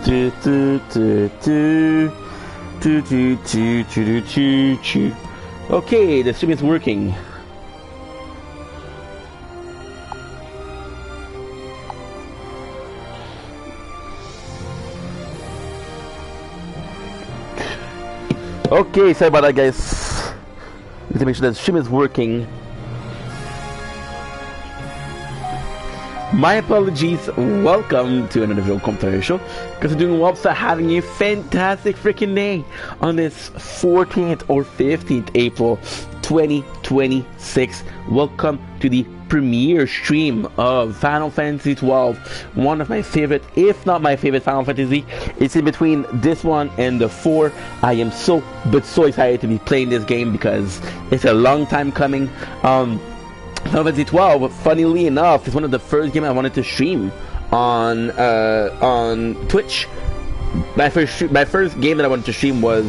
Do, do, do, do. Do, do, do, do, do, do. Okay, the stream is working. Okay, sorry about that, guys. Need to make sure the stream is working. My apologies. Welcome to another video commentary show. Because we're doing well, so having a fantastic freaking day on this 14th or 15th April 2026. Welcome to the premiere stream of Final Fantasy 12. One of my favorite, if not my favorite Final Fantasy. It's in between this one and the 4. I am so excited to be playing this game because it's a long time coming. Final Fantasy 12, funnily enough, is one of the first games I wanted to stream on Twitch. My first game that I wanted to stream was,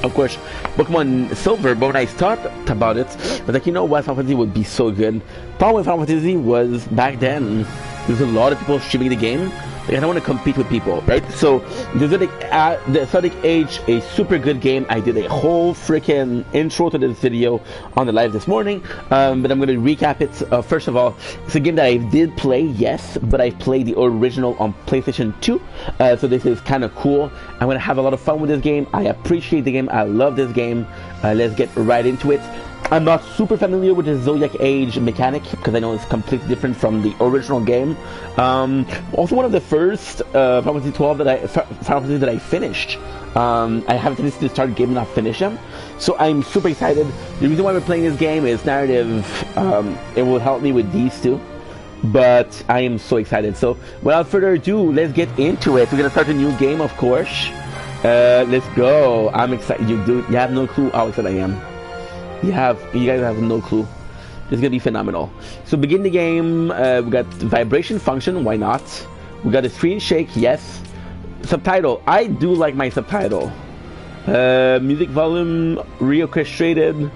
of course, Pokemon Silver. But when I thought about it, I was like, you know what, Final Fantasy would be so good. Problem with Final Fantasy was back then there's a lot of people streaming the game. Like, I don't want to compete with people, right? So, the Exotic Age, a super good game. I did a whole freaking intro to this video on the live this morning, but I'm going to recap it. First of all, it's a game that I did play, yes, but I played the original on PlayStation 2, so this is kind of cool. I'm going to have a lot of fun with this game. I appreciate the game. I love this game. Let's get right into it. I'm not super familiar with the Zodiac Age mechanic because I know it's completely different from the original game. Also, one of the first Final Fantasy 12 that I finished. I haven't finished to start the game and not finish them, so I'm super excited. The reason why we're playing this game is narrative. It will help me with these two, but I am so excited. So without further ado, let's get into it. We're gonna start a new game, of course. Let's go. I'm excited. You have no clue how excited I am. You guys have no clue. It's gonna be phenomenal. So begin the game. We got vibration function. Why not? We got a screen shake. Yes. Subtitle. I do like my subtitle. Music volume reorchestrated.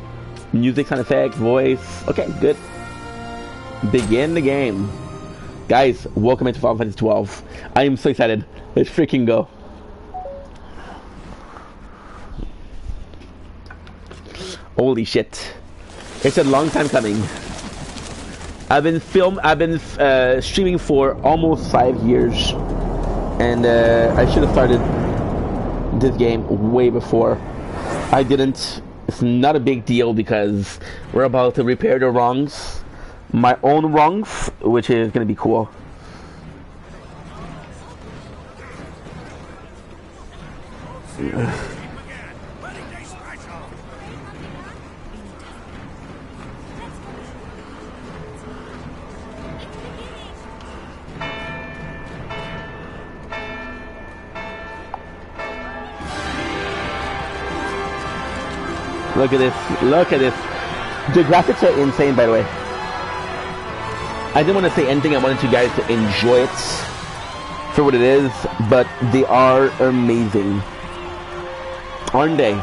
Music sound effect. Voice. Okay, good. Begin the game, guys. Welcome into Final Fantasy 12. I am so excited. Let's freaking go. Holy shit. It's a long time coming. I've been streaming for almost 5 years. And I should have started this game way before. I didn't. It's not a big deal because we're about to repair the wrongs. My own wrongs, which is going to be cool. Look at this. Look at this. The graphics are insane, by the way. I didn't want to say anything. I wanted you guys to enjoy it for what it is, but they are amazing. Aren't they?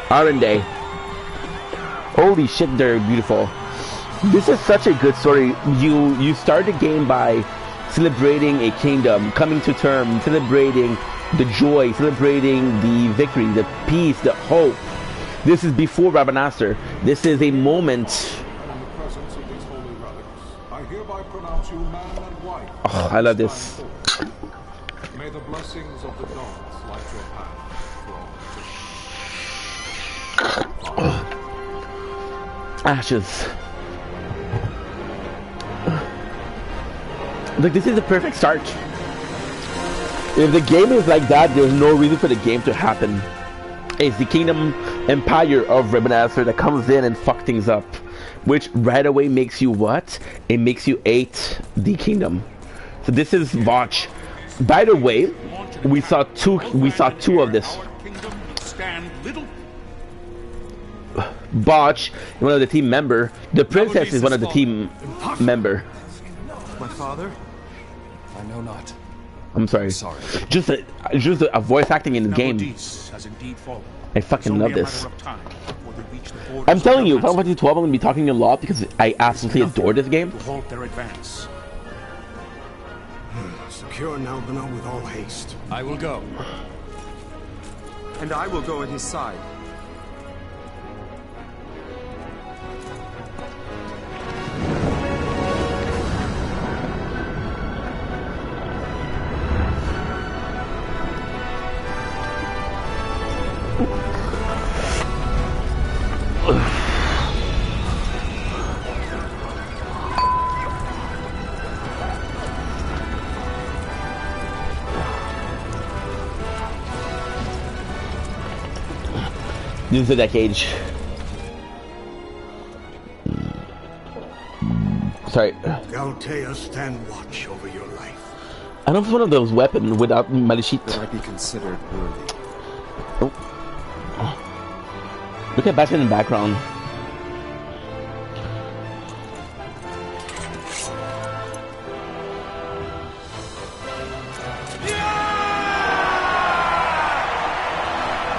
Aren't they? Holy shit, they're beautiful. This is such a good story. You start the game by celebrating a kingdom, coming to terms, celebrating the joy, celebrating the victory, the peace, the hope. This is before Rabanastre. This is a moment. In the presence of these holy relics, I hereby pronounce you man and wife. Oh, I love this. May the blessings of the gods light your path for all eternity. Ashes. Look, this is the perfect start. If the game is like that, there's no reason for the game to happen. It's the kingdom empire of Rabanastre that comes in and fuck things up, which right away makes you what? It makes you hate the kingdom. So this is Botch. By the way, we saw two of this. Botch, one of the team member. The princess is one of the team member. My father? I know not. I'm sorry. Just a voice acting in the game. I fucking love this. I'm telling you, Final Fantasy 12, I'm going to be talking a lot because I absolutely adore this game. Secure Nalbina with all haste. I will go. And I will go at his side. This is the cage. Sorry. Galtea, stand watch over your life. I don't know if it's one of those weapons without Malishit. That I be considered worthy. Oh. Look at Batman in the background.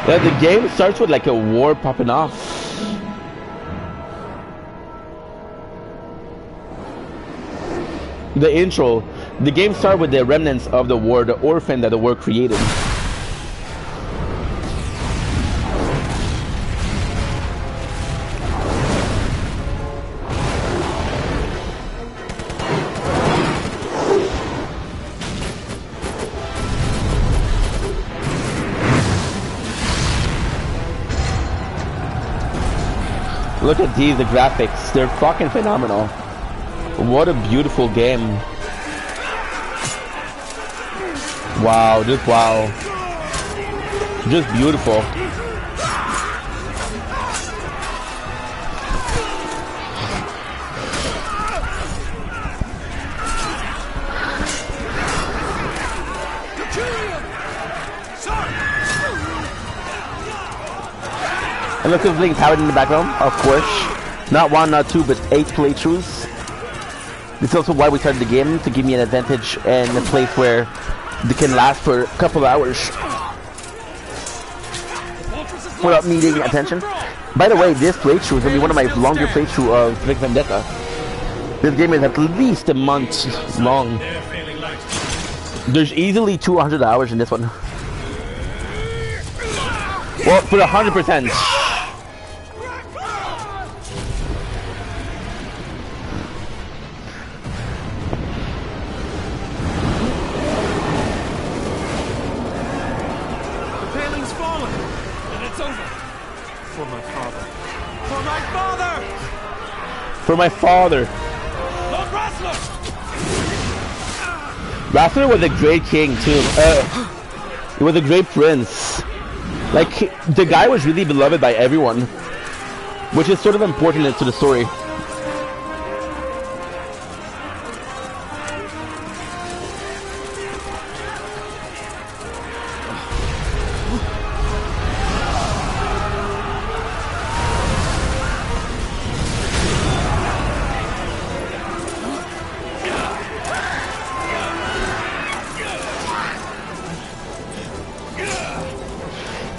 Yeah, the game starts with like a war popping off. The intro. The game starts with the remnants of the war, the orphan that the war created. Look at these, the graphics. They're fucking phenomenal. What a beautiful game. Wow, just wow. Just beautiful. And look at Blink Howard in the background, of course. Not one, not two, but 8 playthroughs. This is also why we started the game, to give me an advantage and a place where they can last for a couple of hours without needing attention. By the way, this playthrough is going to be one of my longer playthroughs of Vic Vendetta. This game is at least a month long. There's easily 200 hours in this one. Well, for 100%. For my father. Lord Rassler! Rassler was a great king too. He was a great prince. Like, the guy was really beloved by everyone, which is sort of important to the story.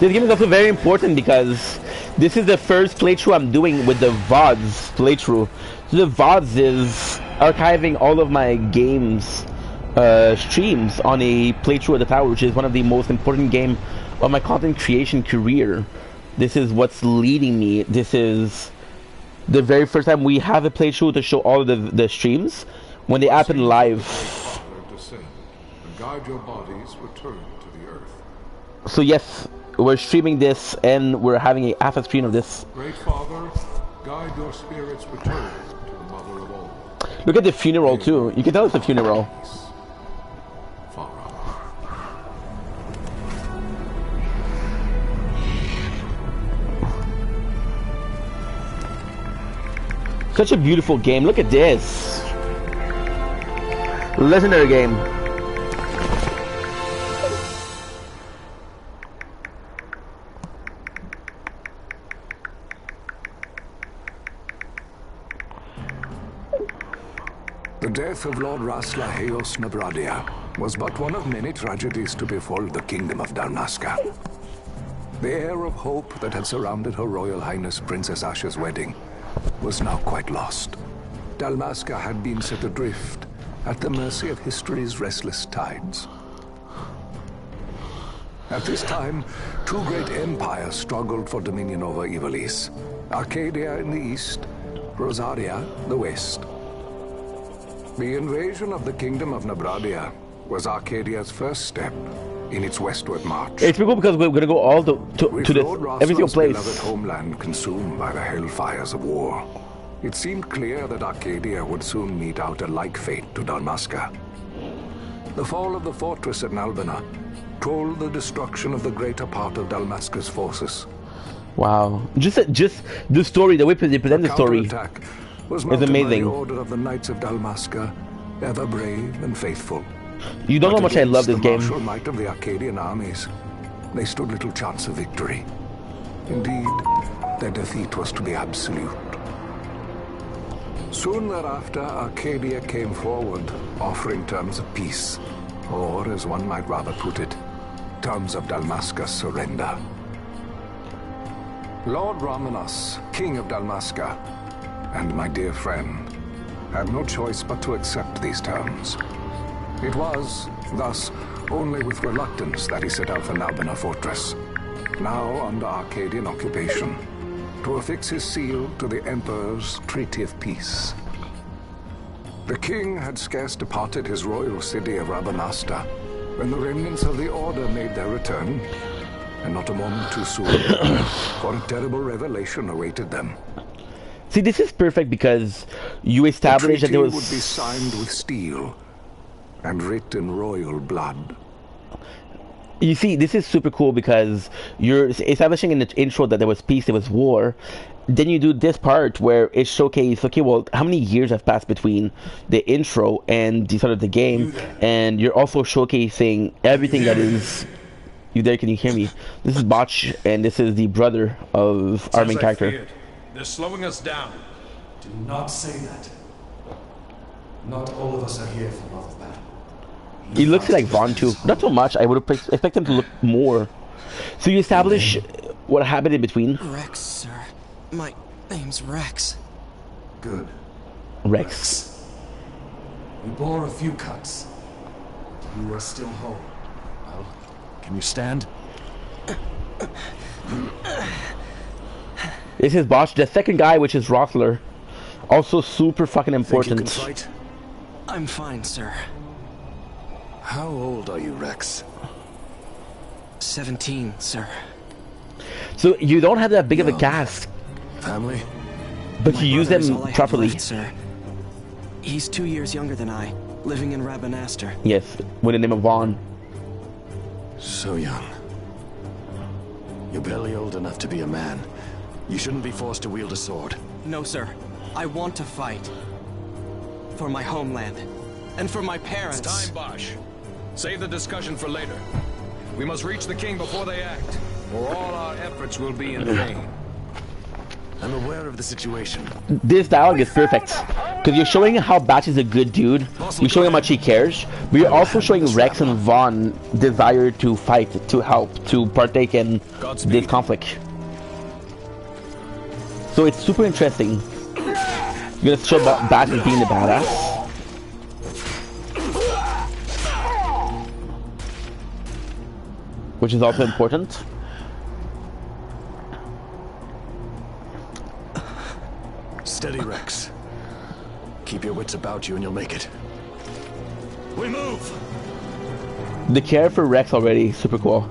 This game is also very important because this is the first playthrough I'm doing with the VODs playthrough. So the VODs is archiving all of my games streams on a playthrough of the tower, which is one of the most important game of my content creation career. This is what's leading me. This is the very first time we have a playthrough to show all of the streams when they happen live. Guide your bodies return to the earth. So yes, we're streaming this and we're having a half a screen of this. Great Father, guide your spirits return to the Mother of all. Look at the funeral too. You can tell it's a funeral. Such a beautiful game. Look at this. Legendary game. The death of Lord Rassler Heos Nabradia was but one of many tragedies to befall the Kingdom of Dalmasca. The air of hope that had surrounded Her Royal Highness Princess Asha's wedding was now quite lost. Dalmasca had been set adrift, at the mercy of history's restless tides. At this time, two great empires struggled for dominion over Ivalice. Arcadia in the east, Rosaria the west. The invasion of the Kingdom of Nabradia was Arcadia's first step in its westward march. It's pretty cool because we're gonna go all to this every single place. Beloved homeland consumed by the hellfires of war, it seemed clear that Arcadia would soon mete out a like fate to Dalmasca. The fall of the fortress at Nalbina told the destruction of the greater part of Dalmasca's forces. Wow, just the story, the way they present the story Counterattack was is amazing. by the order of the Knights of Dalmasca, ever brave and faithful. You don't know how much I love this game. Against the martial might of the Arcadian armies, they stood little chance of victory. Indeed, their defeat was to be absolute. Soon thereafter, Arcadia came forward, offering terms of peace, or, as one might rather put it, terms of Dalmasca's surrender. Lord Romanos, King of Dalmasca, and my dear friend, had no choice but to accept these terms. It was, thus, only with reluctance that he set out for Nalbina Fortress, now under Arcadian occupation, to affix his seal to the Emperor's Treaty of Peace. The king had scarce departed his royal city of Rabanasta when the remnants of the Order made their return, and not a moment too soon, for a terrible revelation awaited them. See, this is perfect because you established that there was... would be signed with steel and writ in royal blood. You see, this is super cool because you're establishing in the intro that there was peace, there was war. Then you do this part where it showcases, okay, well, how many years have passed between the intro and the start of the game, and you're also showcasing everything that is... You there, can you hear me? This is Botch, and this is the brother of our main character. They're slowing us down. Do not say that. Not all of us are here for love of battle. He looks like Vaughn too. Not so much. I would expect him to look more. So you establish what happened in between. Rex, sir. My name's Rex. Good. Rex. We bore a few cuts. You are still whole. Well, can you stand? This is Bosch, the second guy, which is Rossler. Also super fucking important. Think you can fight? I'm fine, sir. How old are you, Rex? 17, sir. So you don't have that big of a cast, Family? but My you use brother is them all I have properly. left, sir. He's 2 years younger than I, living in Rabanaster. Yes, with the name of Vaughn. So young. You're barely old enough to be a man. You shouldn't be forced to wield a sword. No, sir. I want to fight. For my homeland. And for my parents. It's time, Bosch. Save the discussion for later. We must reach the king before they act, or all our efforts will be in vain. I'm aware of the situation. This dialogue is perfect because you're showing how Batch is a good dude. You're showing how much he cares, but you're also showing Rex and Vaughn desire to fight, to help, to partake in this conflict. So it's super interesting. You're gonna show Batch as being the badass. Which is also important. Steady, Rex. Keep your wits about you and you'll make it. We move! The care for Rex already, super cool.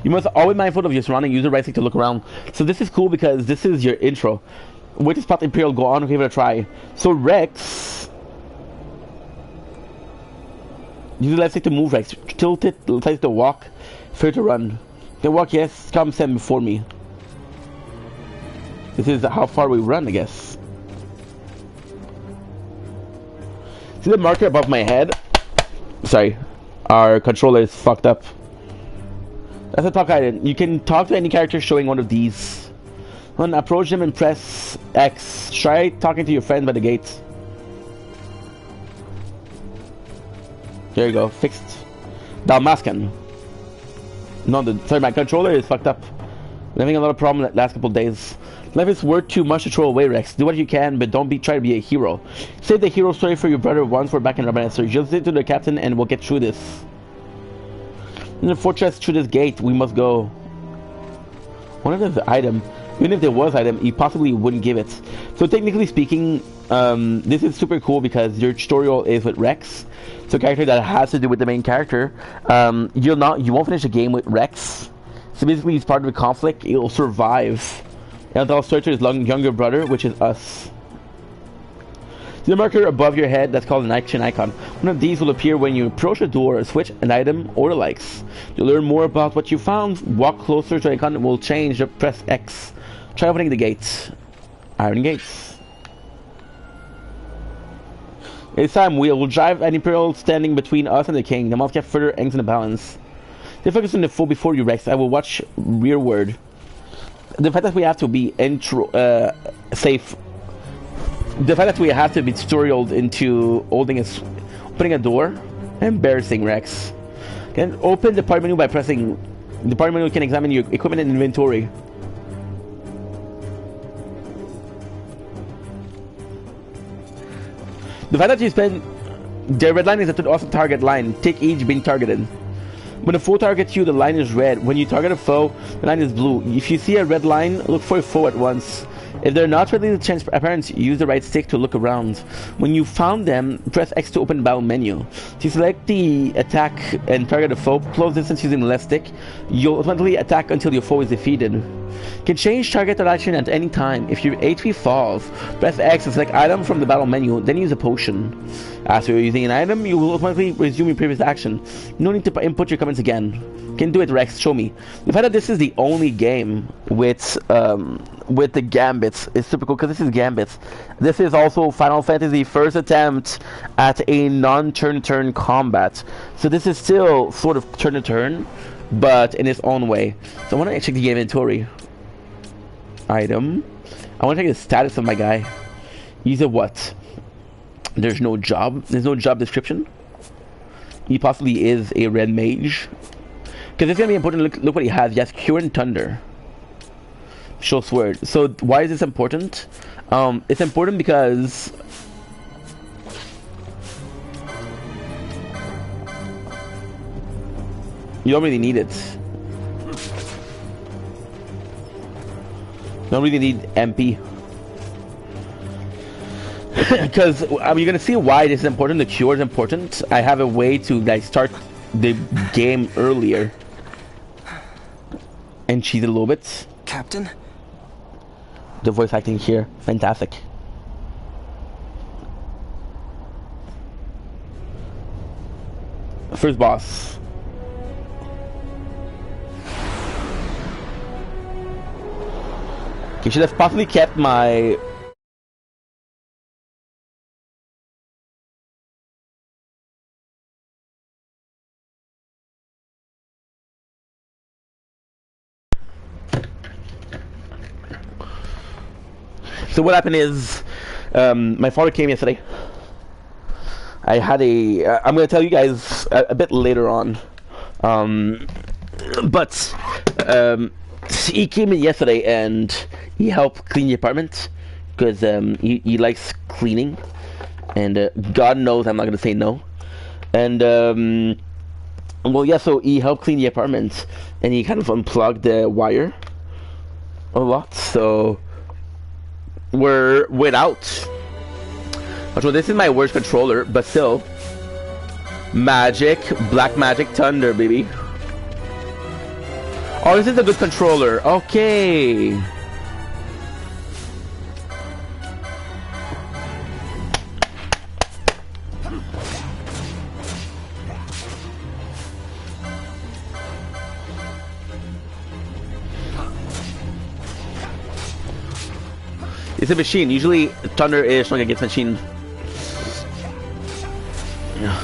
You must always be mindful of your surrounding, use the right stick to look around. So this is cool because this is your intro. Wait to spot the Imperial, go on and give it a try. So Rex... Use the left stick to move, Rex. Tilt it, left to walk, fair to run. Then walk, yes, come stand before me. This is how far we run, I guess. See the marker above my head? Sorry, our controller is fucked up. That's a talk item. You can talk to any character showing one of these. When approach them and press X. Try talking to your friend by the gate. There you go, fixed. Dalmascan. No, sorry, my controller is fucked up. I'm having a lot of problems the last couple of days. Life is worth too much to throw away, Rex. Do what you can, but don't try to be a hero. Save the hero story for your brother once we're back in Rabanastre. Just say to the captain and we'll get through this. In the fortress, through this gate, we must go. One of the item, even if there was item, he possibly wouldn't give it. So technically speaking, this is super cool because your tutorial is with Rex. So a character that has to do with the main character. You won't finish the game with Rex. So basically he's part of the conflict, he'll survive. And I'll search his younger brother, which is us. The marker above your head, that's called an action icon. One of these will appear when you approach a door, switch, an item, or the likes. To learn more about what you found, walk closer to the icon, it will change, press X. Try opening the gates. Iron gates. This time we'll drive an Imperial standing between us and the king. The must get further angst in the balance. They focus on the foe before you, Rex. I will watch rearward. The fact that we have to be safe. The fact that we have to be tutorialed into opening a door. Embarrassing, Rex. Can open the part menu by pressing. The part menu can examine your equipment and inventory. The fact that you spend. The red line is a awesome target line. Take each being targeted. When a foe targets you, the line is red. When you target a foe, the line is blue. If you see a red line, look for a foe at once. If they're not readily apparent, use the right stick to look around. When you found them, press X to open the battle menu. To select the attack and target a foe, close distance using the left stick, you'll automatically attack until your foe is defeated. You can change target action at any time. If your HP falls, press X and select item from the battle menu, then use a potion. After you're using an item, you will automatically resume your previous action. No need to input your comments again. Can do it, Rex. Show me. The fact that this is the only game with the gambits is super cool because this is gambits. This is also Final Fantasy's first attempt at a non-turn-to-turn combat. So this is still sort of turn-to-turn, but in its own way. So I want to check the inventory. Item. I want to check the status of my guy. He's a what? There's no job. There's no job description. He possibly is a red mage. Because it's going to be important. Look what he has. He has Cure and Thunder. Show Sword. So why is this important? It's important because you don't really need it. You don't really need MP. Because you're gonna see why this is important. The Cure is important. I have a way to like start the game earlier and cheat a little bit. Captain? The voice acting here, fantastic. First boss. You should have possibly kept my So what happened is, my father came yesterday. I had I'm going to tell you guys a bit later on. But he came in yesterday and he helped clean the apartment because he likes cleaning. And God knows I'm not going to say no. And, well, yeah, so he helped clean the apartment and he kind of unplugged the wire a lot. So we're without. So this is my worst controller, but still. Magic, Black Magic Thunder, baby. Oh, this is a good controller. Okay. It's a machine. Usually, Thunder is strong against machine. Yeah.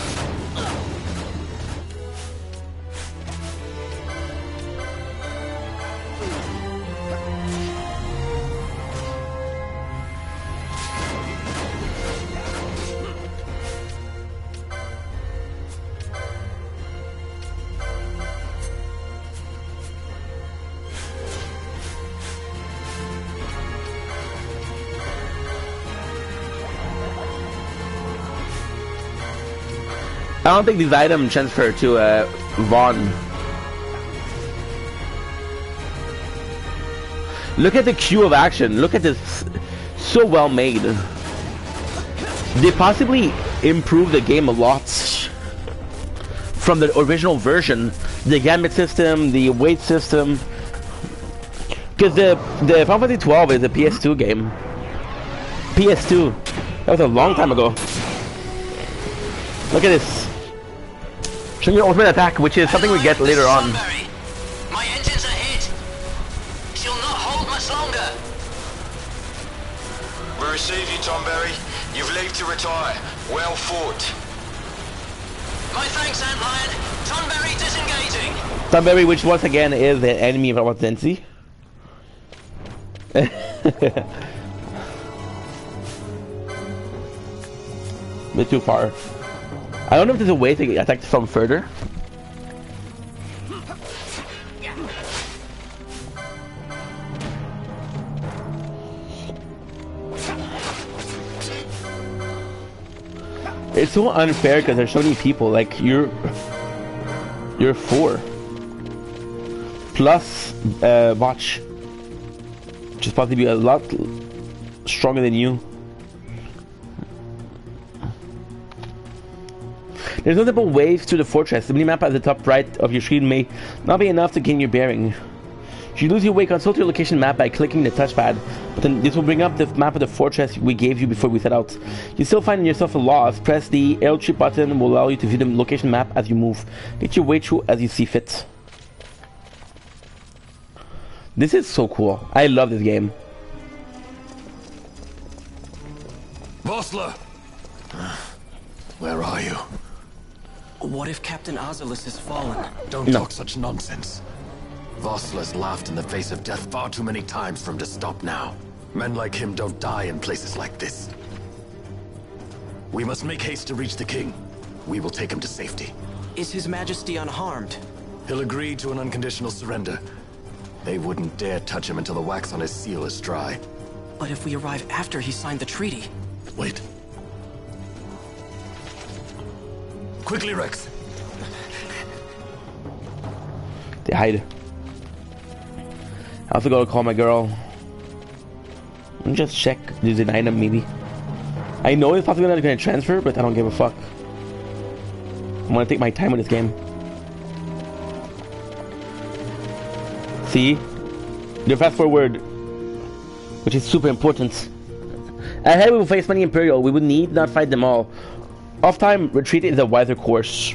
I don't think these items transfer to Vaughn. Look at the queue of action. Look at this. So well made. They possibly improved the game a lot from the original version. The gambit system, the weight system. Because the Final Fantasy 12 is a PS2 game. PS2. That was a long time ago. Look at this. Showing your ultimate attack, which is something we get later on. My engines are hit. She'll not hold much longer. We receive you, Tonberry. You've leave to retire. Well fought. My thanks, Antlion. Tonberry disengaging. Tonberry, which once again is the enemy of our Zenzi. Bit too far. I don't know if there's a way to attack from further. It's so unfair because there's so many people. Like you're 4 plus Watch, which is possibly a lot stronger than you. There's no simple waves to the fortress. The mini-map at the top right of your screen may not be enough to gain your bearing. Should you lose your way, consult your location map by clicking the touchpad. But then this will bring up the map of the fortress we gave you before we set out. You still find yourself lost. Press the L3 button will allow you to view the location map as you move. Get your way through as you see fit. This is so cool. I love this game. Vossler! Where are you? What if Captain Oculus has fallen? Don't talk such nonsense. Vossler's laughed in the face of death far too many times for him to stop now. Men like him don't die in places like this. We must make haste to reach the king. We will take him to safety. Is His Majesty unharmed? He'll agree to an unconditional surrender. They wouldn't dare touch him until the wax on his seal is dry. But if we arrive after he signed the treaty? Wait. Quickly, Rex. They hide. I also gotta call my girl. And just check there's an item maybe. I know it's possibly not gonna transfer, but I don't give a fuck. I'm gonna take my time with this game. See? The fast forward, which is super important. Ahead we will face many Imperial. We would need not fight them all. Off time, retreat is a wiser course.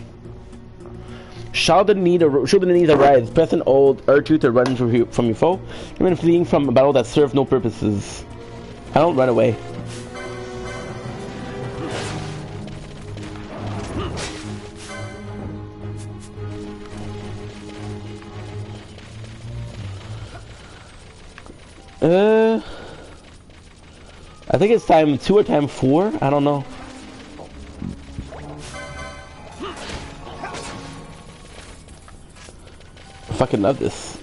Should the need arise, press and hold R2 to run from your foe. Even fleeing from a battle that serves no purposes. I don't run away. I think it's time 2 or time 4. I don't know. I fucking love this.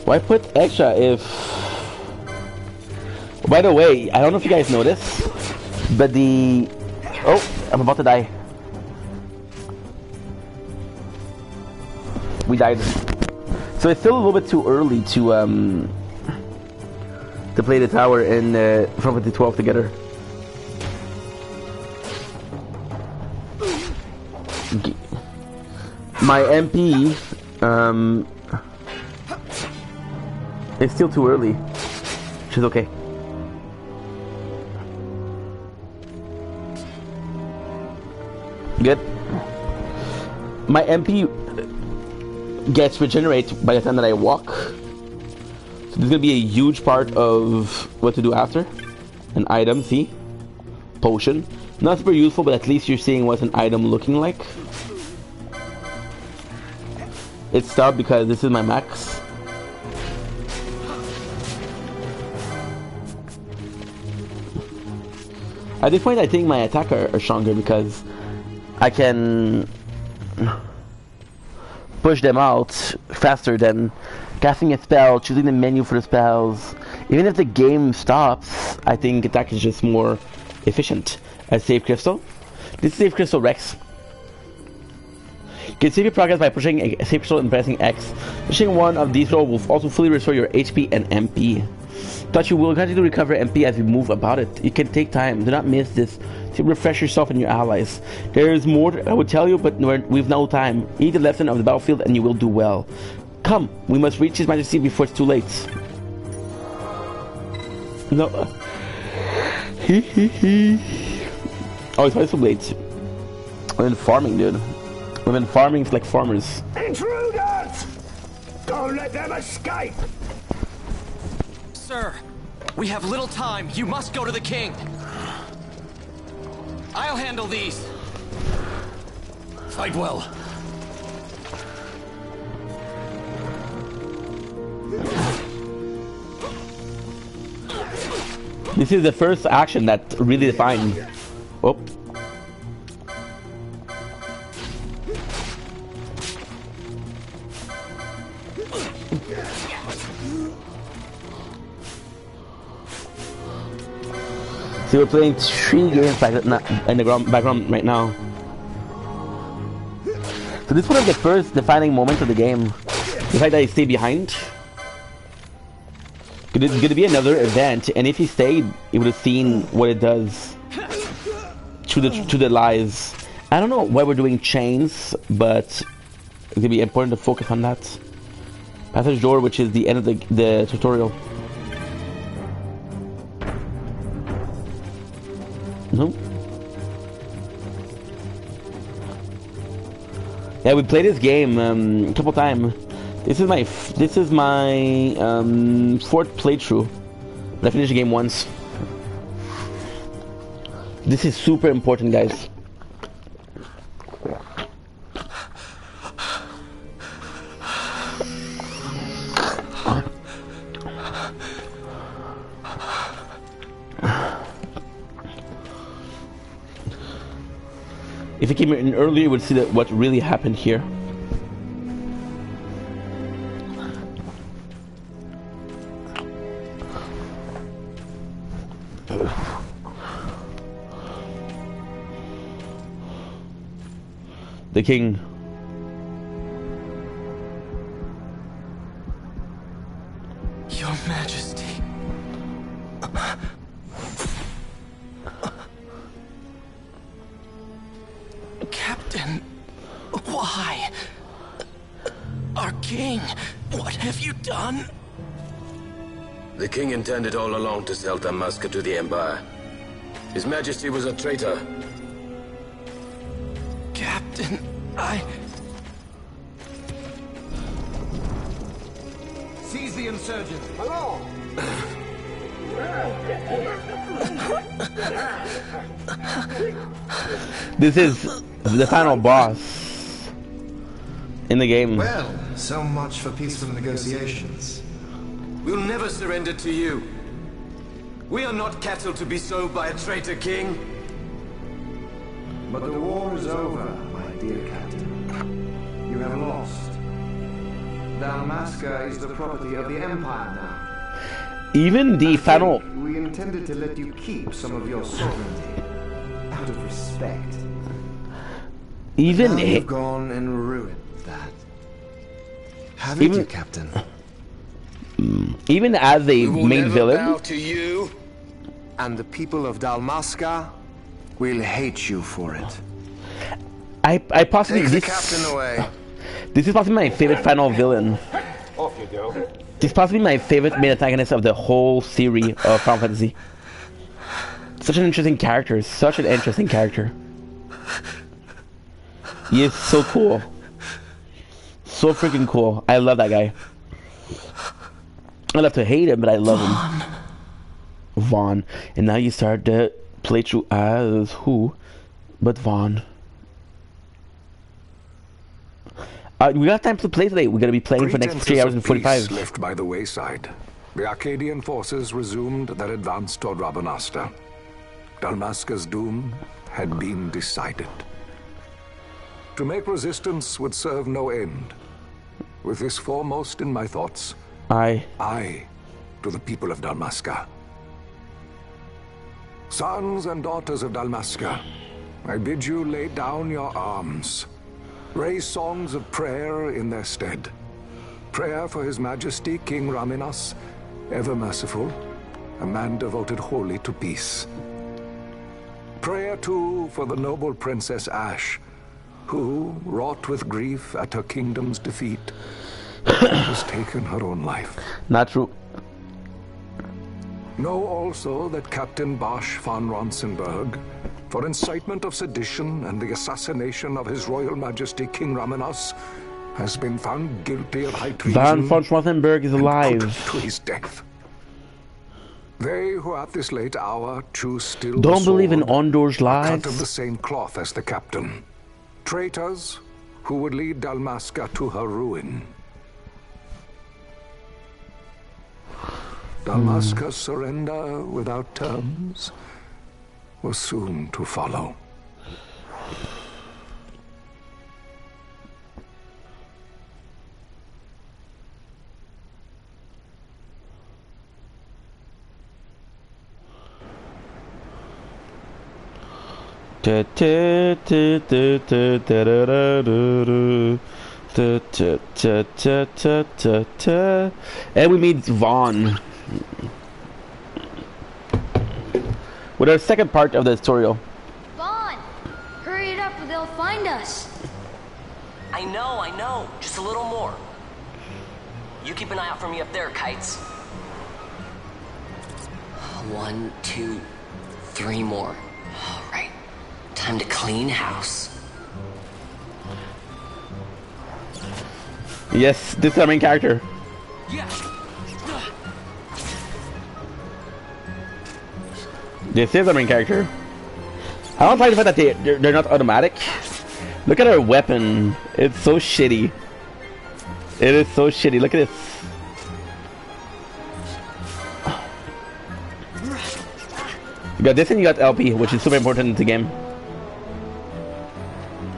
Why put extra if... By the way, I don't know if you guys know this, but the... Oh, I'm about to die. We died. So it's still a little bit too early to play the tower in Final Fantasy 12 together. My MP it's still too early, which is okay. Good. My MP gets regenerated by the time that I walk, so this is gonna be a huge part of what to do after. An item, see? Potion. Not super useful, but at least you're seeing what's an item looking like. It's stopped because this is my max. At this point I think my attack are stronger because I can push them out faster than casting a spell, choosing the menu for the spells. Even if the game stops, I think attack is just more efficient. Save crystal. This is save crystal Rex. You can save your progress by pushing a save crystal and pressing X. Pushing one of these rolls will also fully restore your HP and MP. Thought you will continue to recover MP as you move about it. It can take time. Do not miss this to refresh yourself and your allies. There is more I would tell you, but we've no time. Eat the lesson of the battlefield and you will do well. Come, we must reach His Majesty before it's too late. No. Oh, it's too late. We've been farming, dude. We've been farming like farmers. Intruders! Don't let them escape! Sir, we have little time. You must go to the king. I'll handle these. Fight well. This is the first action that really defined. Oh. So we're playing 3 games in the background right now. So this is one of the first defining moments of the game. The fact that I stay behind. It's gonna be another event, and if he stayed, he would have seen what it does to the lies. I don't know why we're doing chains, but it's gonna be important to focus on that. Passage door, which is the end of the tutorial. No. Yeah, we played this game a couple times. This is my 4th playthrough. But I finished the game once. This is super important, guys. If you came in earlier, you would see what really happened here. The king. Your Majesty. Captain, why? Our king, what have you done? The king intended all along to sell Dalmasca to the Empire. His Majesty was a traitor. Captain, Seize the insurgent. Hello! This is the final boss in the game. Well, so much for peaceful negotiations. We'll never surrender to you. We are not cattle to be sold by a traitor king. But the war is over, my dear Captain. You have lost. Dalmasca is the property of the Empire now. Even the final... We intended to let you keep some of your sovereignty, out of respect. Even... Now you've gone and ruined that. Haven't you, Captain? Even as a main villain... To you. And the people of Dalmasca will hate you for it. I possibly... Take the captain away. This is possibly my favorite final villain. Off you go. This is possibly my favorite main antagonist of the whole series of Final Fantasy. Such an interesting character. Such an interesting character. He is so cool. So freaking cool. I love that guy. I love to hate him, but I love him. Vaughn. And now you start the playthrough as who? But Vaughn. We got time to play today. We're going to be playing for the next 3 hours and 45. Left by the wayside, the Arcadian forces resumed their advance toward Rabanastre. Dalmasca's doom had been decided. To make resistance would serve no end, with this foremost in my thoughts. I To the people of Dalmasca. Sons and daughters of Dalmasca, I bid you lay down your arms. Raise songs of prayer in their stead. Prayer for His Majesty King Raminas, ever merciful, a man devoted wholly to peace. Prayer, too, for the noble Princess Ashe, who, wrought with grief at her kingdom's defeat, has taken her own life. Not true. Know also that Captain Bosch von Ronsenberg, for incitement of sedition and the assassination of His Royal Majesty King Raminas, has been found guilty of high treason. Von Ronsenberg is alive. To his death. They who at this late hour choose still don't believe in Ondor's lies. Cut of the same cloth as the captain. Traitors who would lead Dalmasca to her ruin. Dalmasca's surrender without terms was soon to follow. And we meet Vaughn with our second part of the tutorial. Vaughn, hurry it up or they'll find us. I know. Just a little more. You keep an eye out for me up there, Kites. 1, 2, 3 more. All right. Time to clean house. Yes, this is our main character. Yeah. This is our main character. I don't like the fact that they're not automatic. Look at our weapon. It's so shitty. It is so shitty. Look at this. You got this and you got LP, which is super important in the game.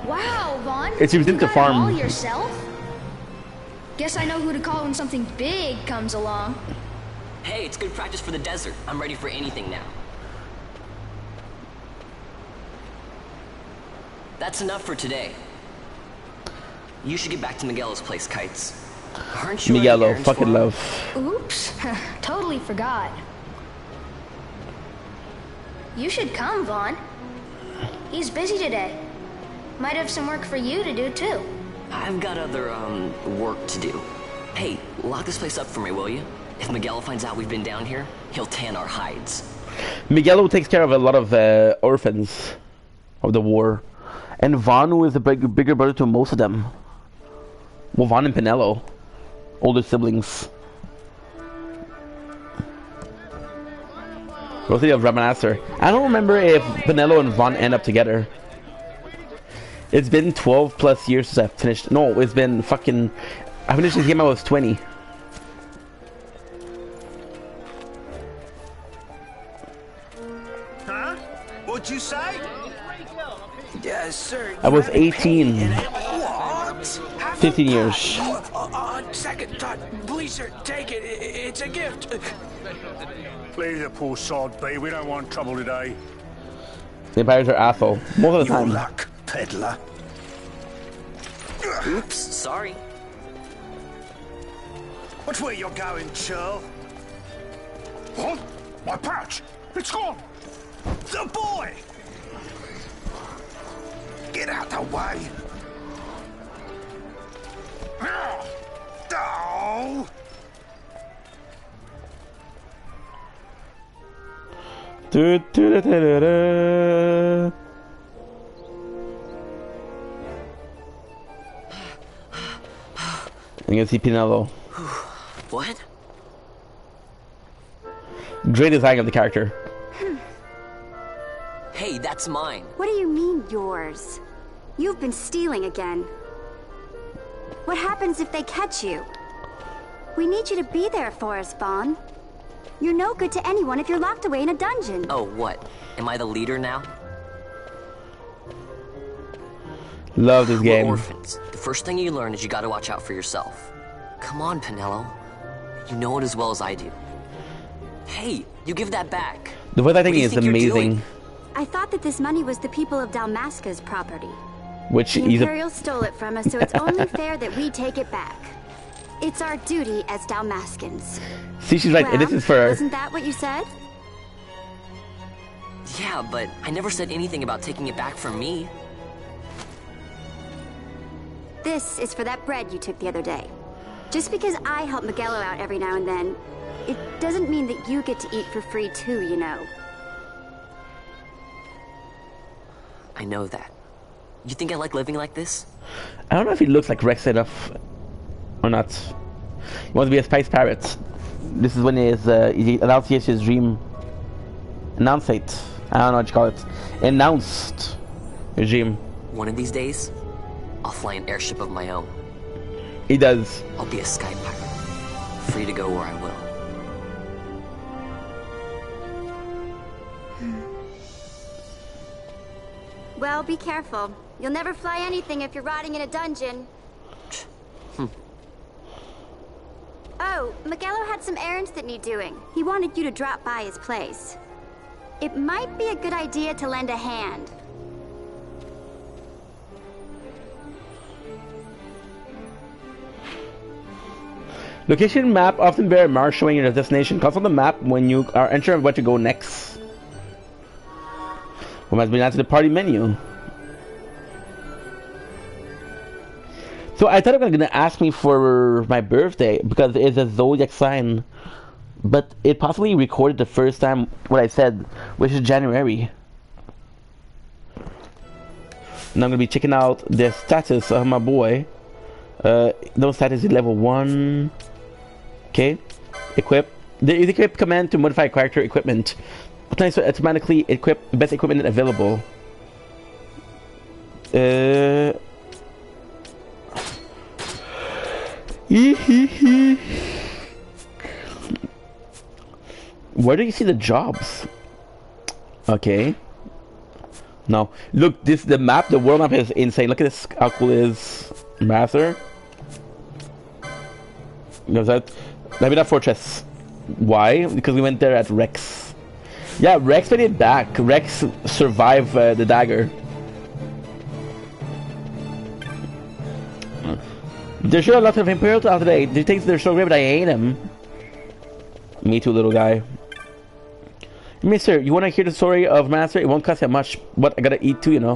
Wow, Vaughn. It's used to farm. All yourself? Guess I know who to call when something big comes along. Hey, it's good practice for the desert. I'm ready for anything now. That's enough for today. You should get back to Miguelo's place, Kites. Aren't you Miguelo, fucking love. Oops, totally forgot. You should come, Vaughn. He's busy today. Might have some work for you to do, too. I've got other, work to do. Hey, lock this place up for me, will you? If Miguelo finds out we've been down here, he'll tan our hides. Miguelo takes care of a lot of orphans of the war. And Vaughn was a bigger brother to most of them. Well, Vaughn and Penelo. Older siblings. Rosity of Ramanasser. I don't remember if Penelo and Vaughn end up together. It's been 12 plus years since I finished. No, it's been fucking... I finished this game when I was 20. Huh? What'd you say? Yes, sir. I was 18. What? 15 years. On second thought, please, sir, take it. It's a gift. Leave the poor sod be. We don't want trouble today. The vampires are asshole. Most of the time. Your luck, peddler. Oops, sorry. Watch where you're going, churl. What? My pouch? It's gone. The boy! Get out the way! Oh! I'm gonna see Pinello. What? Great design of the character. Hey, that's mine. What do you mean, yours? You've been stealing again. What happens if they catch you? We need you to be there for us, Vaughn. You're no good to anyone if you're locked away in a dungeon. Oh, what? Am I the leader now? Love this game. We're orphans. The first thing you learn is you gotta watch out for yourself. Come on, Penelo. You know it as well as I do. Hey, you give that back. The voice acting What do you is think you're amazing. doing? I thought that this money was the people of Dalmasca's property. Which The is Imperials stole it from us, so it's only fair that we take it back. It's our duty as Dalmascans. See, she's right. Well, This is for her. Wasn't that what you said? Yeah, but I never said anything about taking it back from me. This is for that bread you took the other day. Just because I help Miguelo out every now and then, it doesn't mean that you get to eat for free too, you know. I know that. You think I like living like this? I don't know if he looks like Rex enough or not. He wants to be a spice pirate. This is when he announced his dream. Announced it. I don't know what you call it. Announced his dream. One of these days, I'll fly an airship of my own. He does. I'll be a sky pirate, free to go where I will. Well, be careful. You'll never fly anything if you're rotting in a dungeon. Oh, Miguelo had some errands that need doing. He wanted you to drop by his place. It might be a good idea to lend a hand. Location map often bear a mark showing your destination. Consult the map when you are entering where to go next. We must be added to the party menu. So I thought it was gonna ask me for my birthday because it's a zodiac sign, but it possibly recorded the first time what I said, which is January. Now I'm gonna be checking out the status of my boy. No status is level 1. Okay, equip. There is equip command to modify character equipment. Automatically equip best equipment available. Where do you see the jobs? Okay. No, look, the map, the world map is insane. Look at this, how cool it is. Master. No, maybe not Fortress. Why? Because we went there at Rex. Yeah, Rex made it back. Rex survived the dagger. There's sure a lot of Imperials out today. They think they're so great, but I hate them. Me too, little guy. Mister, you want to hear the story of Master? It won't cost that much, but I gotta eat too, you know.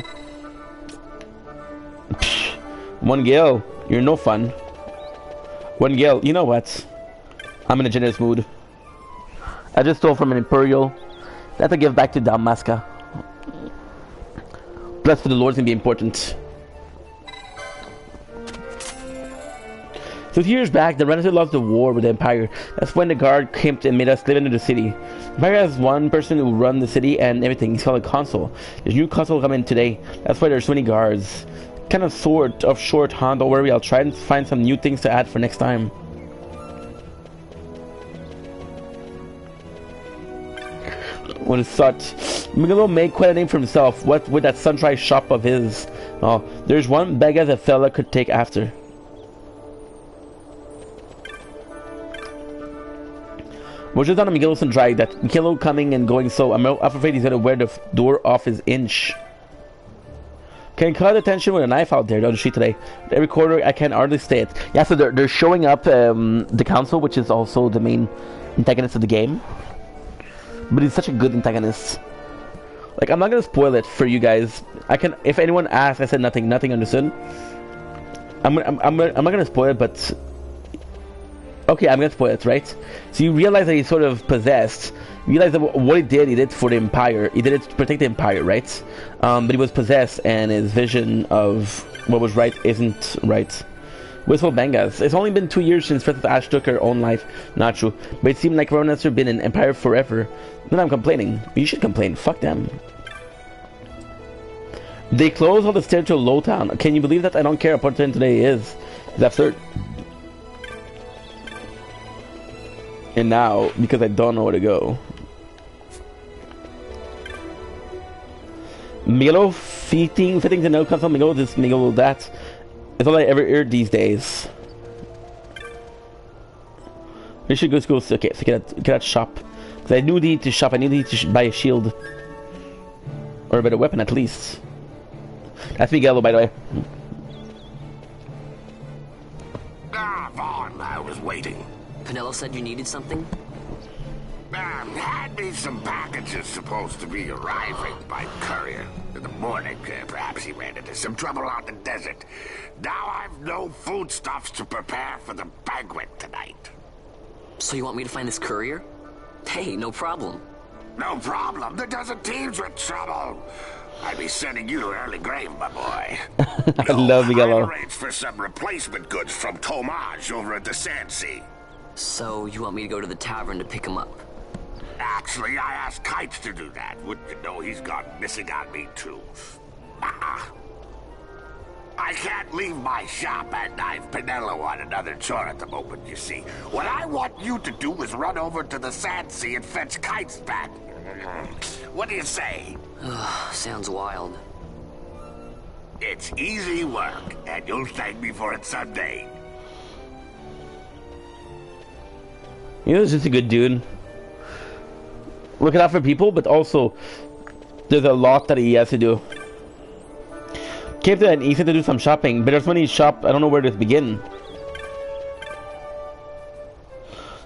Psh, 1 gil. You're no fun. 1 gil. You know what? I'm in a generous mood. I just stole from an Imperial. I have to give back to Dalmasca. Plus for the Lord's gonna be important. So years back, the Renaissance lost the war with the Empire. That's when the guard came and made us live in the city. The Empire has one person who runs the city and everything. He's called a consul. There's a new consul coming today. That's why there's so many guards. Kind of sort of short, huh? Don't worry, I'll try and find some new things to add for next time. What is such? Miguelo made quite a name for himself. What with that sunrise shop of his? Oh, there's one beggar that fella could take after. We're just on a Miguelo Sundry that Miguelo coming and going, so I'm afraid he's gonna wear the door off his inch. Can cut attention with a knife out there on the street today. Every corner I can hardly stay it. Yeah, so they're showing up the council, which is also the main antagonist of the game. But he's such a good antagonist. Like, I'm not gonna spoil it for you guys. I can, if anyone asks, I said nothing understood. I'm not gonna spoil it, but okay, I'm gonna spoil it, right? So you realize that he's sort of possessed. You realize that what he did for the Empire. He did it to protect the Empire, right? But he was possessed, and his vision of what was right isn't right. Wistful Bangas. It's only been 2 years since Princess Ash took her own life. Not true. But it seemed like everyone else had been in Empire forever. Then I'm complaining. You should complain. Fuck them. They closed all the stairs to Lowtown. Can you believe that? I don't care what time today is. It's absurd. And now, because I don't know where to go. Miguelo fitting to no console. Miguelo this, Miguelo that. It's all I ever heard these days. We should go to school. Okay, so get that shop. Because I do need to shop. I need to buy a shield. Or a better weapon, at least. That's Miguelo, by the way. Vaughn, I was waiting. Penelo said you needed something? Had me some packages supposed to be arriving by courier. In the morning, perhaps he ran into some trouble out in the desert. Now I've no foodstuffs to prepare for the banquet tonight. So you want me to find this courier? Hey, no problem. No problem. The desert teem's with trouble. I'd be sending you to early grave, my boy. I love Miguelo. I'll arrange for some replacement goods from Tomaj over at the Sandsea. So you want me to go to the tavern to pick him up? Actually, I asked Kites to do that. Wouldn't you know he's gone missing on me, too. I can't leave my shop and I've Penelo on another chore at the moment, you see. What I want you to do is run over to the Sandsea and fetch Kites back. What do you say? Sounds wild. It's easy work, and you'll thank me for it someday. You know, he's just a good dude. Looking out for people, but also there's a lot that he has to do. Came to an easy to do some shopping, but there's so many shop, I don't know where to begin.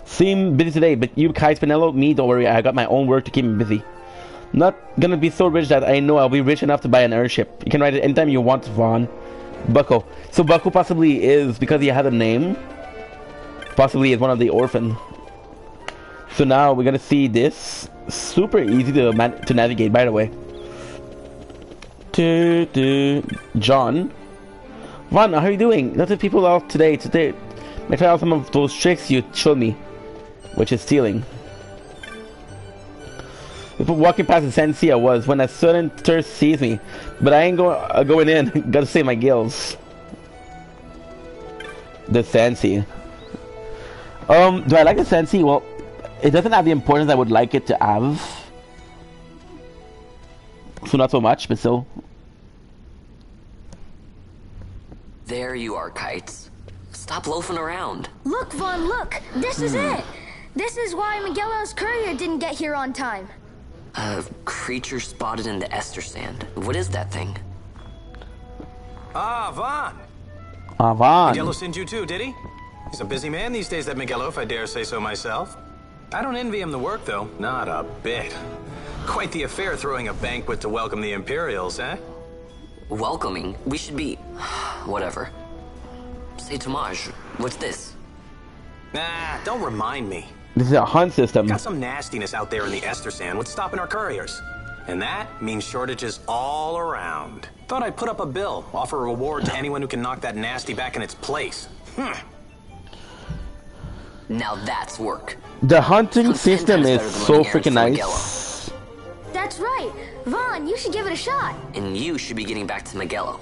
Seem busy today, but you, Kai, Penelo, me, don't worry, I got my own work to keep me busy. Not gonna be so rich that I know I'll be rich enough to buy an airship. You can ride it anytime you want, Vaughn. Bucko. So Bucko possibly is, because he had a name, possibly is one of the orphan. So now we're gonna see this. Super easy to navigate, by the way. John. Vaughn, how are you doing? Lots of people out today. I try out some of those tricks you showed me, which is stealing. People walking past the Sandsea I was when a sudden thirst seized me, but I ain't going in. Gotta save my gills. The Sandsea. Do I like the Sandsea? Well, it doesn't have the importance I would like it to have. So not so much, but still. There you are, Kites. Stop loafing around. Look, Vaughn, look! This is it! This is why Miguelo's courier didn't get here on time. A creature spotted in the Ester Sand. What is that thing? Vaughn! Vaughn. Miguelo sent you too, did he? He's a busy man these days, that Miguelo, if I dare say so myself. I don't envy him the work, though. Not a bit. Quite the affair throwing a banquet to welcome the Imperials, eh? Welcoming? We should be... whatever. Say, Tomaj, what's this? Nah, don't remind me. This is a hunt system. Got some nastiness out there in the Ester Sand. What's stopping our couriers? And that means shortages all around. Thought I'd put up a bill, offer a reward to anyone who can knock that nasty back in its place. Now that's work. The hunting system is so freaking nice. That's right. Vaughn, you should give it a shot. And you should be getting back to Miguelo.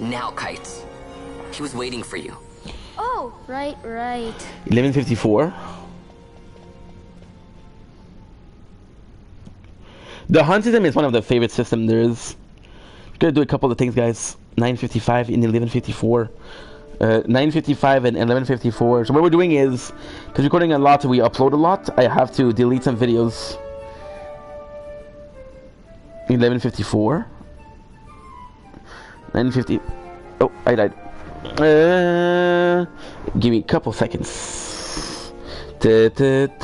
Now, Kites. He was waiting for you. Oh, right. 1154. The hunt system is one of the favorite systems there is. Gonna do a couple of things, guys. 955 and 1154. 955 and 1154. So what we're doing is, because recording a lot, we upload a lot, I have to delete some videos. 1154. 950. Oh, I died. Give me a couple seconds. This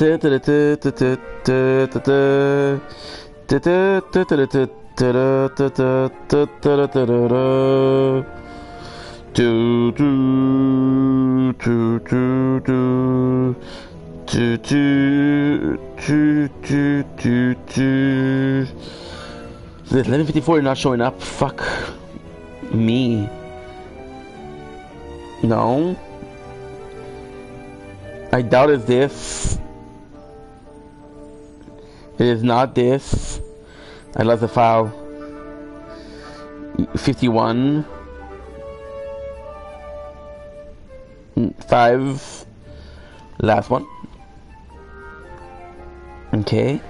1154 not showing up. Fuck me. No. I doubt it's this. It is not this. I lost the file. 51. 5. Last one. Okay.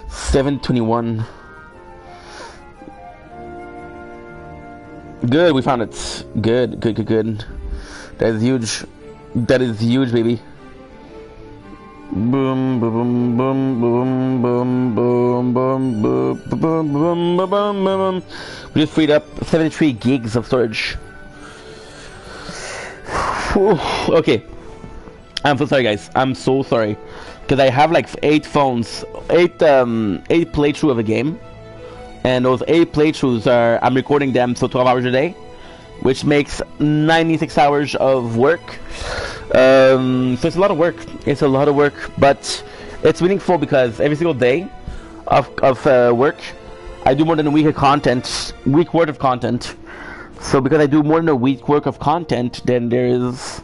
721. Good, we found it. Good. That is huge. That is huge, baby. Boom, boom, boom, boom, boom, boom, boom, boom, boom, boom, boom, boom. We just freed up 73 gigs of storage. Okay. I'm so sorry, guys. I'm so sorry. Because I have like 8 phones, 8 playthrough of a game. And those 8 playthroughs are, I'm recording them, so 12 hours a day, which makes 96 hours of work. So it's a lot of work. It's a lot of work, but it's meaningful because every single day of work, I do more than a week of content, week worth of content. So because I do more than a week worth of content, then there's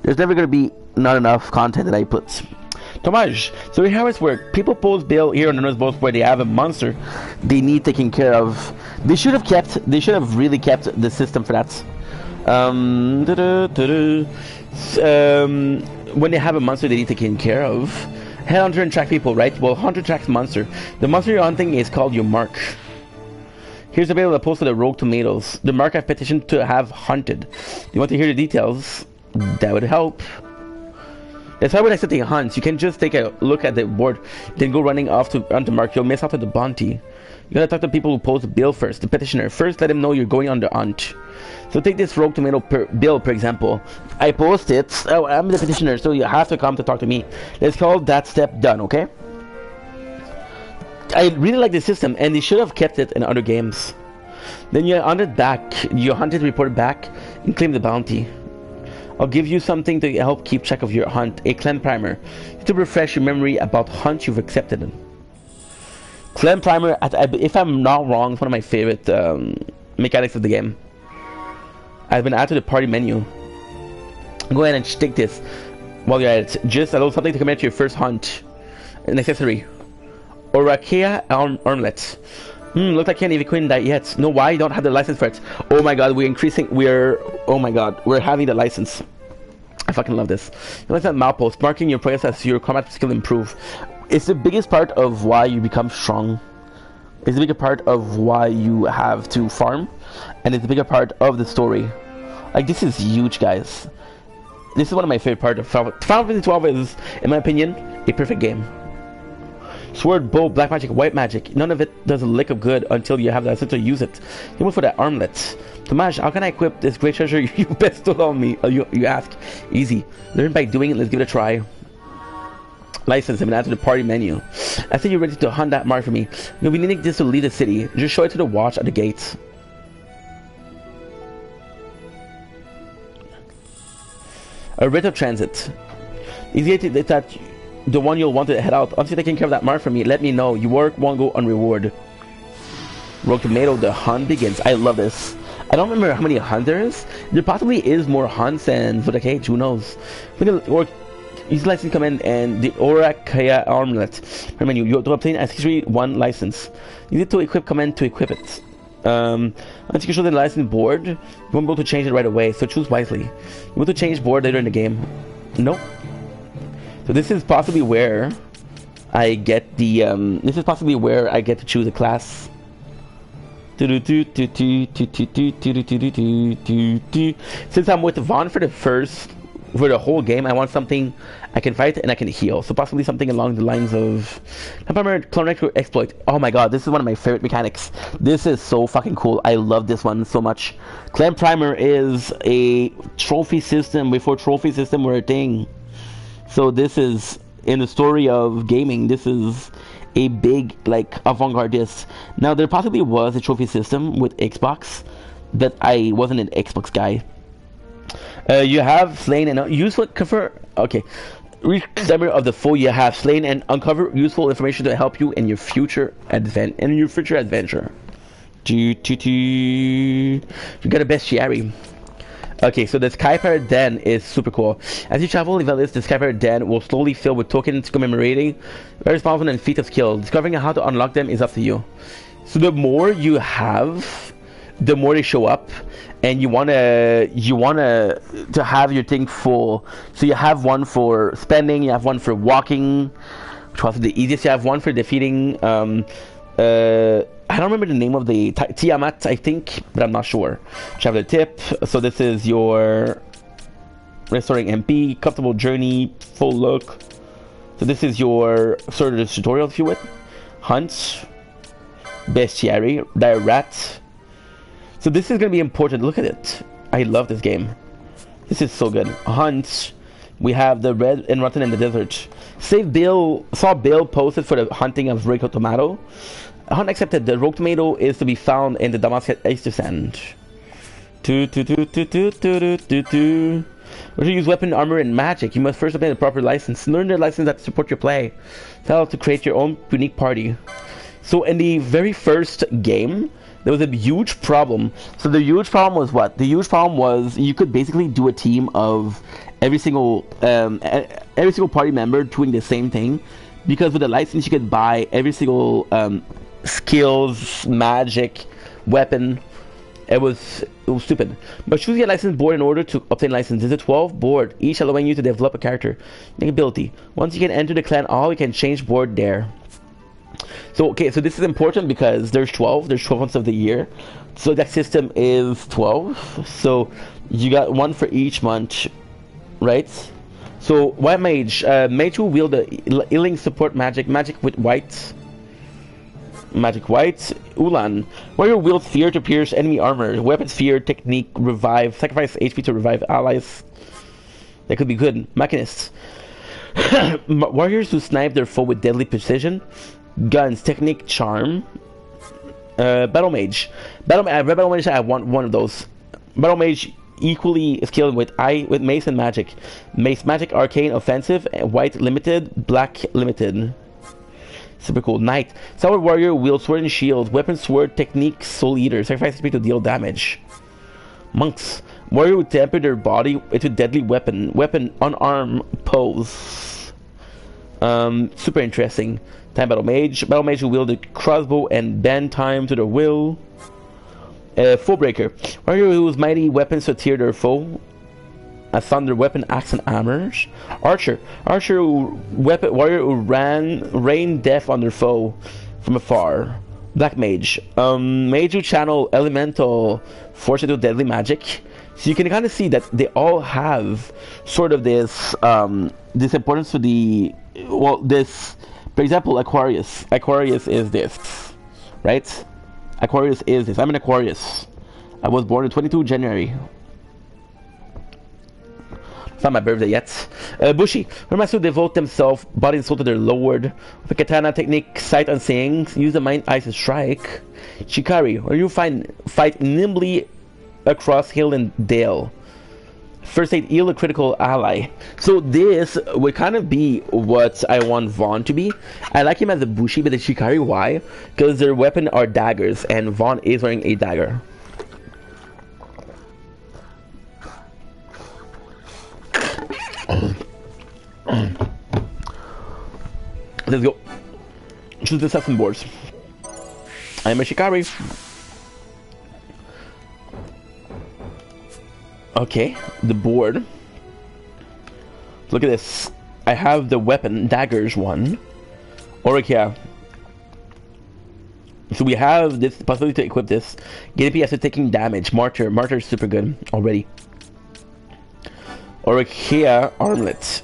never gonna be not enough content that I put. Tomage, so here how it works. People post bill here on the Nose where they have a monster they need taken care of. They should have really kept the system for that. When they have a monster they need taken care of, head hunter and track people, right? Well, hunter tracks monster. The monster you're hunting is called your mark. Here's the bill that posted the Rogue Tomatoes. The mark I've petitioned to have hunted. You want to hear the details? That would help. That's why when I said they hunt, you can just take a look at the board, then go running off to onto mark. You'll miss out on the bounty. You gotta talk to people who post the bill first, the petitioner. First, let him know you're going on the hunt. So take this Rogue Tomato bill, for example. I post it. Oh, I'm the petitioner, so you have to come to talk to me. Let's call that step done, okay? I really like the system, and they should have kept it in other games. Then you hunt it back. You hunt it, report it back, and claim the bounty. I'll give you something to help keep track of your hunt, a clan primer, to refresh your memory about hunts you've accepted. Clan primer, if I'm not wrong, it's one of my favorite mechanics of the game. I've been added to the party menu. Go ahead and stick this while you're at it. Just a little something to commit to your first hunt. An accessory. Orakea armlet. Looks like can't even quit that yet. No, why? You don't have the license for it. Oh my god, oh my god, we're having the license. I fucking love this. You like that milepost, marking your progress as your combat skill improve. It's the biggest part of why you become strong. It's the bigger part of why you have to farm, and it's the bigger part of the story. Like, this is huge, guys. This is one of my favorite parts of Final Fantasy 12 is, in my opinion, a perfect game. Sword, bow, black magic, white magic. None of it does a lick of good until you have the license to use it. You move for that armlet. Tomaj, how can I equip this great treasure you bestowed on me? You ask. Easy. Learn by doing it. Let's give it a try. License. I'm gonna add to the party menu. I think you're ready to hunt that mark for me. You'll be needing this to leave the city. Just show it to the watch at the gate. A writ of transit. Easy to that. The one you'll want to head out. Once you're taking care of that mark for me, let me know. Your work won't go unrewarded. Rogue Tomato, the hunt begins. I love this. I don't remember how many hunts there is. There possibly is more hunts than for the cage, who knows. Use license command and the Orakea armlet. Remember, you have to obtain a 631 license. You need to equip command to equip it. Once you can show the license board, you won't be able to change it right away, so choose wisely. You want to change board later in the game. Nope. So this is possibly where I get the to choose a class. Since I'm with Vaughn for the whole game, I want something I can fight and I can heal. So possibly something along the lines of Clone Exploit. Oh my god, this is one of my favorite mechanics. This is so fucking cool. I love this one so much. Clan Primer is a trophy system before trophy system were a thing. So this is, in the story of gaming, this is a big, like, avant-gardist. Now, there possibly was a trophy system with Xbox, but I wasn't an Xbox guy. You have slain and useful cover. Okay. Remember of the foe, you have slain and uncover useful information to help you in your future adventure. You got a bestiary. Okay, so the Sky Pirate Den is super cool. As you travel Levelis, the Sky Pirate Den will slowly fill with tokens commemorating various powerful and feats of skill. Discovering how to unlock them is up to you. So the more you have, the more they show up, and you wanna to have your thing full. So you have one for spending, you have one for walking, which was the easiest. You have one for defeating I don't remember the name of the Tiamat, I think, but I'm not sure. Traveler tip. So this is your restoring MP, comfortable journey, full look. So this is your sort of tutorial, if you would. Hunt, bestiary, dire rat. So this is going to be important. Look at it. I love this game. This is so good. Hunt. We have the red and rotten in the desert. Save Bill. Saw Bill posted for the hunting of Rico Tomato. Hunt accepted. The rogue tomato is to be found in the Damascus Easter Sand. Where to use weapon, armor, and magic, you must first obtain a proper license. Learn the license that support your play. Tell to create your own unique party. So in the very first game, there was a huge problem. So the huge problem was what? The huge problem was you could basically do a team of every single party member doing the same thing, because with the license you could buy every single skills, magic, weapon. It was stupid. But choose your license board in order to obtain license. There's a 12 board, each allowing you to develop a character. Unique ability. Once you can enter the clan hall, you can change board there. So okay, so this is important because there's 12 months of the year. So that system is 12. So you got one for each month, right? So white mage, mage who wield the healing support magic with white. Magic white. Ulan. Warrior wields fear to pierce enemy armor. Weapons fear, technique, revive. Sacrifice HP to revive allies. That could be good. Machinists. Warriors who snipe their foe with deadly precision. Guns, technique, charm. Battle mage. Battle mage, I have one of those. Battle mage equally skilled with mace and magic. Mace, magic, arcane, offensive, white limited, black limited. Super cool. Knight. Sword warrior wields sword and shield. Weapon, sword, technique, soul eater. Sacrifice HP to deal damage. Monks. Warrior who temper their body into deadly weapon. Weapon, unarmed, pose. Super interesting. Time battle mage. Battle mage who wield a crossbow and bend time to their will. Foebreaker. Warrior who uses mighty weapons to tear their foe. A thunder weapon, axe and hammers. Archer. Warrior who rain death on their foe from afar. Black mage. Mage who channel elemental force into deadly magic. So you can kind of see that they all have sort of this this importance to the this. For example, Aquarius. Aquarius is this, right? Aquarius is this. I'm an Aquarius. I was born on 22 January. It's not my birthday yet. Bushi. Remember to devote themselves, body and soul to their lord. With a katana technique, sight unseen. Use the mind eyes to strike. Shikari. Or you fight nimbly across hill and dale. First aid, heal a critical ally. So this would kind of be what I want Vaughn to be. I like him as a Bushi, but the Shikari, why? Because their weapon are daggers, and Vaughn is wearing a dagger. Let's go. Choose the assassin boards. I am a Shikari. Okay, the board. Look at this. I have the weapon, daggers one. Orikia. So we have this possibility to equip this. Get AP after taking damage. Martyr. Martyr is super good already. Orikia armlet.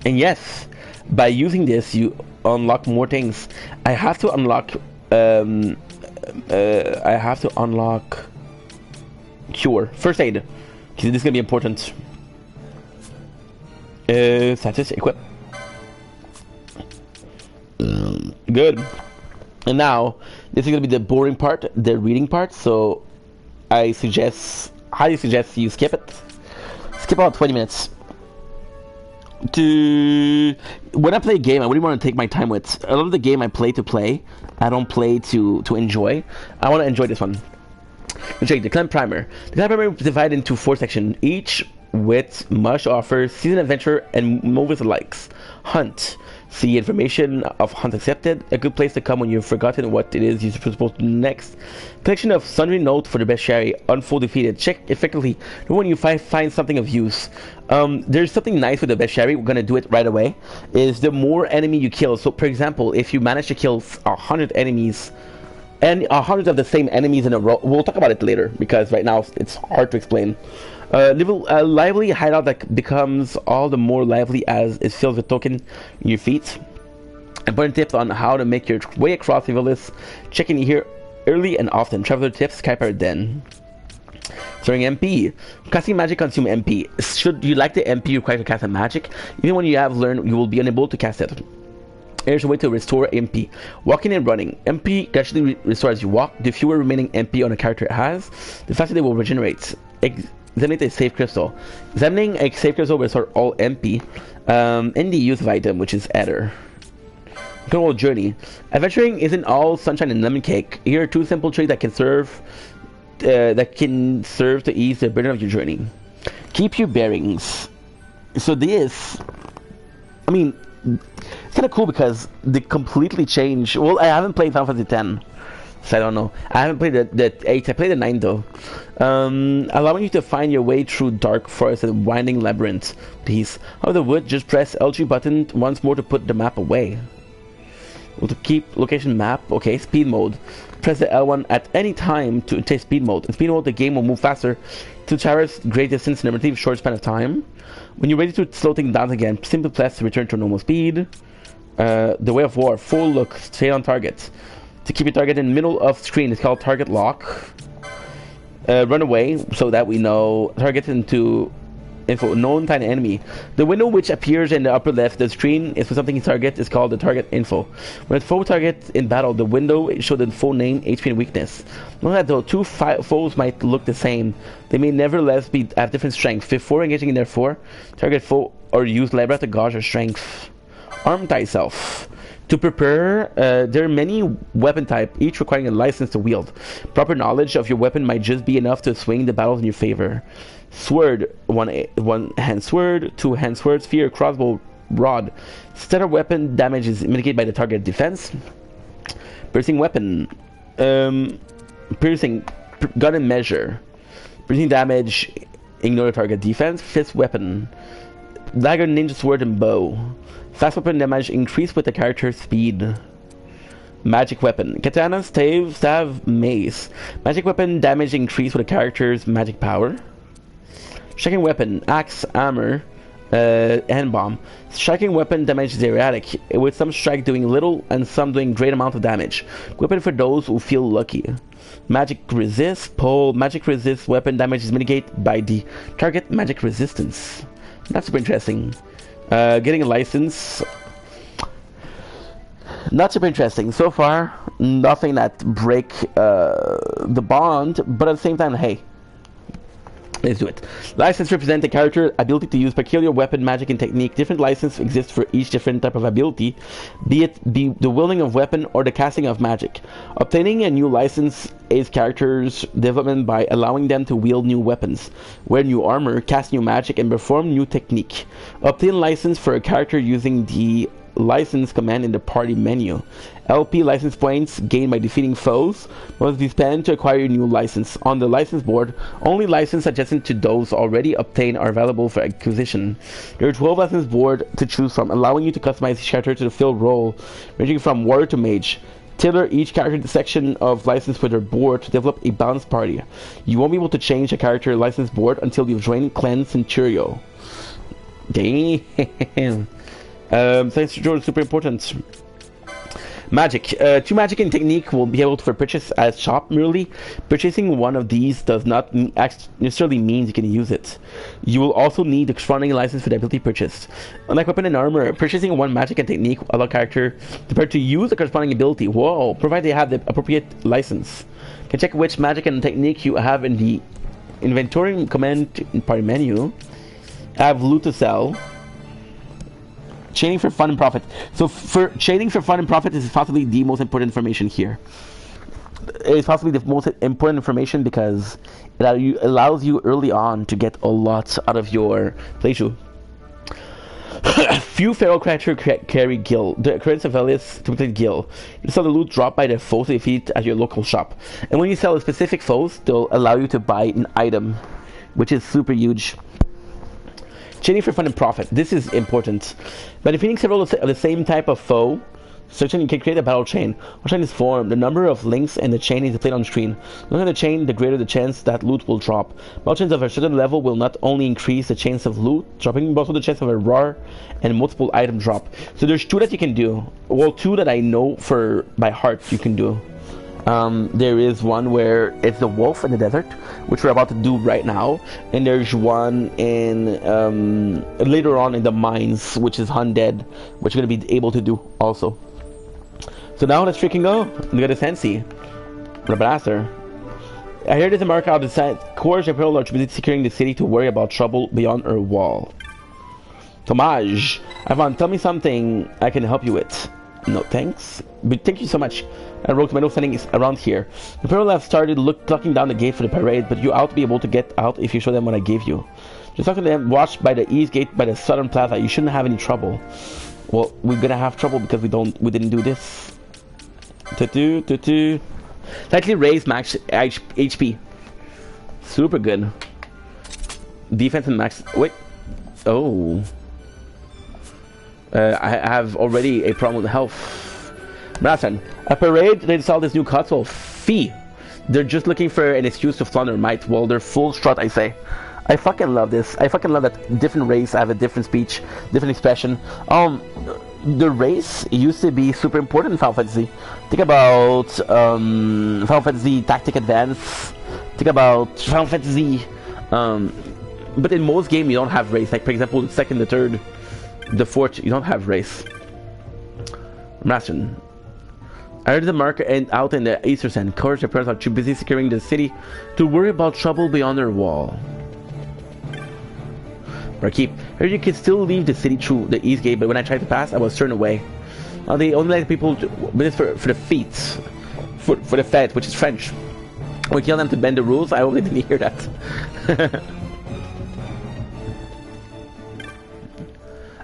And yes, by using this, you unlock more things. I have to unlock. Cure. First aid. Because this is gonna be important. Status equip. Good. And now this is gonna be the boring part, the reading part. So I highly suggest you skip it. Skip about 20 minutes. When I play a game, I really want to take my time with. A lot of the game I play to play. I don't play to enjoy. I want to enjoy this one. Check the clan primer. The clan primer is divided into 4 sections, each with much offers, season adventure, and movies likes. Hunt. See information of hunts accepted. A good place to come when you've forgotten what it is you're supposed to do next. Collection of sundry notes for the bestiary. Unfold defeated. Check effectively when you find something of use. There's something nice with the bestiary. We're gonna do it right away. Is the more enemy you kill. So, for example, if you manage to kill 100 enemies, and 100 of the same enemies in a row, we'll talk about it later because right now it's hard to explain. Lively hideout that becomes all the more lively as it fills with token in your feet. Important tips on how to make your way across Rivalis. Check in here early and often. Traveler tips, Skypirate Den. Storing MP. Casting magic consume MP. Should you like the MP required to cast a magic? Even when you have learned, you will be unable to cast it. Here's a way to restore MP. Walking and running. MP gradually restores as you walk. The fewer remaining MP on a character has, the faster they will regenerate. Examine a safe crystal. Examining a safe crystal will restore all MP. In the use of item, which is Adder. Control journey. Adventuring isn't all sunshine and lemon cake. Here are 2 simple tricks that can serve to ease the burden of your journey. Keep your bearings. So this, I mean, it's kind of cool because they completely change. Well, I haven't played Final Fantasy X, so I don't know. I haven't played the 8. I played the 9 though. Allowing you to find your way through dark forest and winding labyrinth. Please. Out of the wood, just press L2 button once more to put the map away. To keep location map. Okay, speed mode. Press the L1 at any time to take speed mode. In speed mode, the game will move faster to traverse great distance in a relatively short span of time. When you're ready to slow things down again, simply press to return to normal speed. The Way of War, full look, stay on target. To keep your target in the middle of screen, it's called target lock. Run away, so that we know target into info, known tiny enemy. The window which appears in the upper left of the screen is for something you target is called the target info. When a foe target in battle, the window shows the full name, HP, and weakness. Note that though 2 foes might look the same, they may nevertheless have different strength. Before engaging in their target foe or use Libra to gauge their strength. Arm thyself. To prepare, there are many weapon types, each requiring a license to wield. Proper knowledge of your weapon might just be enough to swing the battles in your favor. Sword, one hand sword, 2 hand sword, spear, crossbow, rod. Standard weapon damage is mitigated by the target defense. Piercing weapon, piercing gun and measure. Piercing damage, ignore the target defense. Fist weapon, dagger, ninja sword, and bow. Fast weapon damage increased with the character's speed. Magic weapon, katana, staff, mace. Magic weapon damage increased with the character's magic power. Striking weapon, axe, hammer, hand bomb. Striking weapon damage is erratic, with some strike doing little and some doing great amount of damage. Weapon for those who feel lucky. Magic resist, pole. Magic resist weapon damage is mitigated by the target magic resistance. That's super interesting. Getting a license, not super interesting. So far, nothing that break the bond, but at the same time, hey, let's do it. License represent the character ability to use peculiar weapon, magic, and technique. Different license exists for each different type of ability, be it the wielding of weapon or the casting of magic. Obtaining a new license aids characters' development by allowing them to wield new weapons, wear new armor, cast new magic, and perform new technique. Obtain license for a character using the license command in the party menu. LP license points gained by defeating foes must be spent to acquire a new license. On the license board, only license adjacent to those already obtained are available for acquisition. There are 12 license board to choose from, allowing you to customize each character to the filled role, ranging from warrior to mage. Tailor each character section of license for their board to develop a balanced party. You won't be able to change a character license board until you've joined Clan Centurio. Damn. Science is super important. Magic. 2 magic and technique will be able to purchase as shop merely. Purchasing one of these does not necessarily mean you can use it. You will also need the corresponding license for the ability purchased. Unlike weapon and armor, purchasing one magic and technique allow character to use the corresponding ability. Whoa, provided they have the appropriate license. You can check which magic and technique you have in the inventory command in party menu. Have loot to sell. Trading for fun and profit. So for trading for fun and profit is possibly the most important information here. It's possibly the most important information because it allows you early on to get a lot out of your playthrough. Few feral creatures carry gil. The credits of Elias to protect gil. You sell the loot dropped by the foes they feed at your local shop. And when you sell a specific foes, they'll allow you to buy an item, which is super huge. Chaining for fun and profit. This is important. By defeating several of the same type of foe, you can create a battle chain. What chain is formed? The number of links and the chain is displayed on screen. The longer the chain, the greater the chance that loot will drop. Battle chains of a certain level will not only increase the chance of loot dropping, but also the chance of a rare and multiple item drop. So there's 2 that you can do. Well, 2 that I know for by heart you can do. There is one where it's the wolf in the desert, which we're about to do right now, and there's one in later on in the mines, which is undead, which you're gonna be able to do also. So now let's freaking go. We got a Sensi. What a blaster. I hear there's a mark out the side. Courage and Imperial are busy securing the city to worry about trouble beyond our wall. Tomage. Ivan, tell me something I can help you with. No thanks. But thank you so much. I wrote Tomato standing around here. The Imperial have started locking down the gate for the parade, but you ought to be able to get out if you show them what I gave you. Just talk to them, watch by the east gate by the southern plaza. You shouldn't have any trouble. Well, we're gonna have trouble because we didn't do this. Slightly raised max HP. Super good. Defense and max. Wait. Oh. I have already a problem with health. Brassen, a parade, they installed this new console. Fee. They're just looking for an excuse to flaunt their might. Well, they're full strut, I say. I fucking love this. I fucking love that different race have a different speech, different expression. The race used to be super important in Final Fantasy. Think about Final Fantasy Tactic Advance. Think about Final Fantasy. But in most games you don't have race. Like for example, the second, the third, the fourth, you don't have race. Master. I heard the marker out in the Eastern End. Courage, the parents are too busy securing the city to worry about trouble beyond their wall. Barkeep, here you can still leave the city through the east gate, but when I tried to pass, I was turned away. Now they only let people, but it's for the feats, for the fete, which is French. We tell them to bend the rules. I only didn't hear that.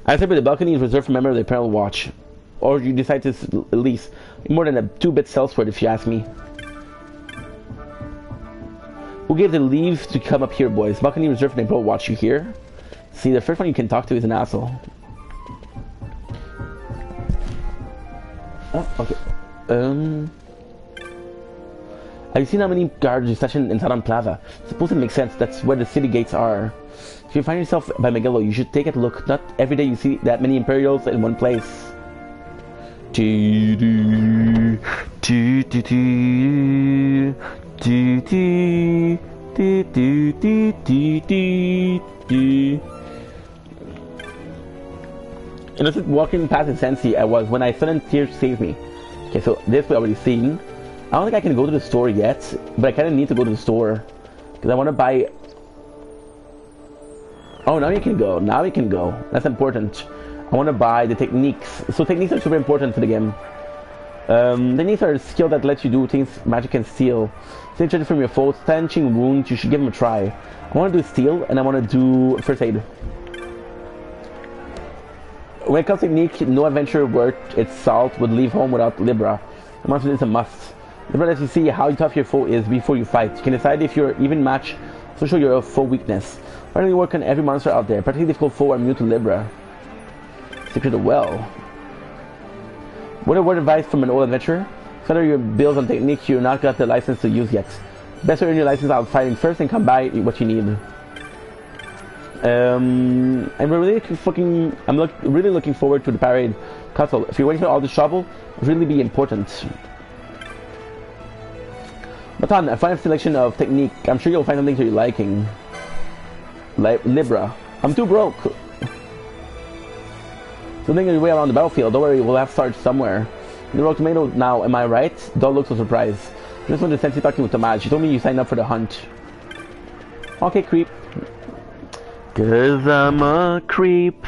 I said, but the balcony is reserved for members of the Imperial Watch, or you decide to lease more than a 2-bit sales word, if you ask me. Who gave the leave to come up here, boys? Balcony reserved for the Imperial Watch. You hear? See, the first one you can talk to is an asshole. Oh, okay. Have you seen how many guards are stationed in Southern Plaza? It's supposed to make sense. That's where the city gates are. If you find yourself by Megalo, you should take a look. Not every day you see that many Imperials in one place. And this is walking past the Sensi I was when I sudden tears saved me. Okay, so this we already seen. I don't think I can go to the store yet, but I kind of need to go to the store because I want to buy. Oh, now you can go. Now you can go. That's important. I want to buy the techniques. So techniques are super important to the game. Techniques are a skill that lets you do things magic can steal. Stay treasure from your foes, stanching wounds. You should give them a try. I want to do steal and I want to do first aid. When it comes to technique, no adventure worth its salt would leave home without Libra. The monster is a must. Libra lets you see how tough your foe is before you fight. You can decide if you're even match, so show your foe weakness. Finally work on every monster out there. Particularly difficult foe are immune to Libra. Secret of well. What a word of advice from an old adventurer? Consider your bills on techniques you're not got the license to use yet. Best to earn your license out fighting first and come by what you need. And we're really really looking forward to the parade castle. If you're waiting for all this trouble, it will really be important. Matan, a fine selection of technique. I'm sure you'll find something to your liking. Libra. I'm too broke. Something your way around the battlefield. Don't worry, we'll have to start somewhere. The Rogue Tomato now, am I right? Don't look so surprised. Just when the Sensi talking with Tomaj. She told me you signed up for the hunt. Okay, creep. Cause I'm a creep.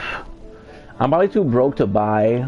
I'm probably too broke to buy.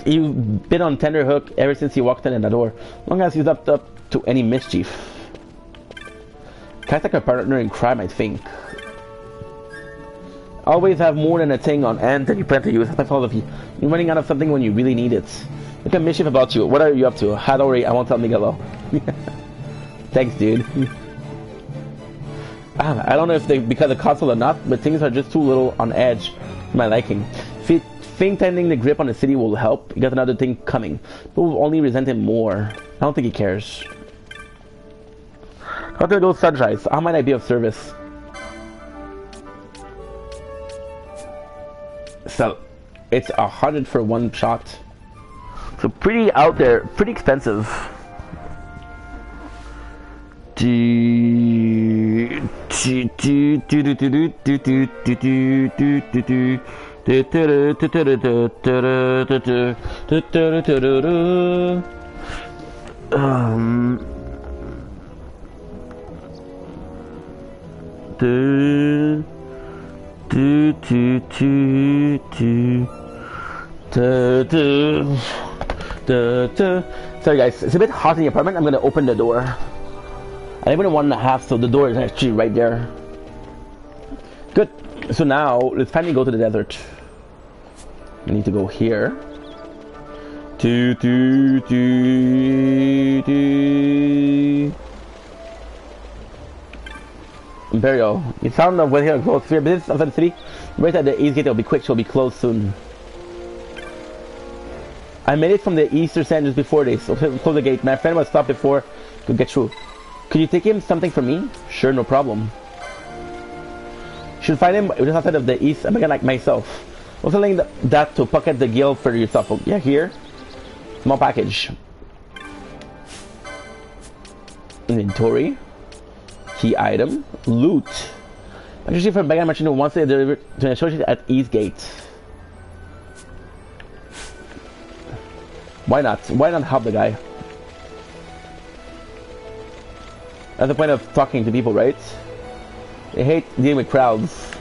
You've been on tender hook ever since you walked in the door. Long as he's up to any mischief. Kinda like a partner in crime, I think. Always have more than a thing on hand that you plan to use. That's my philosophy. You're running out of something when you really need it. Look at mischief about you. What are you up to? Hadori, I won't tell Miguelo. Thanks, dude. I don't know if they because of console or not, but things are just too little on edge for my liking. Think tending the grip on the city will help. You got another thing coming. People will only resent him more. I don't think he cares. How do those sunrise? How might I be of service? So, it's 100 for one shot. So pretty out there, pretty expensive. Sorry guys, it's a bit hot in the apartment. I'm gonna open the door. I live in a 1.5, so the door is actually right there. Good. So now let's finally go to the desert. I need to go here. Imperial. You sound of when here close to your business outside the city. Right at the east gate. It'll be quick. She'll be closed soon. I made it from the eastern sand just before this. So close the gate. My friend was stopped before could get through. Could you take him something for me? Sure, no problem. Should find him just outside of the east. I'm again like myself. Also telling that to pocket the guild for yourself. Yeah, here. Small package. Inventory. Key item. Loot. Actually, from Bagan Merchant who wants to deliver to an associate at Eastgate. Why not? Why not help the guy? That's the point of talking to people, right? They hate dealing with crowds.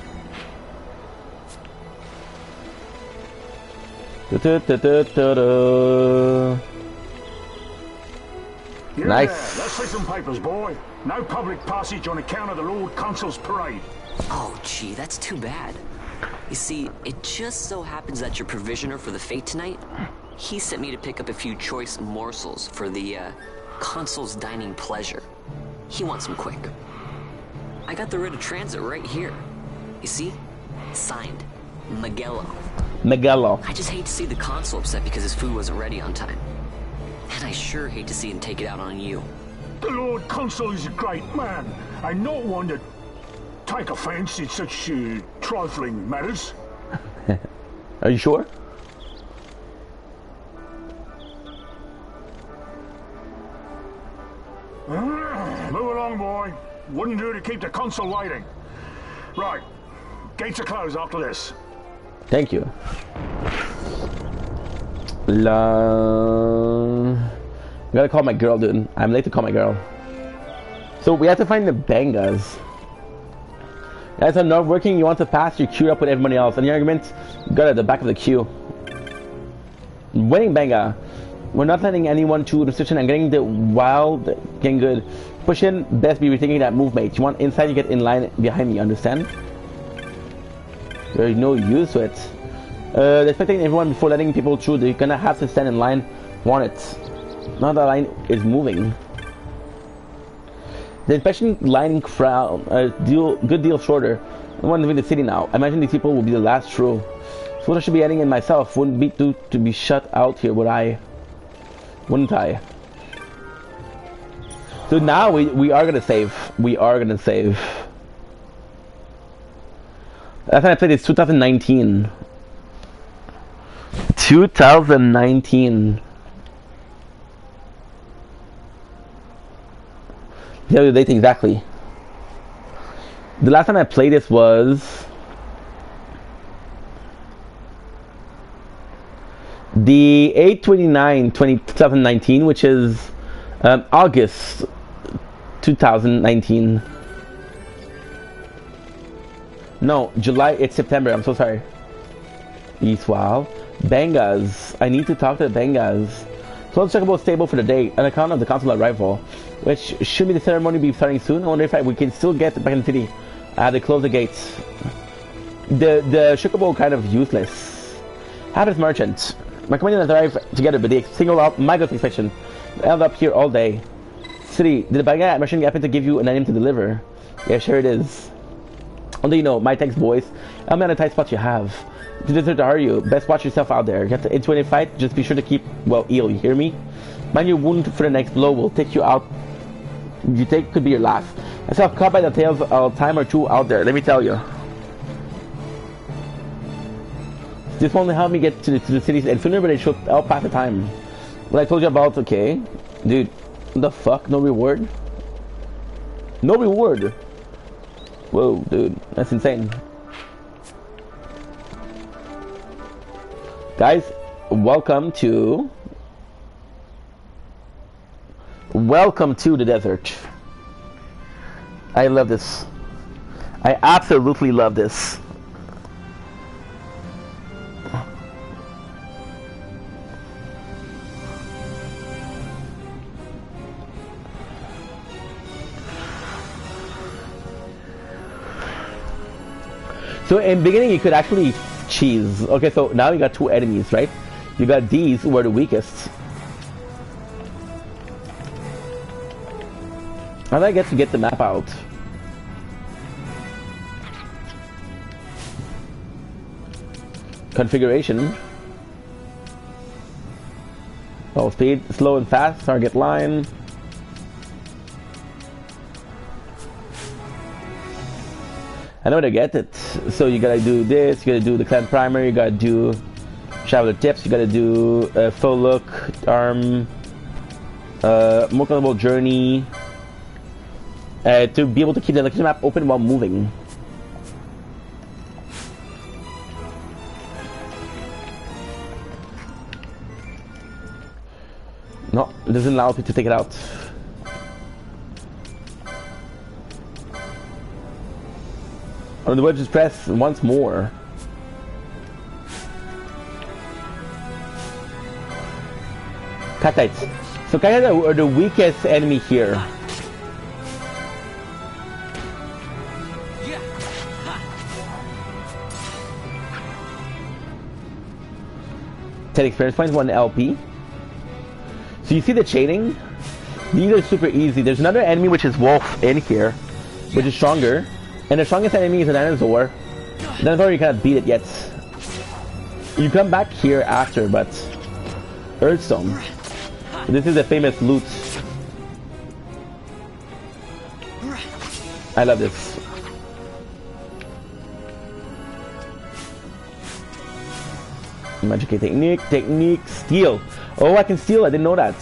Yeah, Nice. Let's see some papers, boy. No public passage on account of the Lord Consul's parade. Oh, gee, that's too bad. You see, it just so happens that your provisioner for the fete tonight, he sent me to pick up a few choice morsels for the, Consul's dining pleasure. He wants them quick. I got the writ of transit right here. You see? Signed. Miguelo. Miguelo. I just hate to see the Consul upset because his food wasn't ready on time. And I sure hate to see him take it out on you. The Lord Consul is a great man, and not one to take offense in such trifling matters. Are you sure? Move along, boy. Wouldn't do to keep the Consul waiting. Right. Gates are closed after this. Thank you. I gotta call my girl, dude. I'm late to call my girl. So we have to find the Bangas. Guys, I'm not working. You want to pass? You're queued up with everybody else. Any arguments? Got at the back of the queue. Winning Banga. We're not letting anyone to the restriction. I'm getting the wild, getting good. Push in. Best be rethinking that move, mate. You want inside? You get in line behind me. Understand? There's no use to it. They're expecting everyone before letting people through. They're gonna have to stand in line. Want it? Now the line is moving. The inspection line crowd, good deal shorter. I want to leave the city now. I imagine these people will be the last through. So what I should be adding in myself wouldn't be to be shut out here, would I? Wouldn't I? So now we are gonna save. We are gonna save. Last time I played is 2019. 2019. Yeah, the date exactly. The last time I played this was the 8/29/2019, which is August 2019. No, July. It's September. I'm so sorry. Eastwall. Bangas. I need to talk to the Bangas. So let's talk about stable for the day. On account of the consular arrival, which should be the ceremony be starting soon. I wonder if we can still get back in the city. I had to close the gates. The Chocobo kind of useless. Hapless merchant. My companions arrive together, but they single out my goods inspection. I held up here all day. City, did the Banga merchant happen to give you an item to deliver? Yeah, sure it is. Although you know, my thanks, boys. How many tight spots you have? To desert are you? Best watch yourself out there. Get into any fight, just be sure to keep well healed, you hear me? Mind your wound for the next blow will take you out. You think could be your last. I saw caught by the tails a time or two out there, let me tell you. This won't help me get to the cities and sooner, but it should help pass the time. What I told you about, okay? Dude, what the fuck? No reward? No reward? Whoa, dude, that's insane. Guys, welcome to the desert. I love this. I absolutely love this. So in the beginning you could actually cheese. Okay, so now you got two enemies, right? You got these who are the weakest. How do I get to get the map out? Configuration. Oh, speed, slow and fast, target line. I know to get it. So you gotta do this, you gotta do the clan primer, you gotta do traveler tips, you gotta do full look, arm, more comfortable journey, to be able to keep the location map open while moving. No, it doesn't allow me to take it out. On the web, just press once more. Catites. So Catites are the weakest enemy here. Ten experience points, 1 LP. So you see the chaining? These are super easy. There's another enemy which is Wolf in here, which is stronger. And the strongest enemy is a dinosaur. Dinosaur, you cannot beat it yet. You come back here after, but Earthstone. This is the famous loot. I love this. Magic technique, steal. Oh, I can steal. I didn't know that.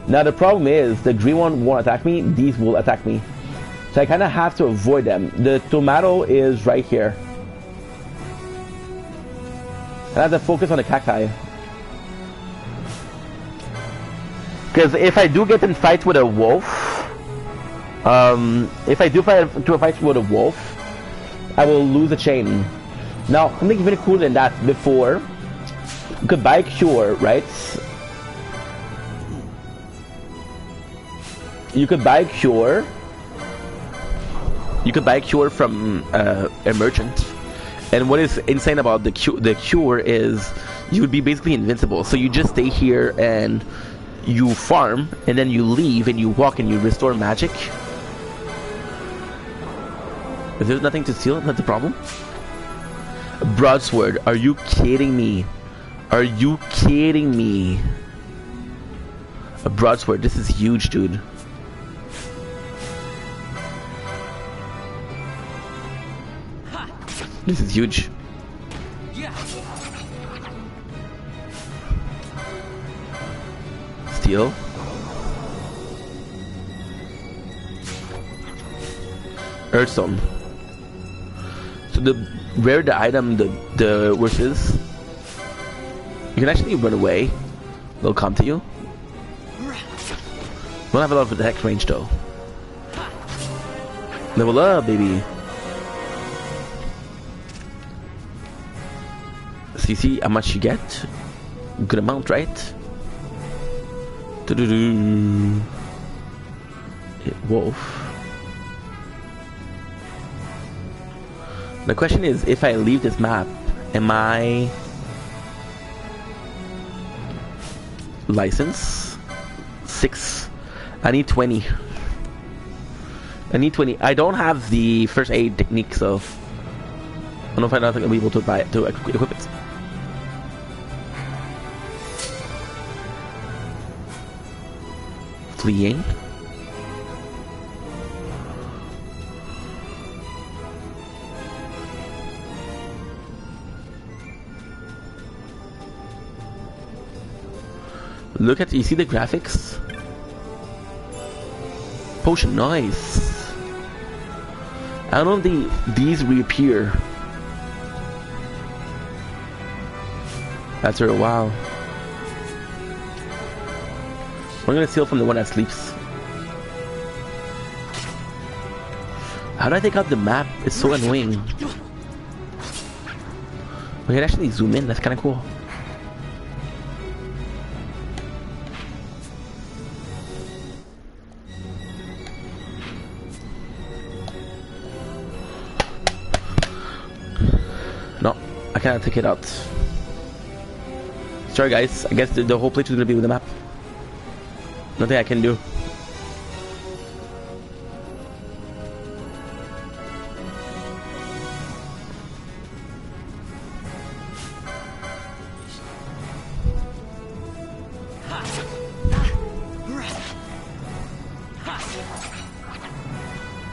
Now the problem is, the green one won't attack me, these will attack me. So I kind of have to avoid them. The tomato is right here. And I have to focus on the cacti. Because if I do get in fights with a wolf, if I do fight into a fight with a wolf, I will lose a chain. Now, something even cooler than that, before, you could buy Cure, right? You could buy Cure. You could buy Cure from a merchant. And what is insane about the Cure is you would be basically invincible. So you just stay here and you farm, and then you leave and you walk and you restore magic. If there's nothing to steal, that's the problem. Broadsword, are you kidding me? Are you kidding me? A broadsword, this is huge, dude. This is huge. Steel. Earthstone. So the rare the item the worse is, you can actually run away. They'll come to you. Don't have a lot of attack range though. Level up, baby. So you see how much you get? Good amount, right? Wolf. The question is, if I leave this map, am I license? 6. I need 20. I need 20. I don't have the first aid technique, so I don't know if I'll be able to buy it, to equip it. Fleeing. Look at, you see the graphics? Potion, nice. I don't know if these reappear after a while. I'm gonna steal from the one that sleeps. How do I take out the map? It's so annoying. We can actually zoom in, that's kinda cool. No, I cannot take it out. Sorry guys, I guess the whole playthrough is gonna be with the map. Nothing I can do.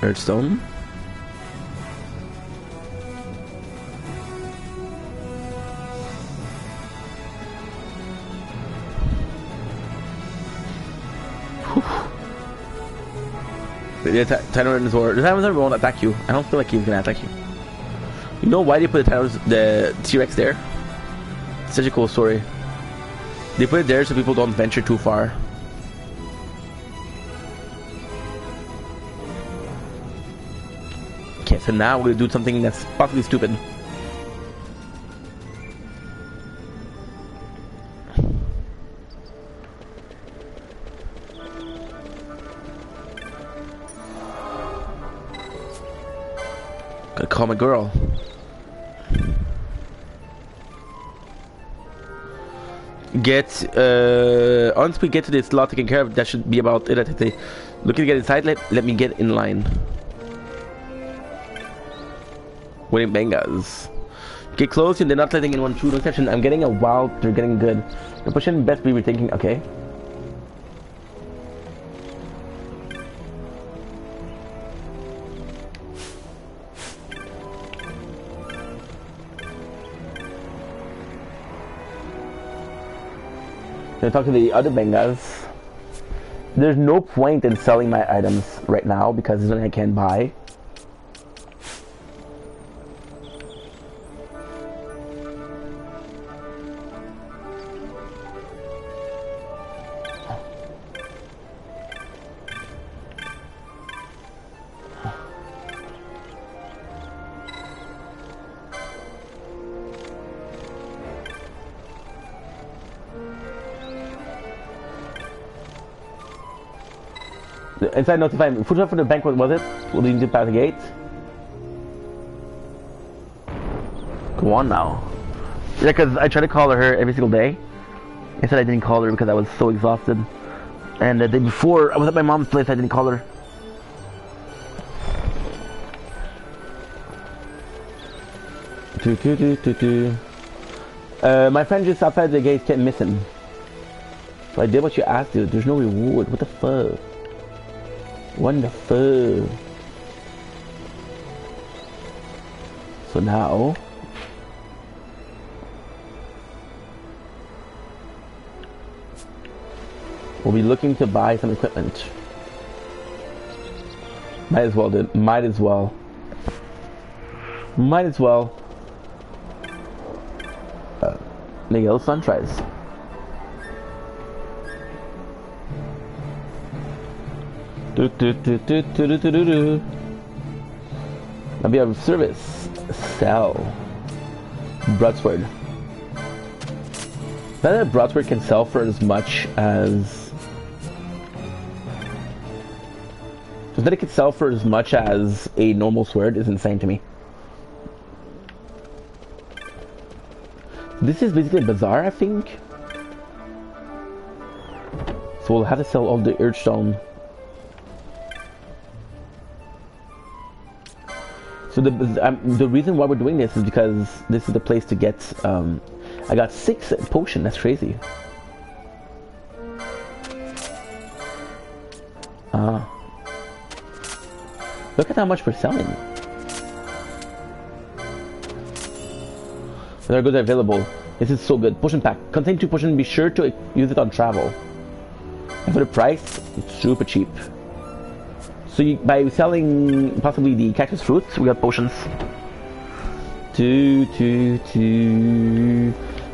Earthstone. The Tyranosaur won't attack you. I don't feel like he's gonna attack you. You know why they put the T-Rex there? It's such a cool story. They put it there so people don't venture too far. Okay, so now we're gonna do something that's possibly stupid. Gotta call my girl. Once we get to this lot taken care of, that should be about it. I think looking to get inside, let me get in line. Winning Bengas. Get close and they're not letting anyone shoot. No exception. I'm getting a wild, they're getting good. They're pushing best be rethinking, okay. Gonna talk to the other Bengas. There's no point in selling my items right now because there's nothing I can buy. Inside notify me. Food for the banquet, was it? Will you need to pass the gate? Go on now. Yeah, because I try to call her every single day. I said I didn't call her because I was so exhausted. And the day before, I was at my mom's place, I didn't call her. My friend just outside the gate kept missing. So I did what you asked, dude. There's no reward. What the fuck? Wonderful. So now we'll be looking to buy some equipment. Might as well, dude. Might as well. Might as well. Miguel Sunrise. I'll be of service. Sell. Broadsword. That a broadsword can sell for as much as... That it could sell for as much as a normal sword is insane to me. This is basically a bazaar, I think. So we'll have to sell all the Earthstone. So the reason why we're doing this is because this is the place to get, I got 6 potion, that's crazy. Look at how much we're selling. There are goods available. This is so good. Potion pack. Contain 2 potions, be sure to use it on travel. And for the price, it's super cheap. So by selling possibly the cactus fruits, we got potions. 2.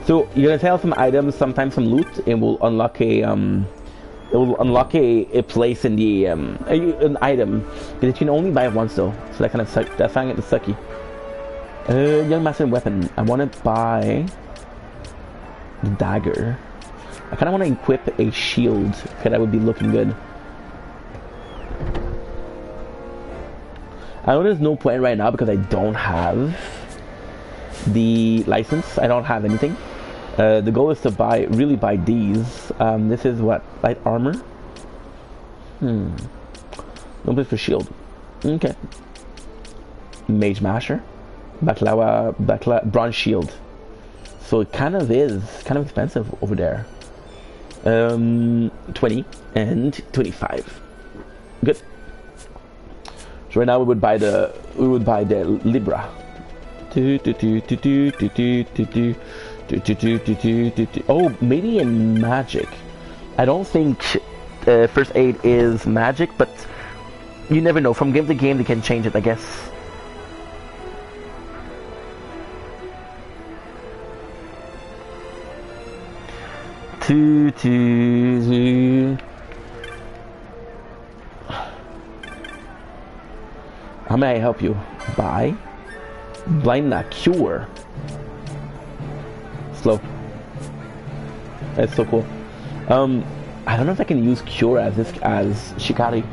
So you're gonna sell some items, sometimes some loot, and we'll unlock a a place in the an item that you can only buy once though. So that kind of sucks. That's kind of sucky. Young master weapon. I want to buy the dagger. I kind of want to equip a shield because that would be looking good. I know there's no point right now because I don't have the license. I don't have anything. The goal is to really buy these. This is what? Light armor? No place for shield. Okay. Mage Masher. Baklawa, bronze shield. So it kind of is kind of expensive over there. 20 and 25. Good. So right now we would buy the Libra. Oh, maybe in magic. I don't think first aid is magic, but you never know. From game to game, they can change it, I guess. How may I help you? Buy blind cure. Slow. That's so cool. I don't know if I can use cure as Shikari.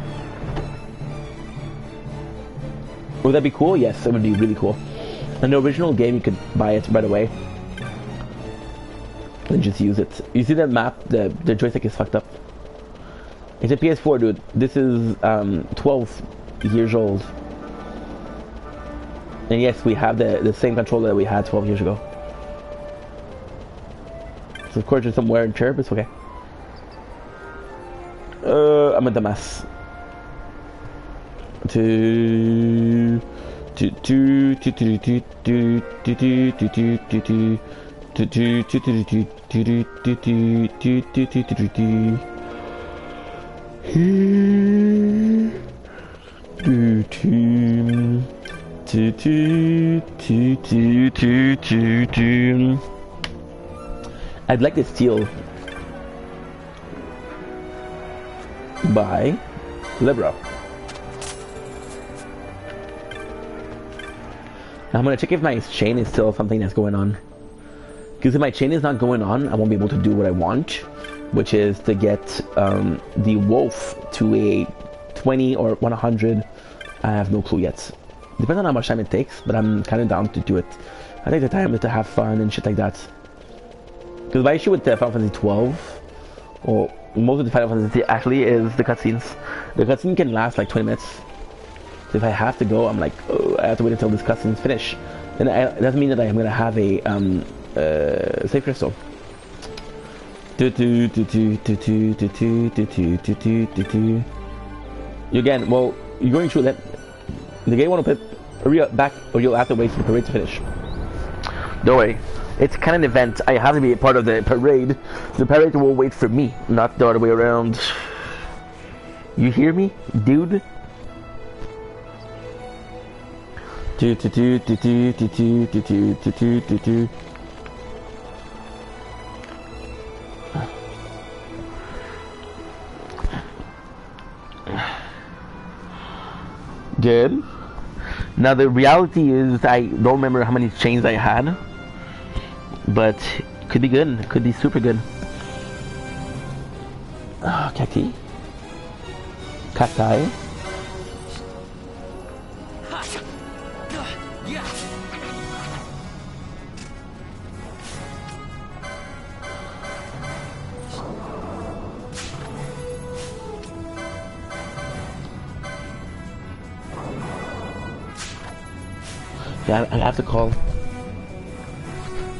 Would that be cool? Yes, it would be really cool. In the original game, you could buy it right away and just use it. You see that map? The joystick is fucked up. It's a PS4, dude. This is 12 years old. And yes, we have the same controller that we had 12 years ago. So of course there's some wear and tear, but it's okay. I'm a dumbass. I'd like to steal by Libra. Now I'm gonna check if my chain is still something that's going on. Because if my chain is not going on, I won't be able to do what I want, which is to get the wolf to a 20 or 100. I have no clue yet. Depends on how much time it takes, but I'm kind of down to do it. I take the time to have fun and shit like that. Because my issue with Final Fantasy 12, or most of the Final Fantasy actually, is the cutscenes. The cutscene can last like 20 minutes. So if I have to go, I'm like, oh, I have to wait until this cutscene's finished. And it doesn't mean that I'm gonna have a save crystal. Again, well, you're going through that. The game won't hurry up back, or you'll have to wait for the parade to finish. Don't worry. It's kind of an event. I have to be a part of the parade. The parade will wait for me, not the other way around. You hear me, dude? Good. Now the reality is I don't remember how many chains I had, but Could be good. Could be super good. Cacti. Cacti. Yeah, I have to call.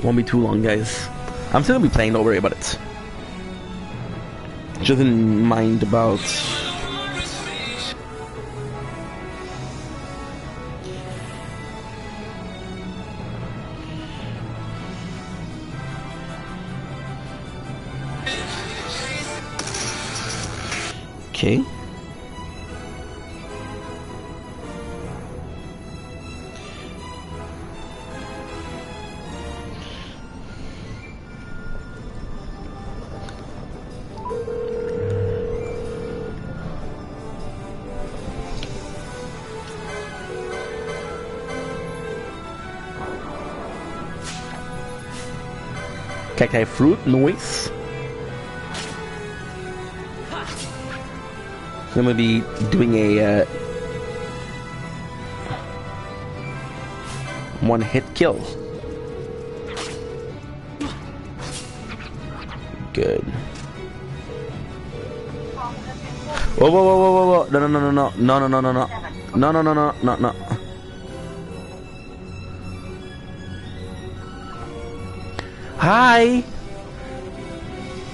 Won't be too long, guys. I'm still gonna be playing, don't worry about it. Just in mind about... Okay. Cacti fruit noise. So I'm gonna be doing a one-hit kill. Good. Whoa, whoa, whoa, whoa, whoa, whoa! No, no, no, no, no, no, no, no, no, no, no, no, no, no, no. Hi.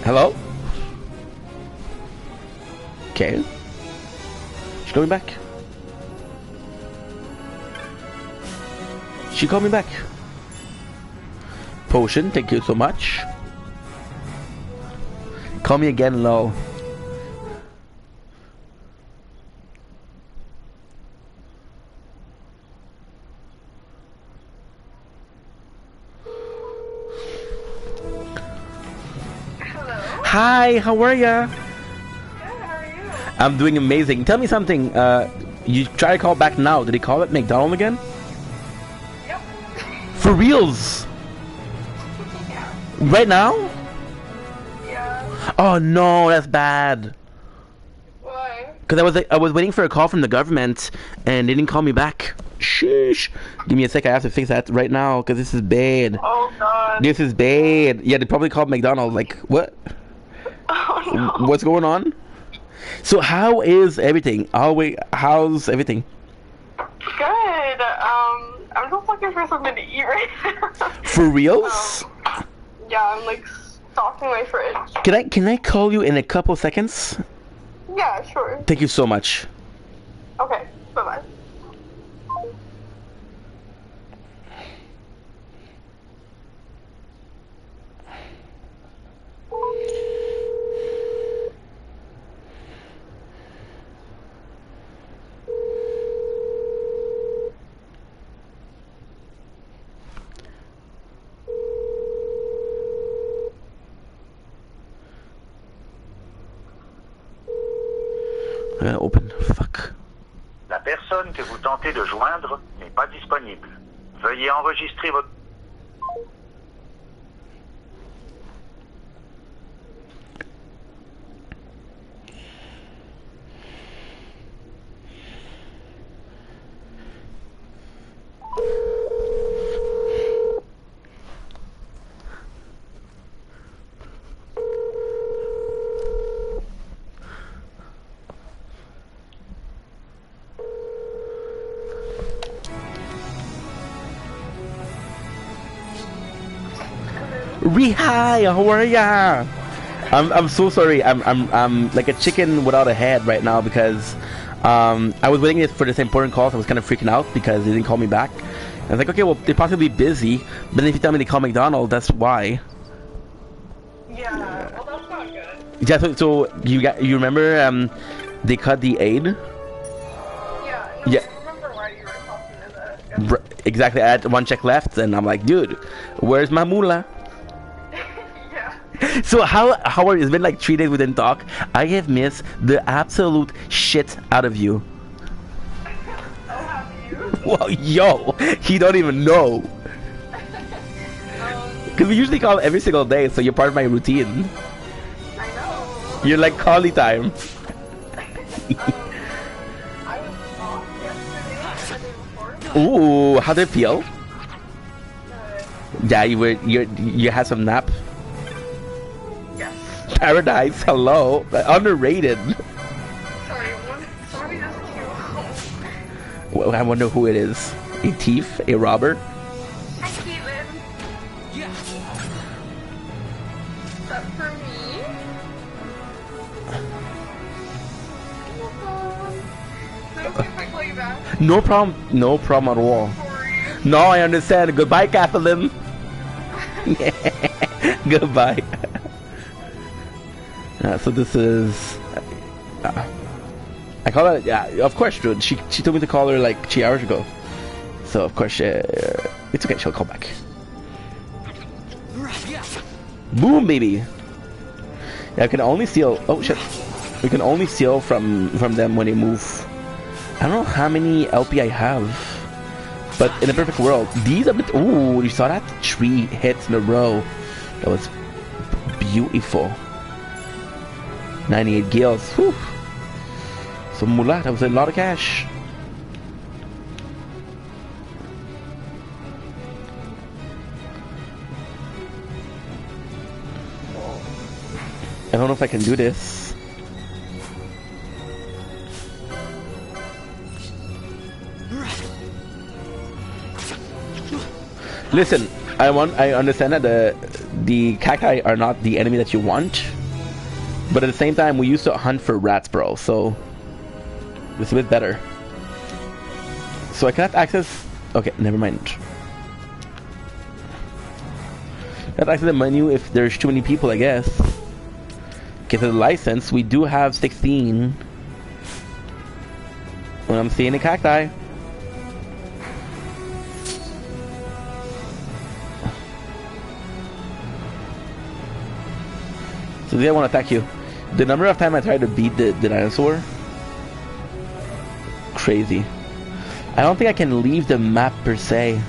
Hello. Okay. She's coming back. She called me back. Potion, thank you so much. Call me again, lol. Hi, how are ya? Good, how are you? I'm doing amazing. Tell me something. You try to call back now. Did he call it McDonald again? Yep. For reals? Yeah. Right now? Yeah. Oh no, that's bad. Why? Because I was waiting for a call from the government and they didn't call me back. Sheesh. Give me a sec. I have to fix that right now because this is bad. Oh god. This is bad. Yeah, they probably called McDonald's. Like what? Oh, no. What's going on? So how is everything? How's everything? Good. I'm just looking for something to eat right now. For reals? Yeah, I'm like stocking my fridge. Can I call you in a couple seconds? Yeah, sure. Thank you so much. Okay. Bye bye. Open. Fuck. La personne que vous tentez de joindre n'est pas disponible. Veuillez enregistrer votre... Hi, how are ya? I'm so sorry. I'm like a chicken without a head right now because I was waiting for this important call. So I was kind of freaking out because they didn't call me back. I was like, okay, well they're possibly busy, but then if you tell me they call McDonald's, that's why. Yeah, well that's not good. Yeah, so you remember they cut the aid? Yeah. No, Yeah. I remember why you were talking to that. Exactly. I had one check left, and I'm like, dude, where's my moolah? So how are you? It's been like 3 days we didn't talk. I have missed the absolute shit out of you. Well, yo, he don't even know. Because we usually call every single day, so you're part of my routine. I know. You're like quality time. I was off yesterday and the day before. Ooh, how did it feel? Yeah, you had some nap. Yes. Paradise, hello. Underrated. Sorry, somebody just came. Well, I wonder who it is. A thief? A robber? Hi, Caitlin. Yeah. Is that for me? Is it okay if I call you back? No problem. No problem at all. No, I understand. Goodbye, Kathleen. Goodbye. So this is... I call her... Yeah, of course, dude. She told me to call her like 3 hours ago. So, of course, it's okay. She'll call back. Boom, baby. Yeah, I can only steal... Oh, shit. We can only steal from them when they move. I don't know how many LP I have. But in a perfect world, these are... Ooh, you saw that? 3 hits in a row. That was beautiful. 98 gills. Whew. So moolah, that was a lot of cash. I don't know if I can do this. Listen, I understand that the cacti are not the enemy that you want, but at the same time we used to hunt for rats, bro, so it's a bit better. So I cannot access... Okay, never mind. I cannot access the menu if there's too many people, I guess. Okay, so the license, we do have 16. When I'm seeing the cacti. So they want to attack you. The number of times I tried to beat the dinosaur, crazy. I don't think I can leave the map per se.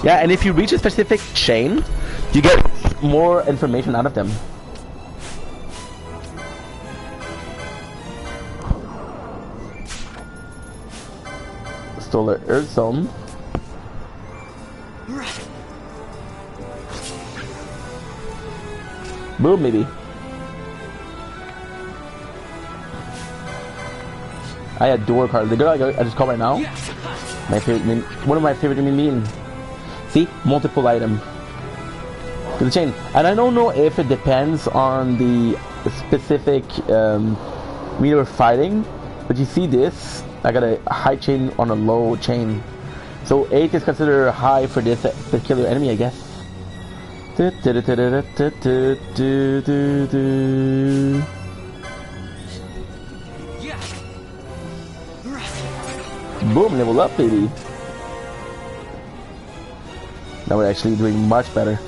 Yeah, and if you reach a specific chain, you get more information out of them. Solar Earth Zone. Boom, maybe. I adore Carl. The girl I just called right now. My favorite, one of my favorite mean. See, multiple item. To the chain, and I don't know if it depends on the specific meter of fighting, but you see this. I got a high chain on a low chain, so 8 is considered high for this particular enemy, I guess. Boom, level up, baby. Now we're actually doing much better.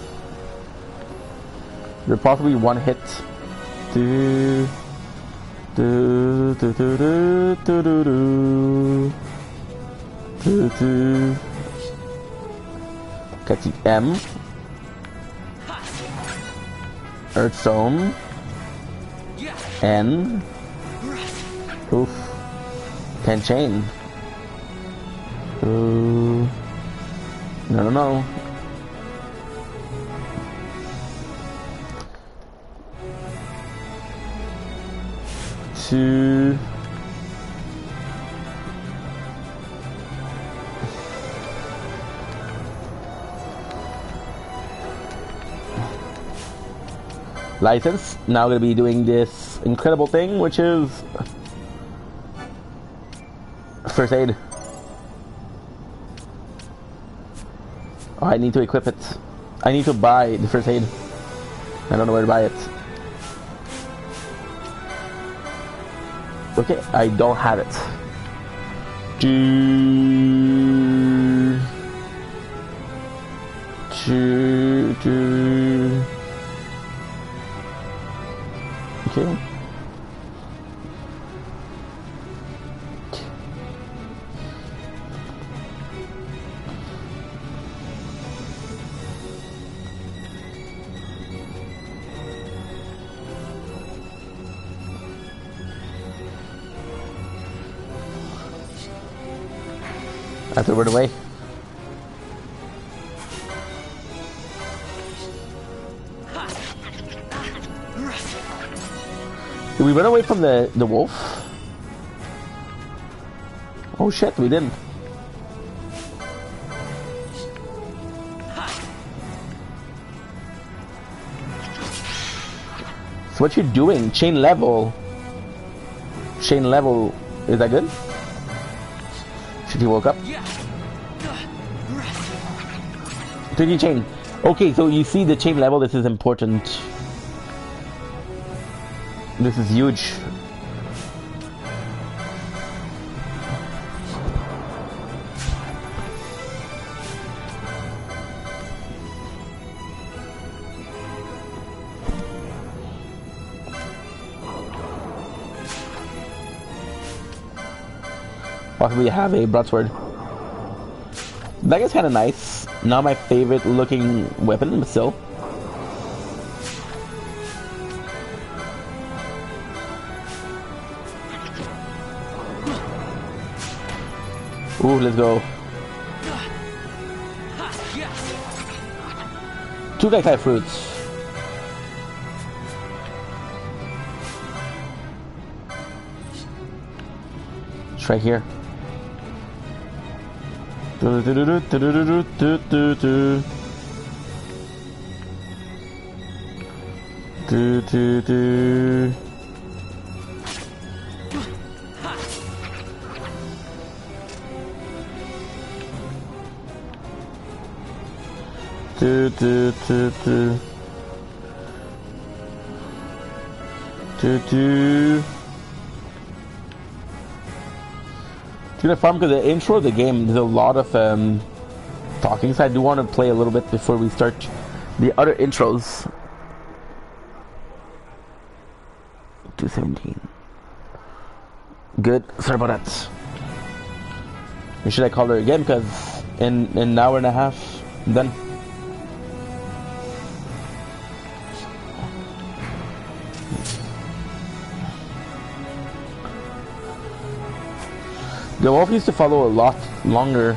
We're possibly one hit. Catchy M. Earth Zone. N. Oof. 10 chain. Ooh. No. Two. License. Now gonna be doing this incredible thing, which is first aid. Oh, I need to equip it. I need to buy the first aid. I don't know where to buy it. Okay, I don't have it. Okay. I have to run away. Did we run away from the wolf? Oh shit, we didn't. So what you doing? Chain level. Chain level. Is that good? Shit, he woke up. 3D chain. Okay, so you see the chain level. This is important. This is huge. Possibly have a broadsword. That guy's kind of nice. Not my favorite looking weapon, but still. Ooh, let's go. Two guy type fruits. It's right here. Do do do do do do do do do do do do. Do do do do do do. Gonna farm because the intro of the game, there's a lot of talking, so I do want to play a little bit before we start the other intros. 217. Good. Sorry about that. Or should I call her again? Because in an hour and a half, I'm done. The wolf used to follow a lot longer.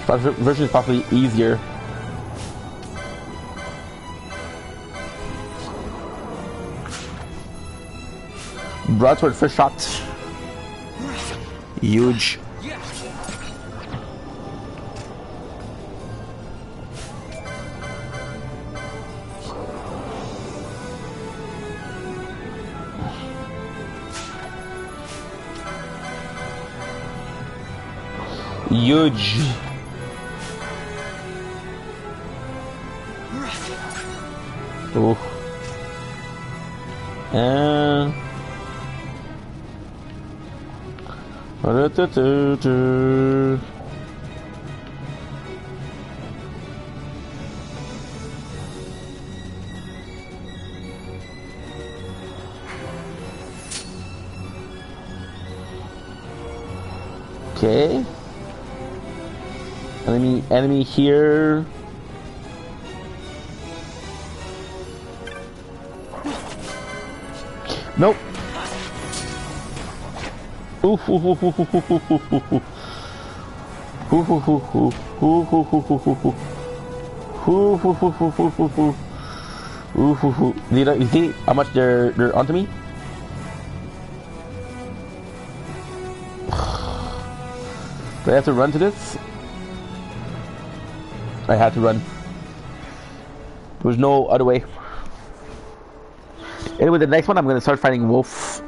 Version is possibly easier. Broadsword first shot. Huge. Huge. Oh. Okay. Enemy here. Nope. Oof, oof, oof, oof, oof, oof, oof, oof, oof. Oof, oof, oof, oof. Oof, oof, oof, oof, oof, oof. Oof, oof, oof, oof, oof, oof, oof. Oof, oof, oof. You see how much they're onto me? Do I have to run to this? I had to run. There was no other way. Anyway, the next one I'm gonna start fighting wolf.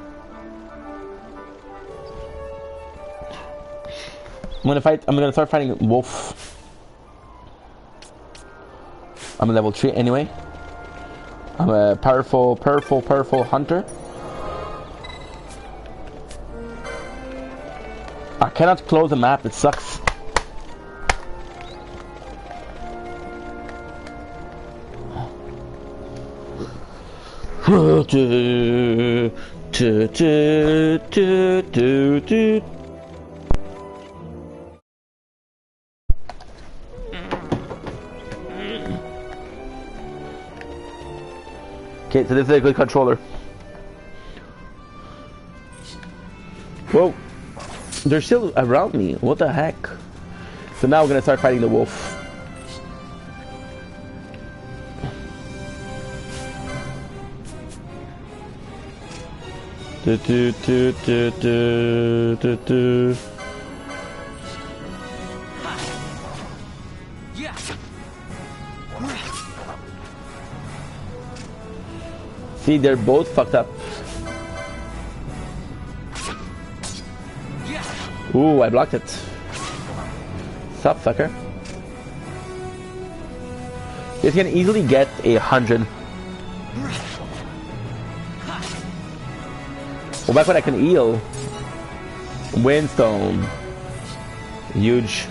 I'm gonna start fighting wolf. I'm a level 3 anyway. I'm a powerful hunter. I cannot close the map, it sucks. Okay, so this is a good controller. Whoa. They're still around me. What the heck? So now we're gonna start fighting the wolf. See, they're both fucked up. Ooh, I blocked it. Sup, sucker. This can easily get 100. Well, back when I can heal. Windstone. Huge.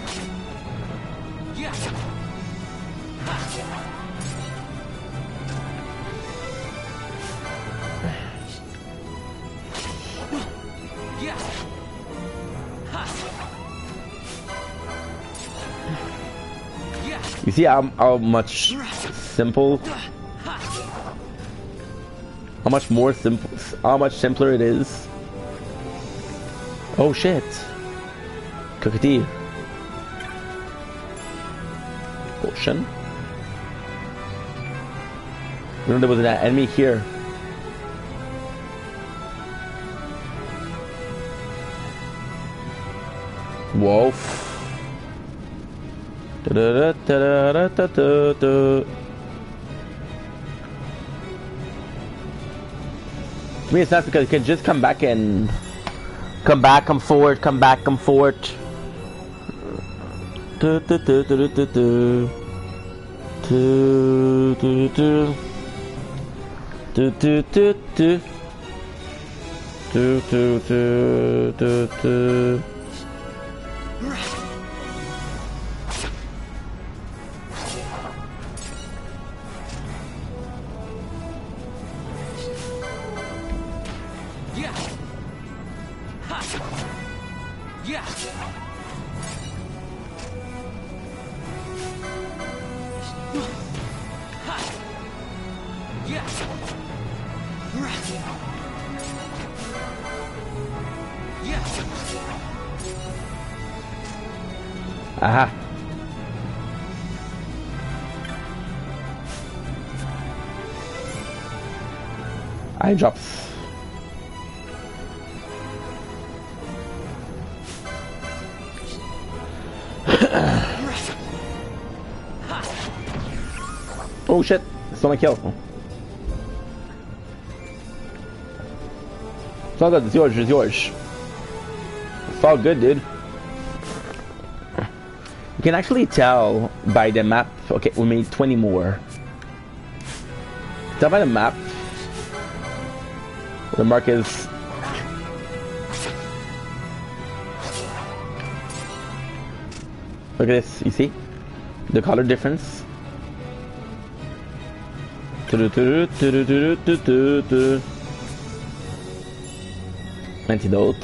You see how much simple, how much more simple, how much simpler it is. Oh shit. Cockatoo. Potion. You know there was an enemy here. Wolf. To me it's not because you can just come back and come forward. Aha. Eye drops. Oh shit, it's not my kill. It's all good, it's yours, it's yours. It's all good, dude. You can actually tell by the map. Okay, we made 20 more. Tell by the map. The mark is. Look at this, you see? The color difference. Antidote.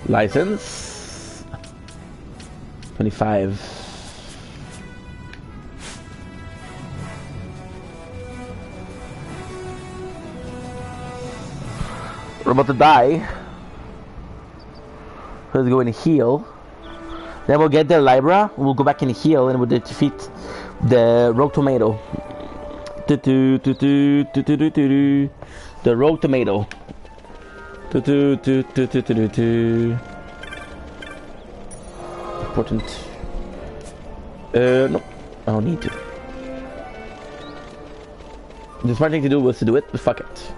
License 25. We're about to die. Let's go and heal. Then we'll get the Libra. We'll go back and heal, and we'll defeat the Rogue Tomato. The Rogue Tomato. Important. No, I don't need to. The smart thing to do was to do it, but fuck it.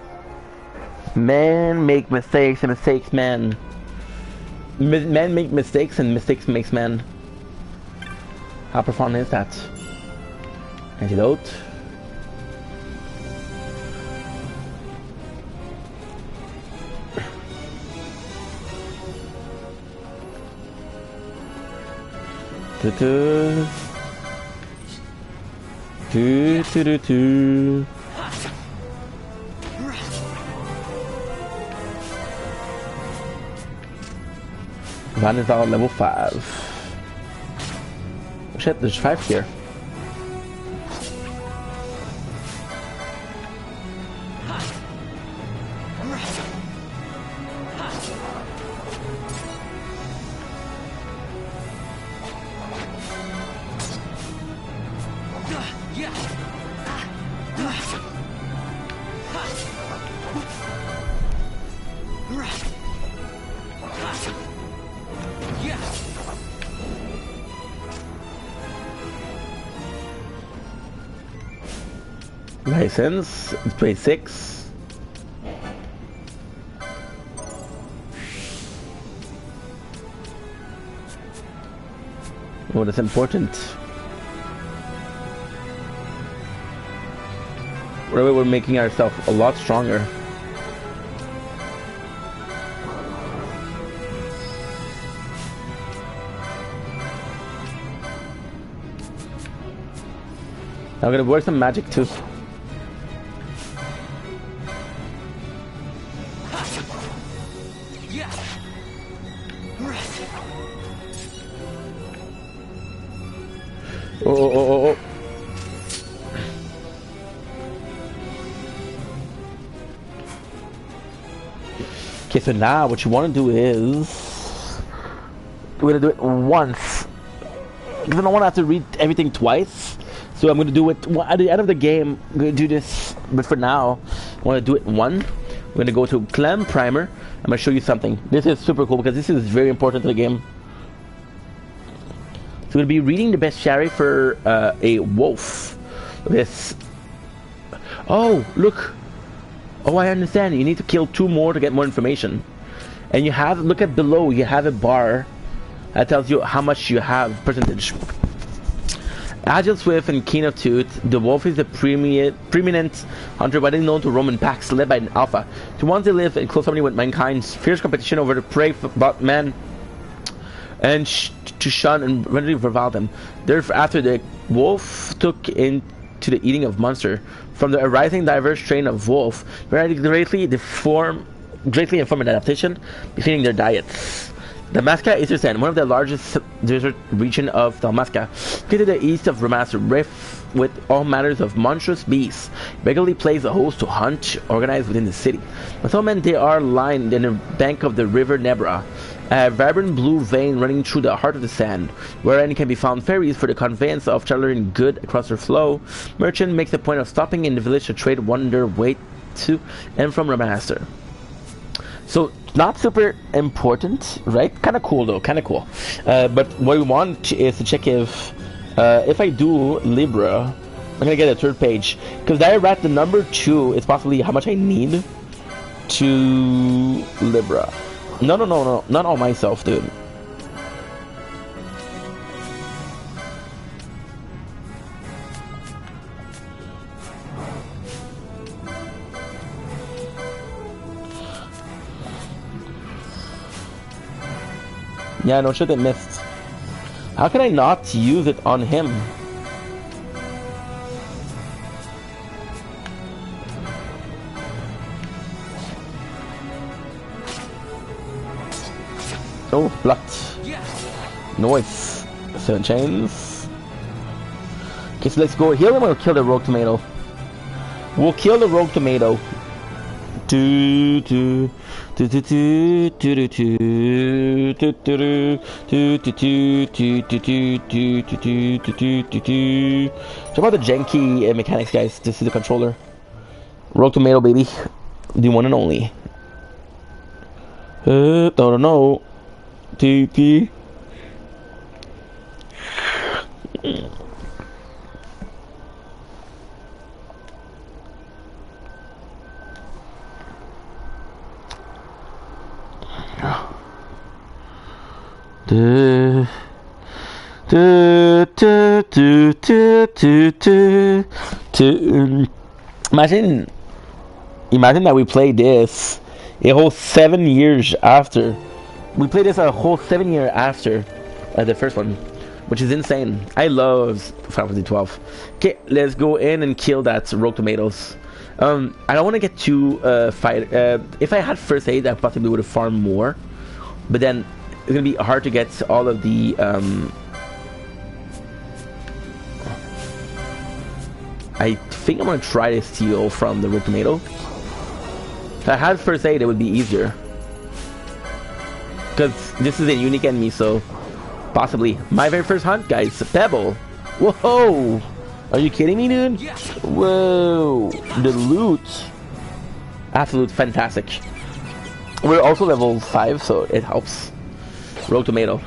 Men make mistakes and mistakes men. Men make mistakes and mistakes makes men. How profound is that? Antidote. Van is on level 5. Oh, shit, there's 5 here. License, 26. Oh, that's important. We're making ourselves a lot stronger. I'm gonna work some magic too. Oh. Okay, so now what you want to do is we're gonna do it once because I don't want to have to read everything twice. So I'm gonna do it at the end of the game. I'm gonna do this, but for now, I want to do it one. We're gonna go to Clem Primer. I'm gonna show you something. This is super cool because this is very important to the game. So we're going to be reading the bestiary for a wolf. This. Oh, look. Oh, I understand. You need to kill 2 more to get more information. And you have, look at below, you have a bar that tells you how much you have, percentage. Agile, swift, and keen of tooth, the wolf is a preeminent hunter widely known to Roman packs led by an alpha. To ones they live in close harmony with mankind's fierce competition over the prey about man and to shun and readily revile them. Thereafter, the wolf took into the eating of monster. From the arising diverse strain of wolf, greatly informed adaptation between their diets. Dalmasca is one of the largest desert region of Dalmasca, located to the east of Ramas, rife with all manners of monstrous beasts. Regularly plays a host to hunt, organized within the city. With some men, they are lined in the bank of the river Nebra, a vibrant blue vein running through the heart of the sand, wherein can be found ferries for the conveyance of traveling good across their flow. Merchant makes a point of stopping in the village to trade one their way to and from Ramaster. So, not super important, right? Kind of cool though, kind of cool. But what we want is to check if I do Libra, I'm gonna get a 3rd page. Because there at the number 2 is possibly how much I need to Libra. No, not all myself, dude. Yeah, no shit, I missed. How can I not use it on him? Oh, blocked. Noise. 7 chains. Okay, so let's go heal him. We'll kill the rogue tomato. We'll kill the rogue tomato. What about the janky mechanics, guys? This is the controller. Rogue tomato, baby. The one and only. No. TP. Imagine that we played this a whole 7 years after. We played this a whole 7 years after the first one. which is insane. I love Final Fantasy 12. Okay, let's go in and kill that Rogue Tomatoes. I don't want to get too fight. If I had first aid, I possibly would have farmed more, but then it's gonna be hard to get all of the. I think I'm gonna try to steal from the Rogue Tomato. If I had first aid, it would be easier. Because this is a unique enemy, so possibly. My very first hunt, guys. Pebble. Whoa! Are you kidding me, dude? Whoa! The loot. Absolute fantastic. We're also level 5, so it helps. Rogue Tomato.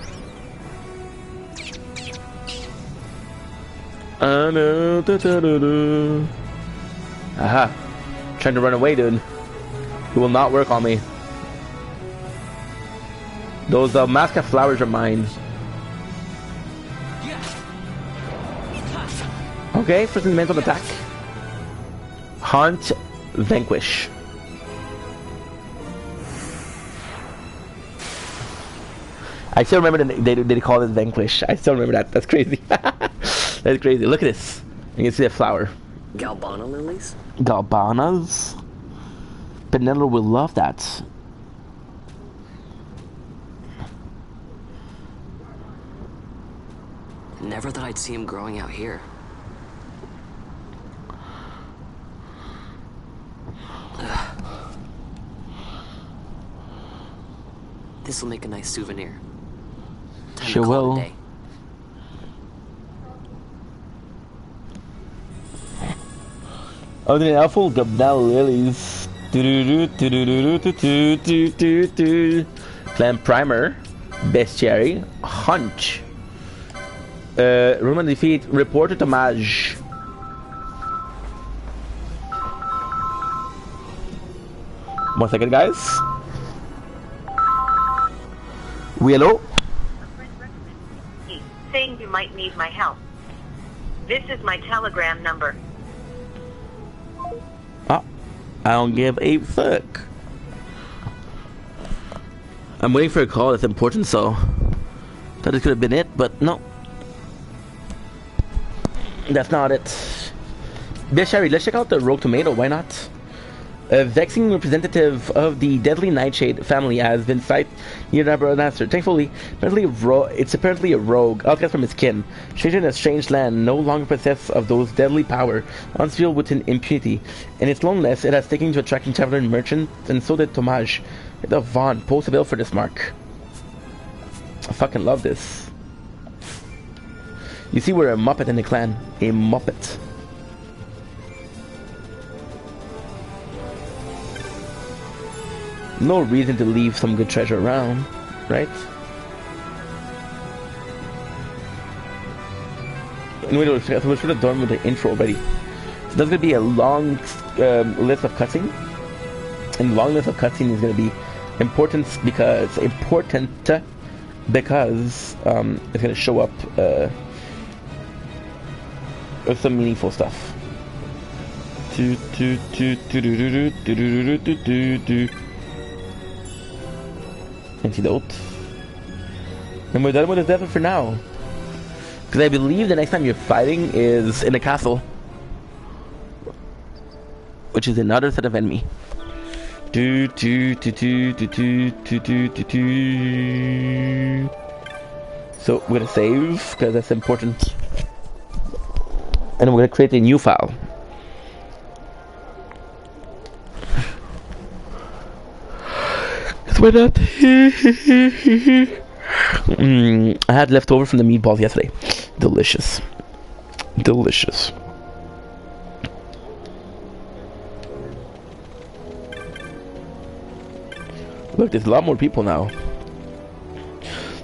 Aha. Trying to run away, dude. It will not work on me. Those Masca flowers are mine. Okay, first elemental attack. Haunt, vanquish. I still remember they call it vanquish. I still remember that. That's crazy. That's crazy. Look at this. You can see the flower. Galbana lilies? Galbanas? Penelo will love that. Never thought I'd see him growing out here. This will make a nice souvenir. Time Sure to call it will. a day. Other than Alpha, Gabnal lilies. Clan Primer, Bestiary, Hunch. Roman defeat, Reporter to Mage. One second, guys. Hello? Saying you might need my help. This is my telegram number. Oh, I don't give a fuck. I'm waiting for a call that's important, so thought it could have been it, but no. That's not it. Beshari, let's check out the Rogue Tomato, why not? A vexing representative of the deadly Nightshade family has been sighted near Nabranaster. Thankfully, it's apparently a rogue, outcast from his kin. Stranger in a strange land, no longer possessed of those deadly power, unsealed with an impunity. In its loneliness, it has taken to attracting traveler and merchant, and so did Tomage. The Vaughn, post a bill for this mark. I fucking love this. You see, we're a Muppet in the clan. A Muppet. No reason to leave some good treasure around, right? Anyway, we should have done with the intro already. So there's gonna be a long list of cutscene, and the long list of cutscene is gonna be important because it's gonna show up with some meaningful stuff. Antidote. And we're done with this effort for now. Because I believe the next time you're fighting is in a castle. Which is another set of enemy. So we're gonna save, because that's important. And we're gonna create a new file. Why not? I had leftover from the meatballs yesterday. Delicious. Delicious. Look, there's a lot more people now.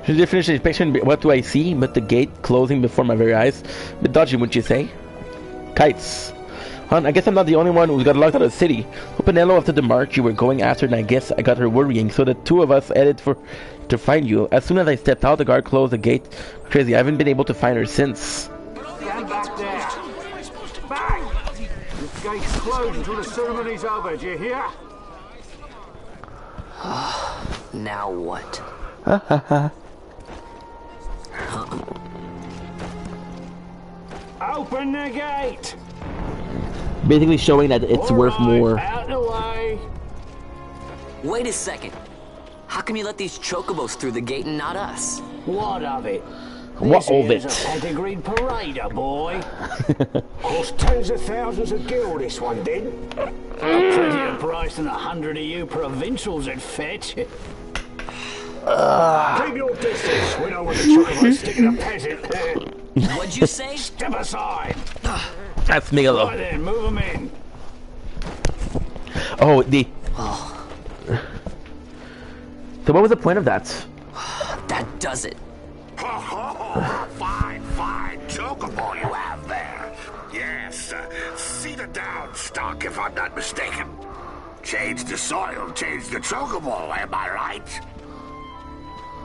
Should they finish the inspection? What do I see? But the gate closing before my very eyes. A bit dodgy, wouldn't you say? Kites. I guess I'm not the only one who's got locked out of the city. Pinello, after the march you were going after, and I guess I got her worrying, so the two of us headed to find you. As soon as I stepped out, the guard closed the gate. Crazy, I haven't been able to find her since. Stand back there. Back! The gate's closed until the ceremony's over, do you hear? Now what? Open the gate. Basically showing that it's worth more. Out the way. Wait a second. How come you let these chocobos through the gate and not us? What of it? What of This it? is a pedigreed parader, boy. Cost tens of thousands of gil, this one did. A prettier price than 100 of you provincials would fetch. Keep your distance. We don't want the chocobos sticking a peasant. What'd you say? Step aside. That's Megalo. Right then, move them in. Oh, the. So what was the point of that? That does it. Fine, fine chocobo you have there. Yes, cedar down stock if I'm not mistaken. Change the soil, change the chocobo, am I right?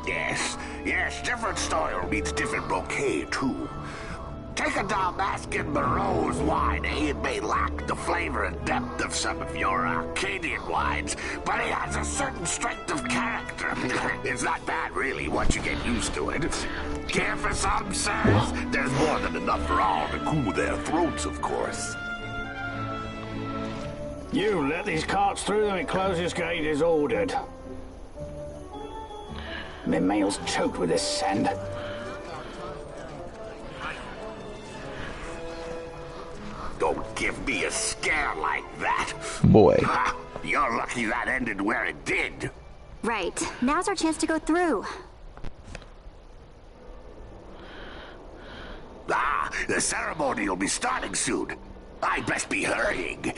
Yes, different soil means different bouquet too. Take a Dalmascan Moreau's wine, It may lack the flavor and depth of some of your Arcadian wines, but it has a certain strength of character. It's not bad, really, once you get used to it. Care for some, sirs? There's more than enough for all to cool their throats, of course. You let these carts through and close this gate as ordered. My mail's choked with this sand. Don't give me a scare like that. Boy. You're lucky that ended where it did. Right. Now's our chance to go through. The ceremony will be starting soon. I'd best be hurrying.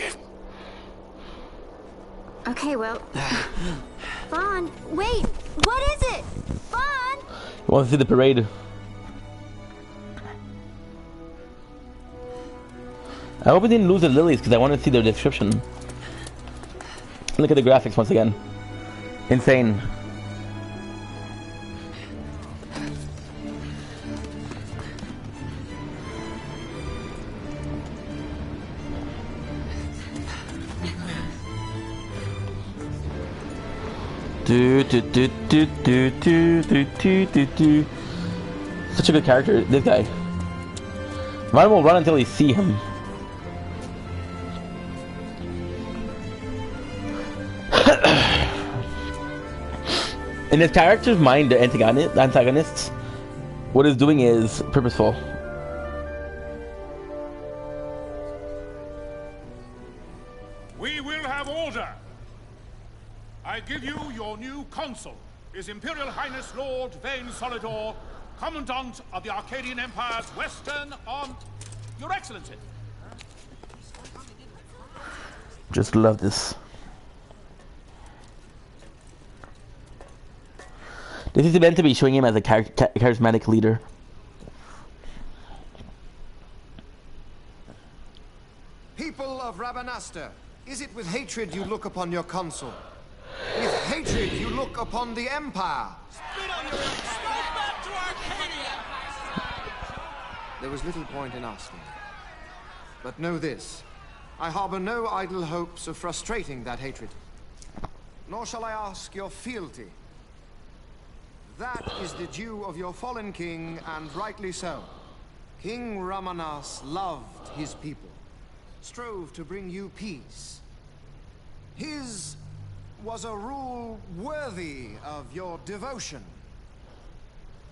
Okay, well... Vaughn, wait! What is it? Vaughn! You want to see the parade? I hope we didn't lose the lilies because I want to see their description. Look at the graphics once again. Insane. Such a good character, this guy. Ryan will run until he see him. In his character's mind, the antagonists, what it's doing is purposeful. We will have order. I give you your new consul, His Imperial Highness Lord Vayne Solidor, Commandant of the Arcadian Empire's Western Arm. Your Excellency. Just love this. This is meant to be showing him as a charismatic leader. People of Rabanastre, is it with hatred you look upon your consul? With hatred you look upon the Empire? There was little point in asking. But know this, I harbor no idle hopes of frustrating that hatred. Nor shall I ask your fealty. That is the due of your fallen king, and rightly so. King Ramanas loved his people, strove to bring you peace. His was a rule worthy of your devotion.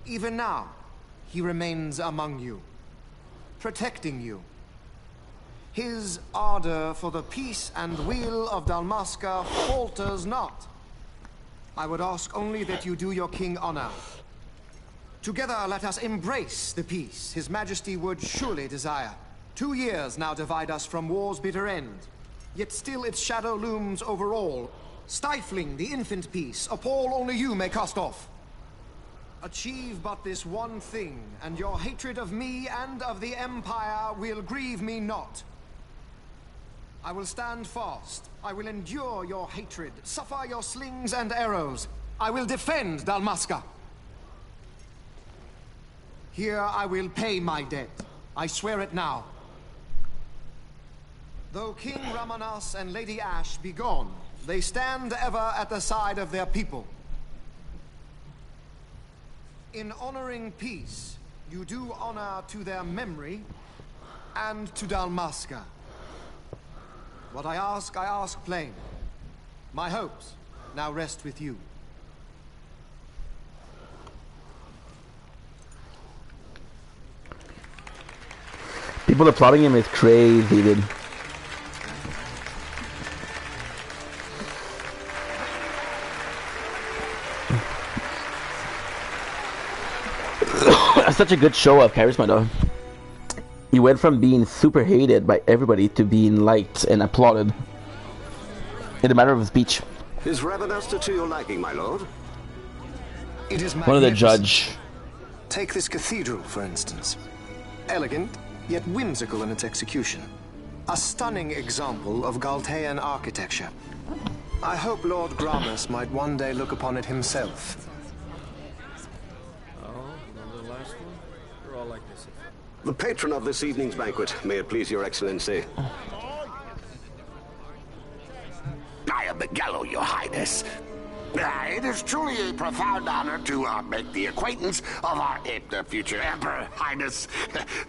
Even now, he remains among you, protecting you. His ardor for the peace and weal of Dalmasca falters not. I would ask only that you do your king honor. Together let us embrace the peace His Majesty would surely desire. 2 years now divide us from war's bitter end, yet still its shadow looms over all, stifling the infant peace a pall only you may cast off. Achieve but this one thing, and your hatred of me and of the Empire will grieve me not. I will stand fast. I will endure your hatred, suffer your slings and arrows. I will defend Dalmasca. Here I will pay my debt. I swear it now. Though King Ramanas and Lady Ash be gone, they stand ever at the side of their people. In honoring peace, you do honor to their memory, and to Dalmasca. What I ask plain. My hopes now rest with you. People applauding him is crazy, dude. Such a good show of charisma, though. He went from being super hated by everybody to being liked and applauded in a matter of speech. Is Rabanastre to your liking, my lord? It is one of the judge. Take this cathedral, for instance. Elegant, yet whimsical in its execution. A stunning example of Galtean architecture. I hope Lord Gramus might one day look upon it himself. The patron of this evening's banquet, may it please your excellency. I am Miguelo, your highness. It is truly a profound honor to make the acquaintance of our future emperor, highness.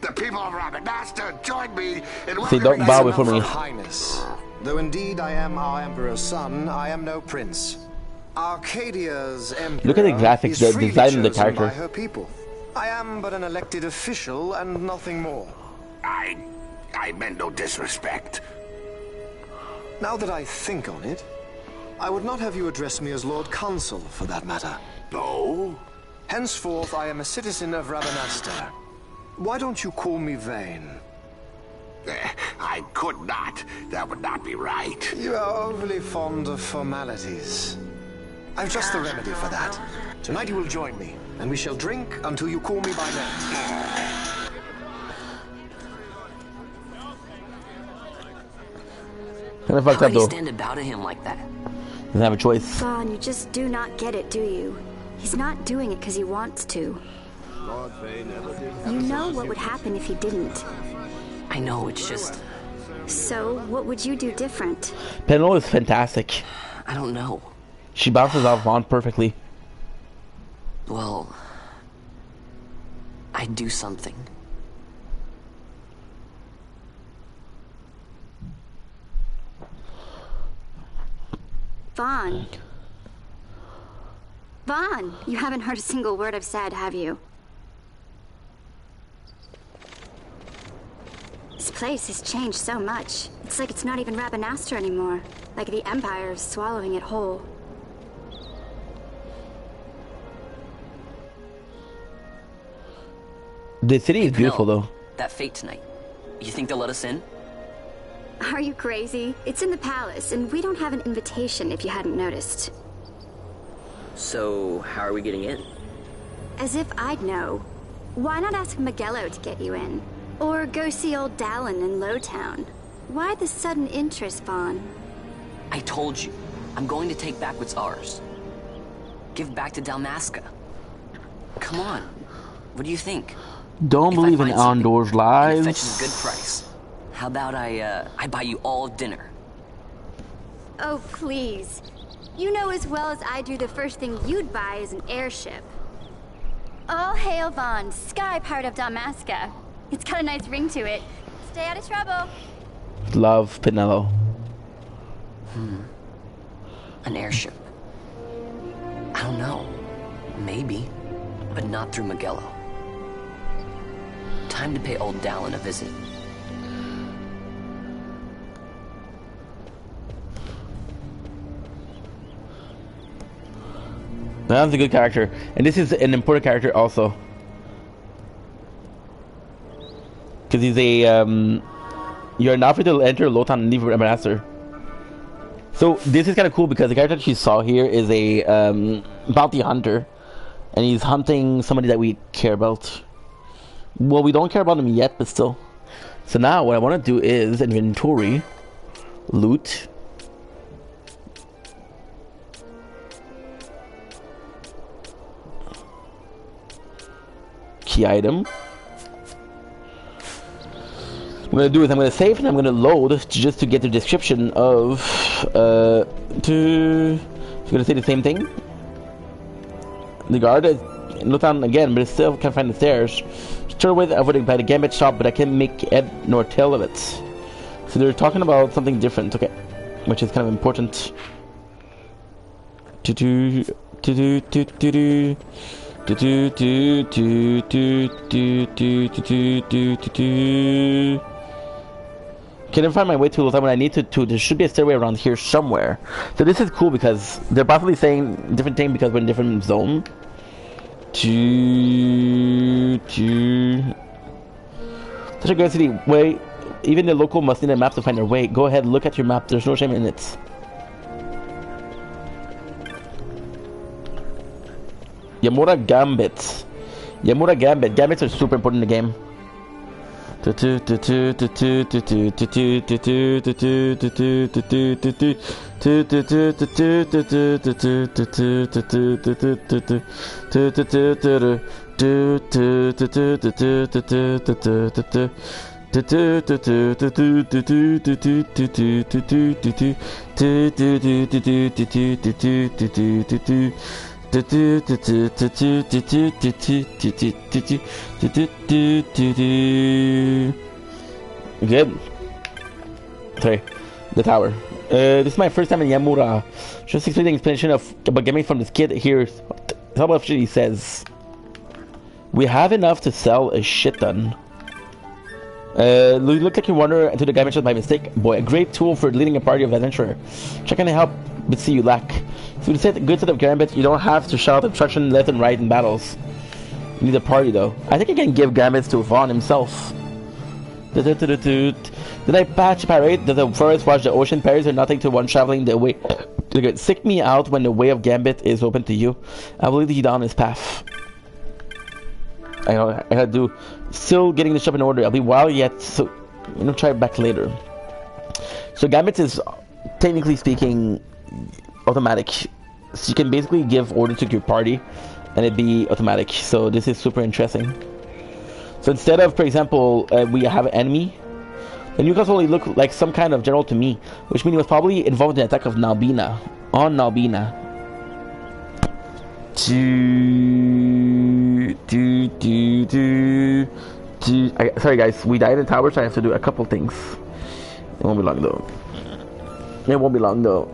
The people of Rabanastre join me in welcoming... don't bow before me. Highness. Though indeed I am our emperor's son, I am no prince. Arcadia's emperor. Look at the graphics, the design of the character. By her people. I am but an elected official and nothing more. I meant no disrespect. Now that I think on it, I would not have you address me as Lord Consul, for that matter. No? Henceforth, I am a citizen of Rabanastre. Why don't you call me Vayne? I could not. That would not be right. You are overly fond of formalities. I've just the remedy for that. Tonight you will join me, and we shall drink until you call me by name. Kinda fucked up, How though. could he stand to bow to him like that? Doesn't have a choice. Vaughn, you just do not get it, do you? He's not doing it because he wants to. You know what would happen if he didn't. I know, it's just... So, what would you do different? Penelope is fantastic. I don't know. She bounces off Vaughn perfectly. Well... I'd do something. Vaughn. Vaughn, you haven't heard a single word I've said, have you? This place has changed so much. It's like it's not even Rabanastre anymore. Like the Empire is swallowing it whole. The city is beautiful, though. That fate tonight. You think they'll let us in? Are you crazy? It's in the palace, and we don't have an invitation if you hadn't noticed. So, how are we getting in? As if I'd know. Why not ask Miguelo to get you in? Or go see old Dallin in Lowtown? Why the sudden interest, Vaughn? I told you. I'm going to take back what's ours. Give back to Dalmasca. Come on. What do you think? Don't believe in Andor's lies. Fetches a good price. How about I buy you all dinner? Oh, please. You know as well as I do the first thing you'd buy is an airship. All hail Vaughn, sky part of Dalmasca. It's got a nice ring to it. Stay out of trouble. Love Penelope. An airship. I don't know. Maybe. But not through Miguelo. Time to pay old Dallin a visit. That's a good character. And this is an important character also. Because he's a, you're not free to enter Lowtown and leave Rabanastre. So this is kind of cool because the character that you saw here is a bounty hunter. And he's hunting somebody that we care about. Well, we don't care about him yet, but still. So now what I want to do is inventory, loot. Key item. What I'm gonna do is I'm gonna save and I'm gonna load just to get the description of I'm gonna say the same thing. The guard look down again, but I still can't find the stairs. Sure way avoiding by the Gambit shop, but I can't make head nor tail of it. So they're talking about something different, okay, which is kind of important. Can I find my way to Lothar when I need to? There should be a stairway around here somewhere. So this is cool because they're possibly saying different thing because we're in a different zone. Such a great city. Wait, even the local must need a map to find their way. Go ahead, look at your map. There's no shame in it. Yamura Gambit. Yamura Gambit. Gambits are super important in the game. Good. Sorry, the tower. This is my first time in Yamura. Just explaining explanation about gaming from this kid here. How about shit he says? We have enough to sell a shit ton. You look like you wander into the dimension by mistake. Boy, a great tool for leading a party of adventurer. Checking to help, but see you lack. So to set a good set of Gambit, you don't have to shout instruction left and right in battles. You need a party though. I think I can give Gambits to Vaughn himself. Did I patch parade? Does the forest watch the ocean? Parries are nothing to one traveling the way. Sick me out when the way of Gambit is open to you. I will lead you down this path. I know I had to still getting the ship in order. I'll be wild yet, so try it back later. So Gambit is technically speaking automatic. So you can basically give order to your party and it'd be automatic. So this is super interesting. So instead of, for example, we have an enemy, the Newcastle only look like some kind of general to me, which means he was probably involved in the attack of Nalbina. On Nalbina. Sorry guys, we died in the tower, so I have to do a couple things. It won't be long though. It won't be long though.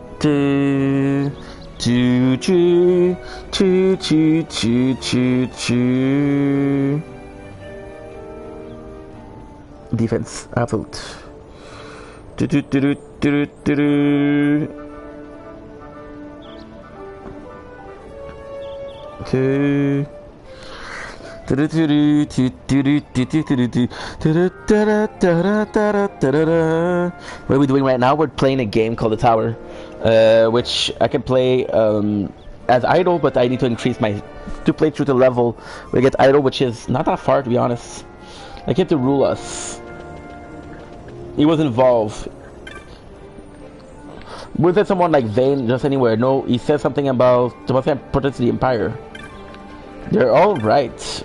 Defense, absolute. Okay. Where are we doing right now? We're playing a game called The Tower, which I can play as idle, but I need to increase my to play through the level where I get idle, which is not that far to be honest. Like, he had to rule us. He was involved. Was there someone like Vayne just anywhere? No, he said something about something important to the Empire. They're all right.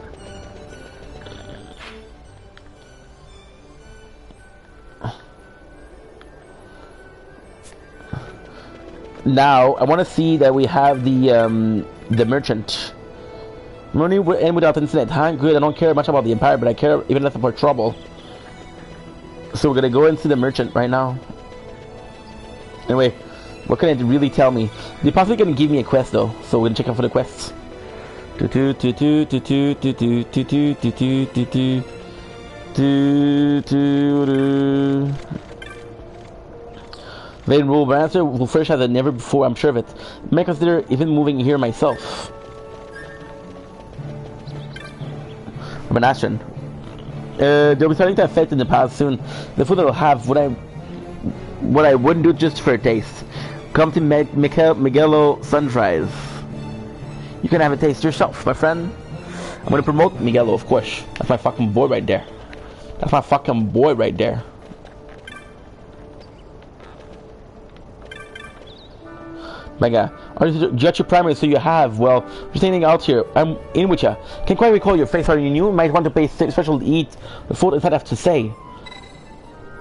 Now I want to see that we have the merchant. Money will end without incident. Huh? Good. I don't care much about the Empire, but I care even less about trouble. So we're gonna go and see the merchant right now. Anyway, what can it really tell me? They possibly gonna give me a quest though, so we're gonna check out for the quests. Vayne rule, but answer will flourish as never before. I'm sure of it. I may consider even moving here myself. I'm an Ashen. They'll be starting to affect in the past soon. The food I'll have what I wouldn't do just for a taste. Come to Miguelo Sunrise. You can have a taste yourself, my friend. I'm gonna promote Miguelo, of course. That's my fucking boy right there. That's my fucking boy right there. Mega, you got your primary, so you have. Well, just standing out here. I'm in with ya. Can't quite recall your face. Are you new? Might want to pay special to eat the food if I have to say.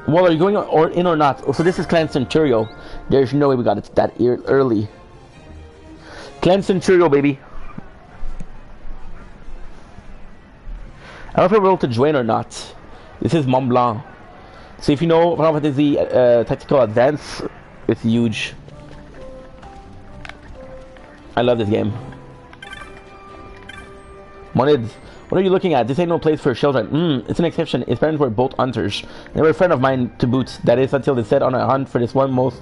Well, are you going in or not? So this is Clan Centurio. There's no way we got it that early. Clan Centurio, baby. I don't know if we're able to join or not. This is Mont Blanc. So if you know Final Fantasy Tactical Advance, it's huge. I love this game. Monids, what are you looking at? This ain't no place for children. It's an exception. His parents were both hunters. They were a friend of mine to boot. That is until they set on a hunt for this one most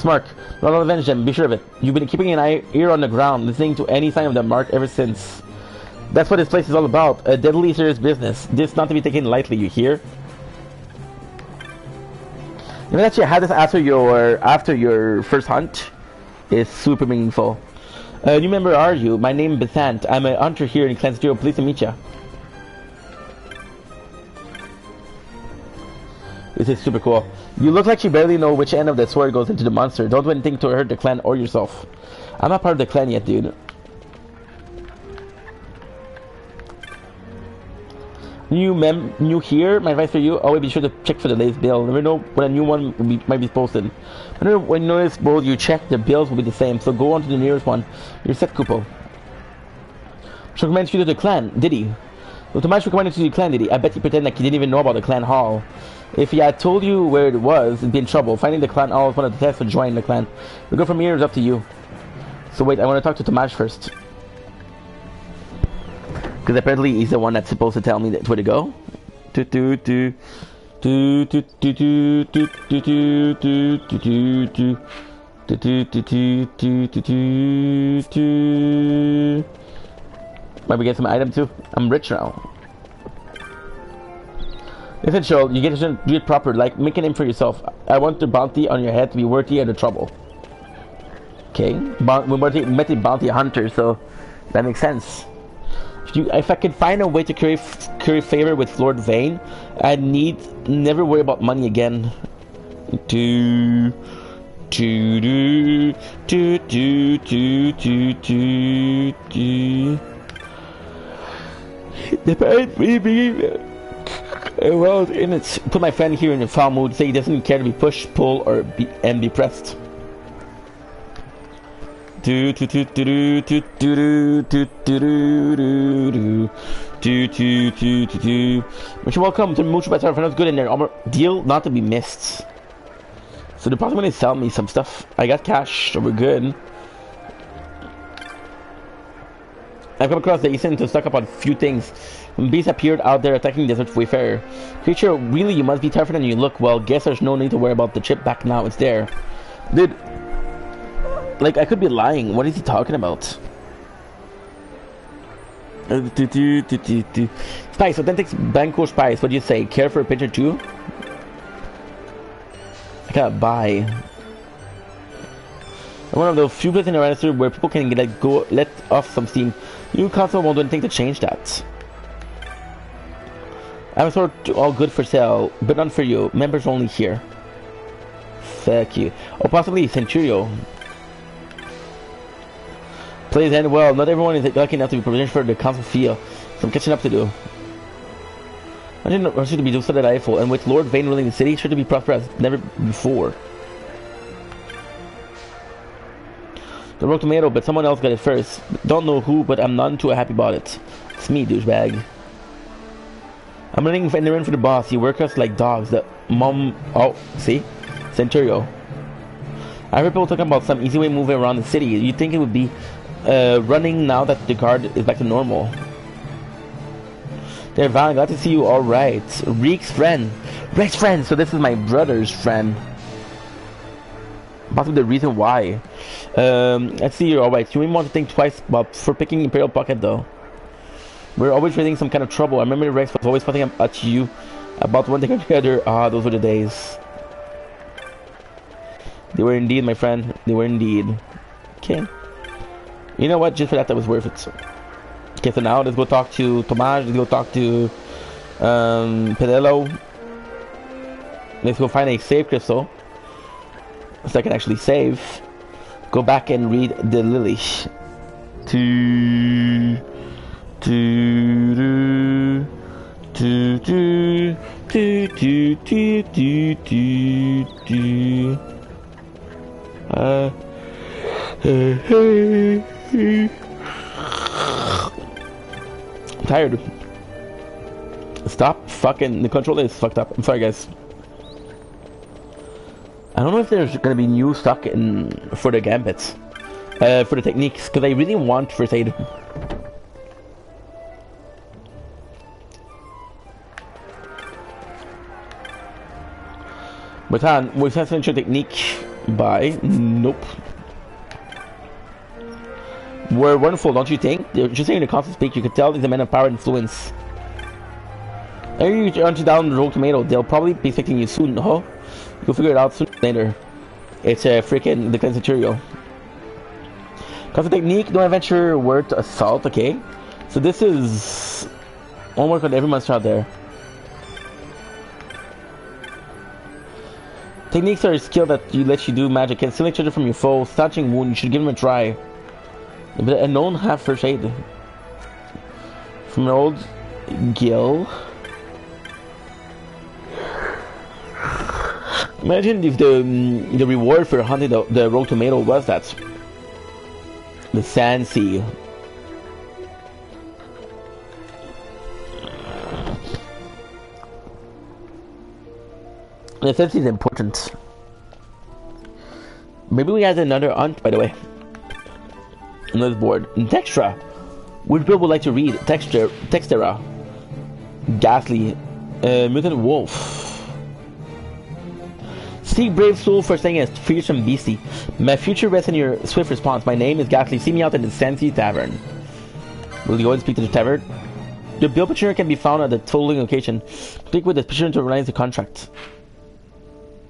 mark. But I'll avenge them, be sure of it. You've been keeping an ear on the ground, listening to any sign of the mark ever since. That's what this place is all about. A deadly serious business. This not to be taken lightly, you hear? You know that you had this after your first hunt is super meaningful. New member are you? My name is Besant. I'm a hunter here in Clan Studio. Pleased to meet ya. This is super cool. You look like you barely know which end of the sword goes into the monster. Don't do anything to hurt the clan or yourself. I'm not part of the clan yet, dude. New here? My advice for you, always be sure to check for the latest bill. Never know when a new one might be posted. When you notice both you check, the bills will be the same, so go on to the nearest one. You're set, Kupo. She recommended you to the clan, did he? Well, Tomash recommended you to the clan, did he? I bet he pretended like he didn't even know about the clan hall. If he had told you where it was, he'd be in trouble. Finding the clan hall is one of the tests for joining the clan. We go from here, it's up to you. So wait, I want to talk to Tomash first. Because apparently he's the one that's supposed to tell me where to go. Might we get some item too? I'm rich now. Listen, Cheryl, you get to do it proper, like make a name for yourself. I want the bounty on your head to be worthy of the trouble. Okay, we met a bounty hunter, so that makes sense. If I could find a way to curry favor with Lord Vayne, I'd never worry about money again. Well, in it, put my friend here in a foul mood. Say he doesn't care to be pushed, pulled, or be pressed. But you're welcome to Mucho Better. If good in there, armor deal not to be missed. So they're probably gonna sell me some stuff. I got cash, so we're good. I've come across the Eastern to stock up on a few things. When beasts appeared out there attacking Desert Wayfarer. Creature, really, you must be tougher than you look. Well, guess there's no need to worry about the chip back now. It's there. Dude. Like, I could be lying. What is he talking about? Spice, authentic Banco Spice. What do you say? Care for a picture too? I gotta buy. I'm one of those few places in the register where people can let off some steam. New console won't do anything to change that. I'm sort of all good for sale, but not for you. Members only here. Fuck you. Or possibly Centurio. Plays end well. Not everyone is lucky enough to be provisioned for the council feel. Some catching up to do. I didn't rush to be so delightful, and with Lord Vayne ruling the city, sure to be prosperous as never before. The rogue tomato, but someone else got it first. Don't know who, but I'm none too happy about it. It's me, douchebag. I'm running in the run for the boss. You work us like dogs. The mom. Oh, see? Centurio. I heard people talking about some easy way moving around the city. You'd think it would be running now that the guard is back to normal. There, Van, glad to see you. Alright. Reek's friend. Reek's friend! So this is my brother's friend. Possibly the reason why. Let's see, you're alright. You may want to think twice about for picking Imperial Pocket though. We're always facing some kind of trouble. I remember Rex was always fussing at you about one thing or the other. Ah, those were the days. They were indeed, my friend. They were indeed. Okay. You know what? Just for that, that was worth it. Okay, so now let's go talk to Tomasz. Let's go talk to Pedello. Let's go find a save crystal, so I can actually save. Go back and read the Lily. I'm tired. Stop fucking, the controller is fucked up. I'm sorry guys. I don't know if there's gonna be new stock in for the gambits. For the techniques, because I really want First Aid. But was that essential technique by? Nope. Were wonderful, don't you think? Just hearing the constant speak, you could tell these are men of power and influence. Are you hunt down the Rogue Tomato? They'll probably be expecting you soon, huh? You'll figure it out sooner or later. It's a freaking the Centurio. Constant technique, no adventure, word to assault, okay? So this is one work on every monster out there. Techniques are a skill that let you do magic and steal each other from your foe. Stanching wound, you should give them a try. But a known half First Aid. From an old Gil. Imagine if the reward for hunting the Rogue Tomato was that. The Sand Sea. The Sand Sea is important. Maybe we had another hunt, by the way. On this board. Textra. Which people would like to read? Textera. Ghastly. Mutant Wolf. Seek brave soul for saying as fearsome beastie. My future rests in your swift response. My name is Ghastly. See me out in the Sandsea Tavern. Will you go and speak to the tavern? The bill petitioner can be found at the tolling location. Speak with the petitioner to realize the contract.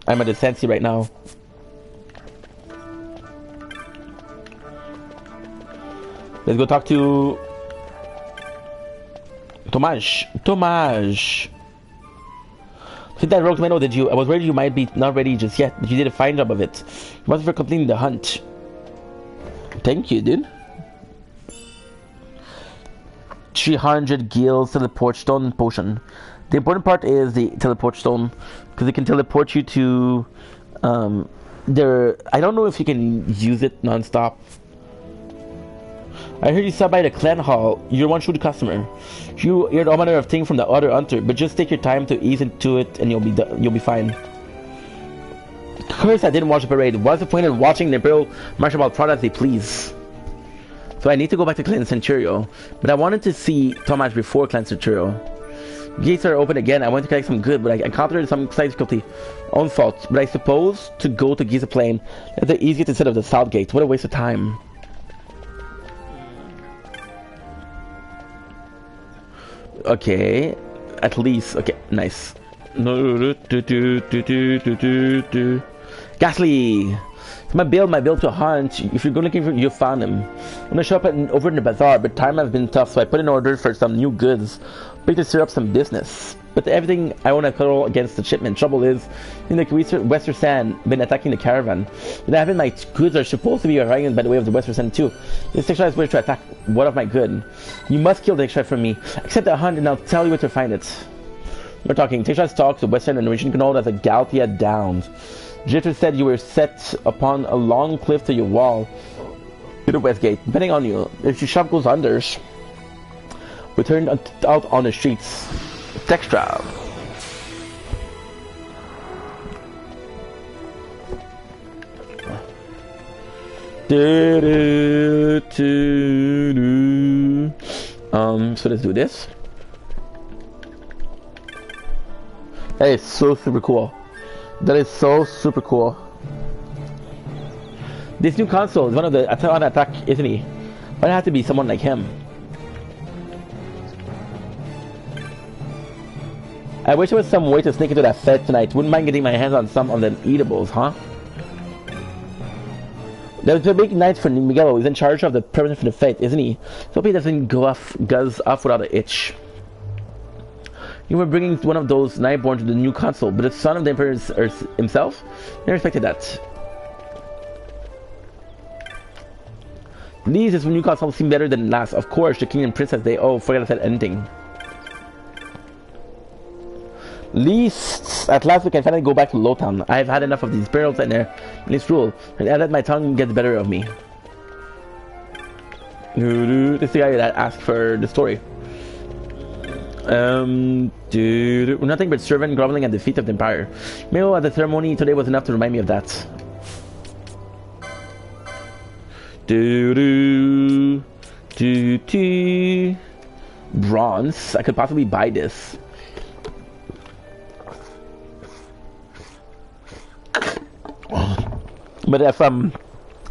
I'm at the Sandsea right now. Let's go talk to Tomaj. Hit that Rogue Tomato, did you? I was worried you might be not ready just yet, but you did a fine job of it. Thanks for completing the hunt. Thank you, dude. 300 gills teleport stone potion. The important part is the teleport stone, because it can teleport you to I don't know if you can use it non-stop. I heard you stop by the clan hall. You're one shrewd customer. You heard all manner of things from the other hunter, but just take your time to ease into it, and you'll be fine. Curse, I didn't watch the parade. What's the point of watching the Imperial martial ball prod as they please? So I need to go back to Clan Centurio, but I wanted to see Tomasz before Clan Centurio. Gates are open again. I went to collect some good, but I encountered some slight difficulty. Own fault. But I suppose to go to Giza Plain is the easiest instead of the South Gate. What a waste of time. Okay, at least. Okay, nice. Ghastly! It's my build to a hunt. If you're looking for, you found him. I'm gonna show up over in the bazaar, but time has been tough, so I put in order for some new goods. Big to stir up some business. But everything I want to curl against the shipment. Trouble is, in the Western Sand, been attacking the caravan. And I haven't my goods are supposed to be arriving by the way of the Western Sand too. This extra is where to attack one of my good. You must kill the extra for me. Accept the hunt and I'll tell you where to find it. We're talking. Texas talks the Western and Norwegian known as the Galtia Downs. Jitter said you were set upon a long cliff to your wall to the west gate. Depending on you, if your shop goes under, return out on the streets. Textra. So let's do this. That is so super cool. That is so super cool. This new console is one of the attack, isn't he? Might have to be someone like him. I wish there was some way to sneak into that fed tonight. Wouldn't mind getting my hands on some of the eatables, huh? There's a big night for Miguel. He's in charge of the preparation for the fete, isn't he? So hope he doesn't guzz off without an itch. You were bringing one of those Nightborn to the new console, but the son of the Emperor himself? Never expected that. These new consoles seem better than last. Of course, the King and Princess, they forget I said anything. At last we can finally go back to Lowtown. I've had enough of these perils and their misrule, and I let my tongue get the better of me. This is the guy that asked for the story. Nothing but servant groveling at the feet of the Empire. Maybe at the ceremony today was enough to remind me of that. Bronze. I could possibly buy this. But if I'm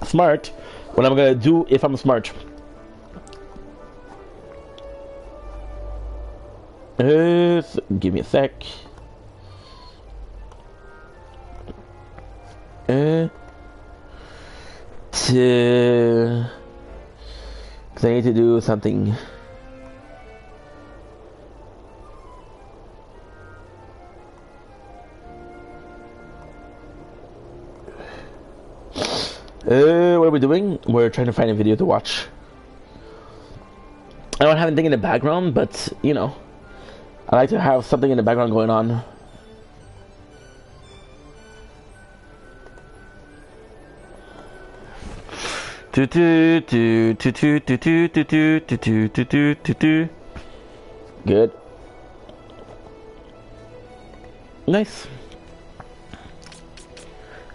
smart, what I'm gonna do if I'm smart. Give me a sec. Cause I need to do something. What are we doing? We're trying to find a video to watch. I don't have anything in the background, but you know, I like to have something in the background going on. Good. Nice.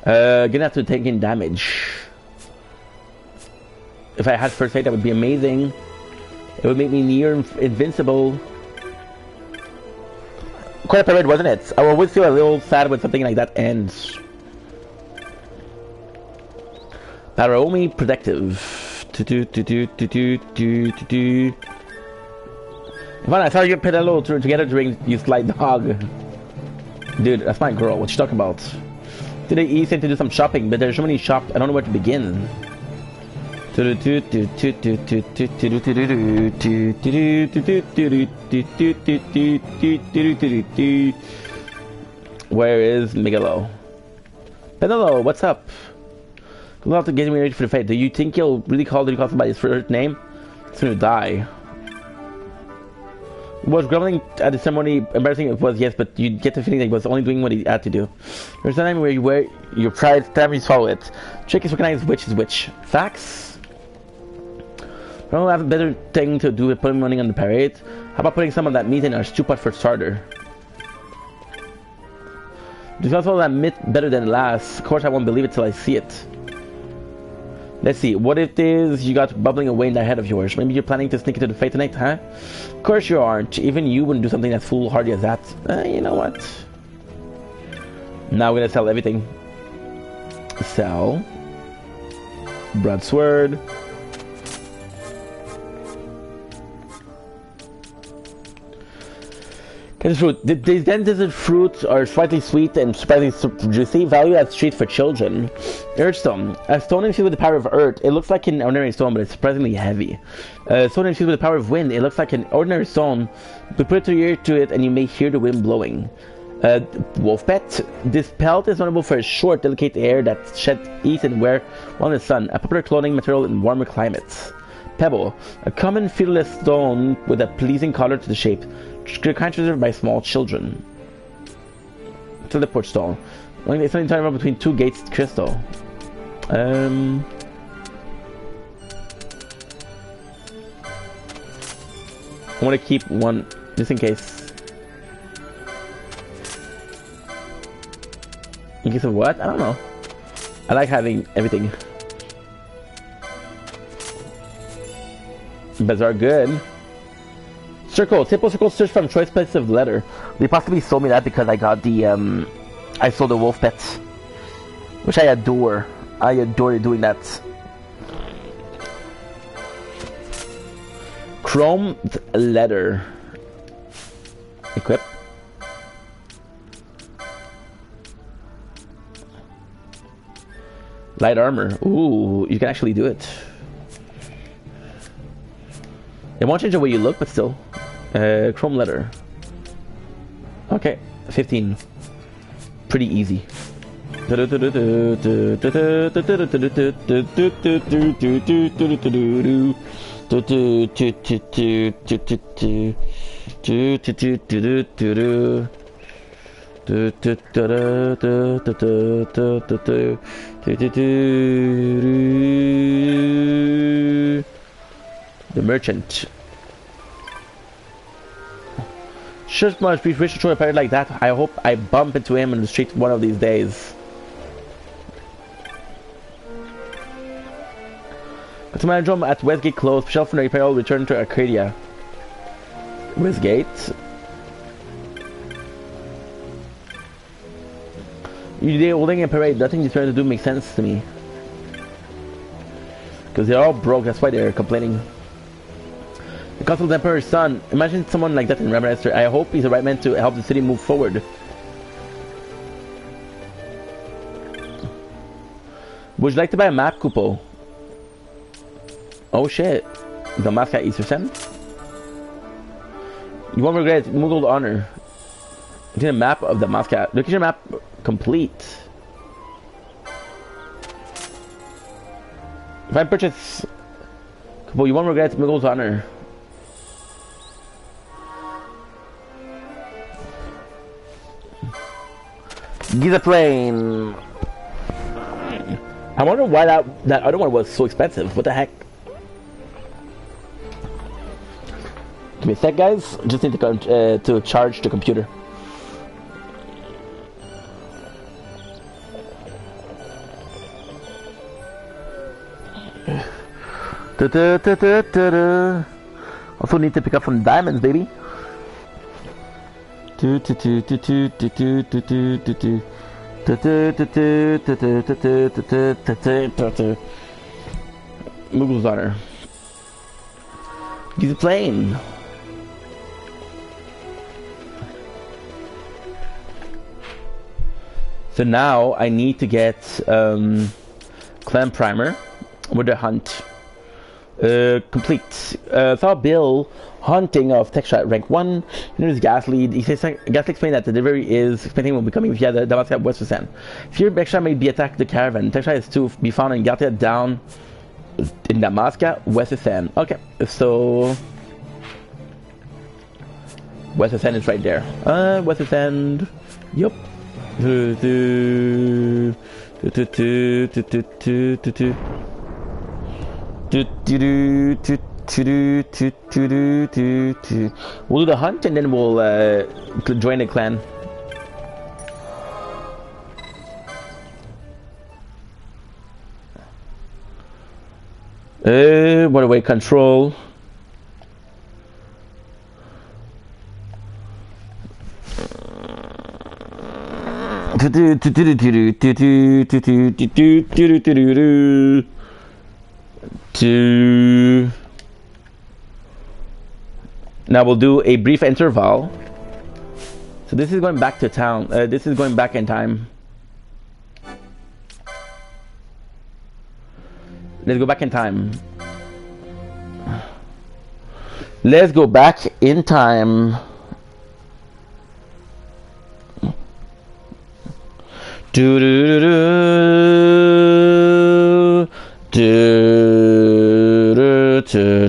Gonna have to take in damage. If I had first aid, that would be amazing. It would make me near invincible. Quite a parade, wasn't it? I always feel a little sad when something like that ends. Paraomi Protective. Ivana, I saw you Pedello together during you slide dog. Dude, that's my girl. What you talking about? Today he said to do some shopping, but there's so many shops, I don't know where to begin. Where is Miguelo? Pedello, what's up? Good luck to getting me ready for the fight. Do you think you'll really call somebody his first name? It's gonna die. Was grumbling at the ceremony embarrassing? It was, yes, but you get the feeling that he was only doing what he had to do. There's a time where you wear your pride, time you swallow it. Trick is recognize which is which. Facts? I don't have a better thing to do with putting money on the parade. How about putting some of that meat in our stew pot for starter? There's also that meat better than last. Of course I won't believe it till I see it. Let's see, what it is you got bubbling away in that head of yours? Maybe you're planning to sneak into the fight tonight, huh? Of course you aren't. Even you wouldn't do something that's foolhardy as that. You know what? Now we're gonna sell everything. Sell. Broadsword. Fruit. These dented fruits are slightly sweet and surprisingly juicy. Value as treat for children. Earthstone. A stone infused with the power of earth. It looks like an ordinary stone, but it's surprisingly heavy. Stone infused with the power of wind. It looks like an ordinary stone, but put your ear to it and you may hear the wind blowing. Wolf pet. This pelt is notable for its short, delicate hair that shed eat and wear while in the sun. A popular clothing material in warmer climates. Pebble. A common featureless stone with a pleasing color to the shape. Considered by small children. Teleport stone. It's only time between two gates crystal. I want to keep one just in case. In case of what? I don't know. I like having everything. Bazaar good. Circle. Simple circle search from choice places of letter. They possibly sold me that because I got the I sold the wolf pets, which I adore. I adore doing that. Chromed letter. Equip. Light armor. Ooh, you can actually do it. It won't change the way you look, but still. Chrome letter. Okay, 15. Pretty easy. The merchant. just must be wish to show a pirate like that. I hope I bump into him in the street one of these days. Commandrum at Westgate closed. Special for the Imperial return to Arcadia. Westgate. They holding a parade. Nothing he's trying to do makes sense to me. Because they're all broke. That's why they're complaining. The Consul's Emperor's son. Imagine someone like that in Ravenester. I hope he's the right man to help the city move forward. Would you like to buy a map, Kupo? Oh shit. Damaska Easter Sen? You won't regret Mughal honor. Get a map of Damaska. Look at your map complete. If I purchase Kupo, you won't regret Mughal's honor. Giza Plain. I wonder why that other one was so expensive. What the heck? Give me a sec, guys. Just need to charge the computer. Also need to pick up some diamonds, baby. Mughal's honor. He's playing. So now I need to get clan primer with the hunt complete. Saw Bill hunting of Textra rank 1. There's Gasly. He says Gasly explained that the delivery is expecting will be coming via the Damaska West San. Fear Bextra may be attacked the caravan. Textra is to be found in Gatia down in Damaska West San. Okay, so West San is right there. West San. Yup. We'll do the hunt and then we'll join the clan. What away control. Now we'll do a brief interval. So this is going back to town. This is going back in time. Let's go back in time. Let's go back in time. Do do do do do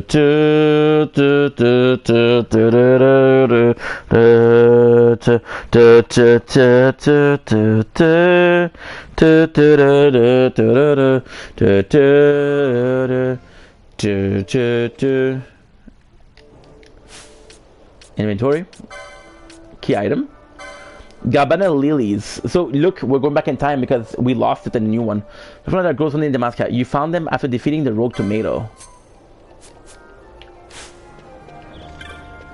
do do do. Inventory. Key item. Gabana lilies. So look, we're going back in time because we lost it in the new one. The one that grows only in Damaska. You found them after defeating the rogue tomato.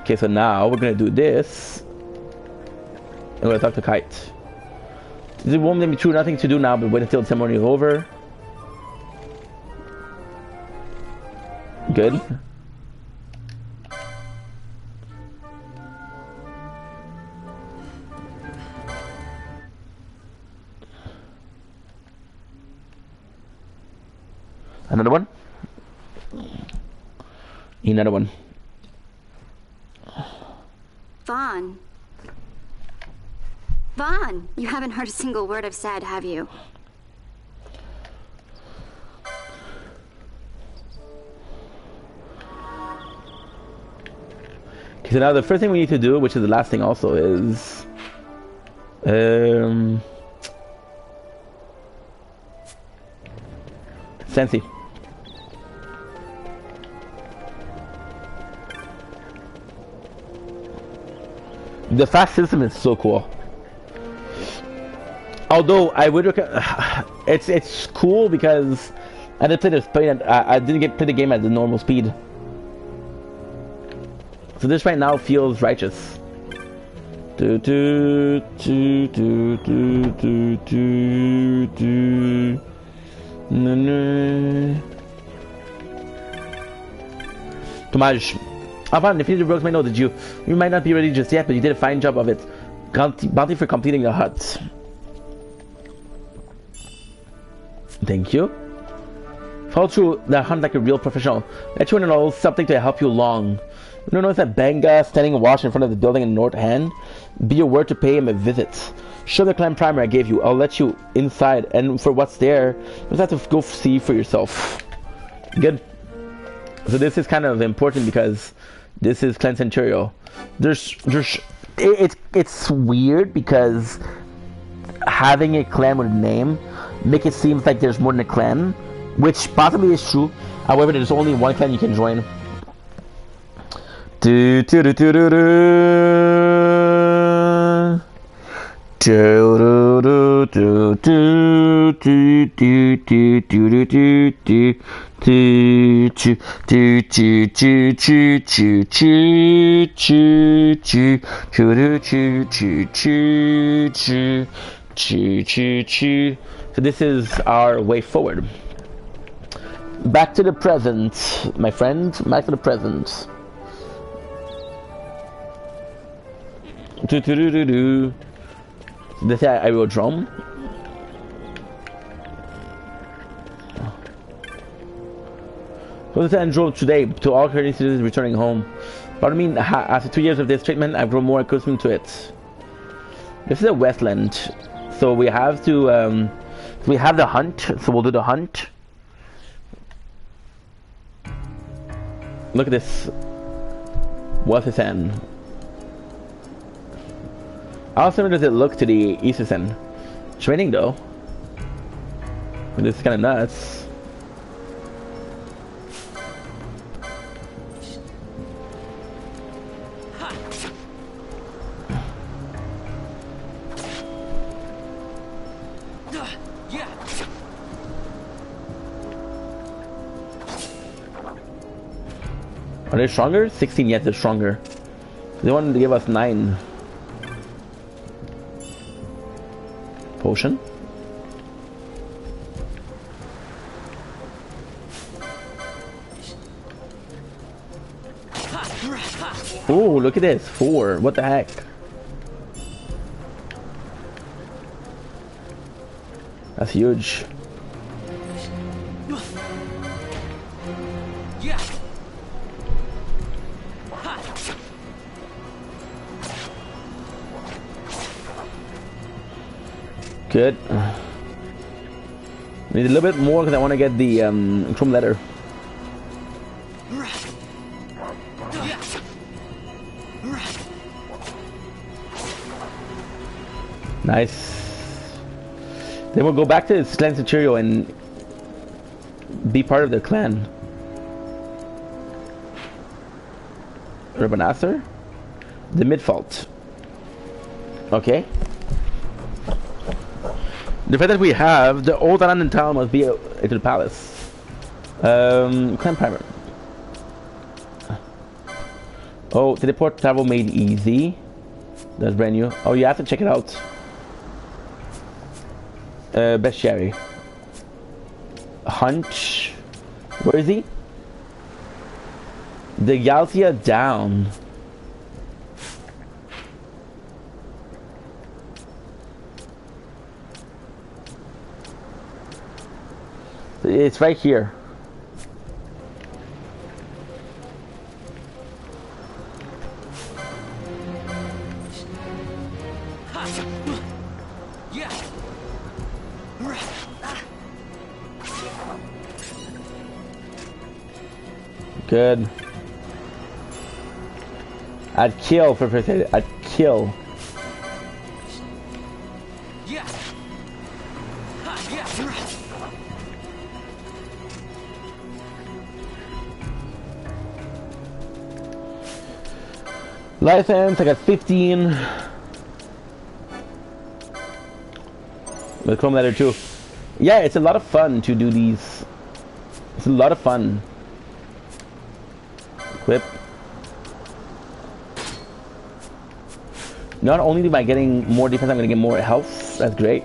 Okay, so now we're gonna do this. I'm gonna talk to Kite. It won't let me through. Nothing to do now, but wait until the ceremony is over. Good. Another one? Another one. Vaughn. Vaughn, you haven't heard a single word I've said, have you? Okay, so now the first thing we need to do, which is the last thing also, is Sensi. The fast system is so cool. Although I would it's cool because I didn't play I didn't play the game at the normal speed. So this right now feels righteous. Do do do do do do do do. No no. Tomaj. Avant, Infinity Rogues might know that you might not be ready just yet, but you did a fine job of it. Bounty for completing the hut. Thank you. Follow through the hunt like a real professional. Let you know something to help you along. You notice that Benga standing watch in front of the building in North Hand? Be aware to pay him a visit. Show the clan primer I gave you. I'll let you inside, and for what's there, you just have to go see for yourself. Good. So this is kind of important because this is Clan Centurio. It's weird because having a clan with a name make it seem like there's more than a clan, which possibly is true. However, there's only one clan you can join. Do do do do do do do do do do do do do do do. Choo choo choo choo choo choo choo choo choo choo choo choo choo choo choo choo. So this is our way forward. Back to the present, my friend. Back to the present. Do do do do do. This is Aerodrome. So this is drove today to all Canadian citizens returning home. But I mean, after 2 years of this treatment, I've grown more accustomed to it. This is a Westland, so we have to. We have the hunt, so we'll do the hunt. Look at this. What's this end? How similar does it look to the East End? Training though. I mean, this is kind of nuts. Are they stronger? 16, yes, they're stronger. They wanted to give us 9. Potion. Oh, look at this. 4. What the heck? That's huge. Good. Need a little bit more because I want to get the chrome letter. Nice. Then we'll go back to Clan Centurio and be part of their clan. Urbanasser? The Midfault. Okay. The fact that we have the old London town must be to the palace. Clan primer. Oh, teleport travel made easy. That's brand new. Oh, you have to check it out. Bestiary. Hunch. Where is he? The Yaltia down. It's right here. Good. I'd kill for first aid. I'd kill. License, I got 15. With Chrome Letter too. Yeah, it's a lot of fun to do these. It's a lot of fun. Equip. Not only am I getting more defense, I'm gonna get more health. That's great.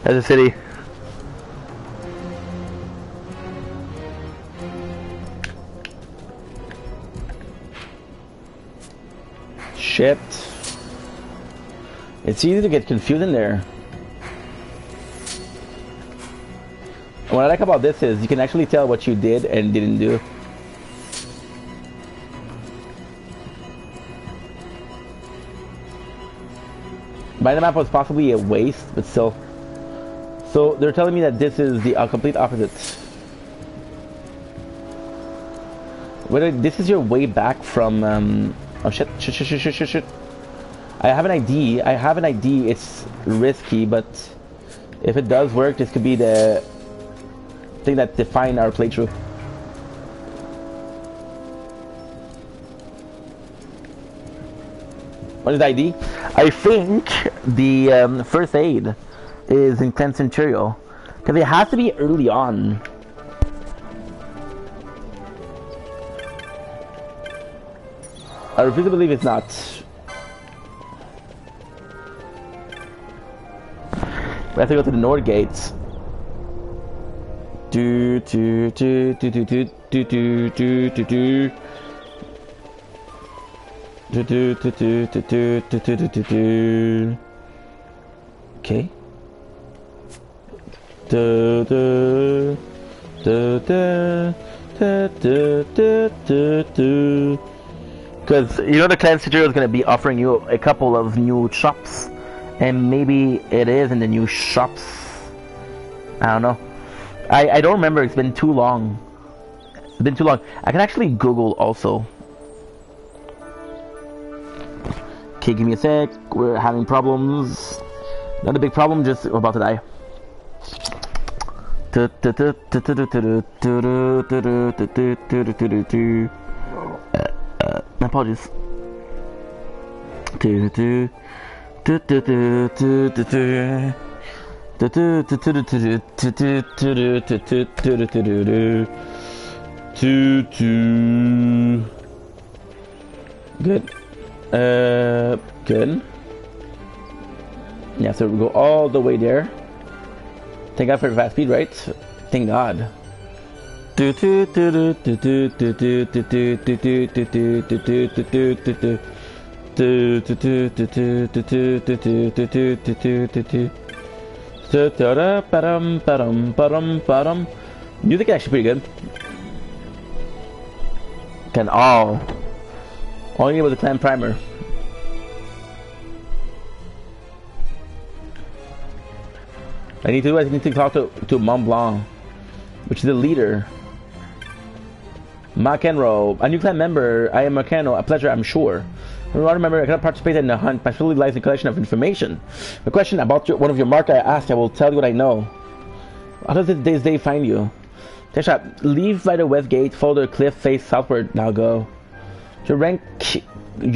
As a city. Shit. It's easy to get confused in there. And what I like about this is you can actually tell what you did and didn't do. Buying the map was possibly a waste, but still. So they're telling me that this is the complete opposite. Whether this is your way back from oh shit. I have an ID. It's risky, but if it does work, this could be the thing that define our playthrough. What is the ID? I think the first aid is in Clan Centurion, because it has to be early on. I refuse to believe it's not. We have to go to the North Gates. Okay. Because you know the Clan Studio is going to be offering you a couple of new shops, and maybe it is in the new shops. I don't know. I don't remember. It's been too long. It's been too long. I can actually Google also. Okay, give me a sec. We're having problems. Not a big problem, just we're about to die. My apologies. Good. Good. Yeah, so we go all the way there. Thank God for fast speed, right? Thank God. Music is actually pretty good. All you need was a clan primer. I need to talk to Mont Blanc, which is the leader. McEnroe, a new clan member. I am McEnroe. A pleasure, I'm sure. Remember, I cannot participate in the hunt. My facility lies in collection of information. A question about one of your mark I asked. I will tell you what I know. How does this day find you? Take a shot. Leave by the west gate. Follow the cliff face southward. Now go. Your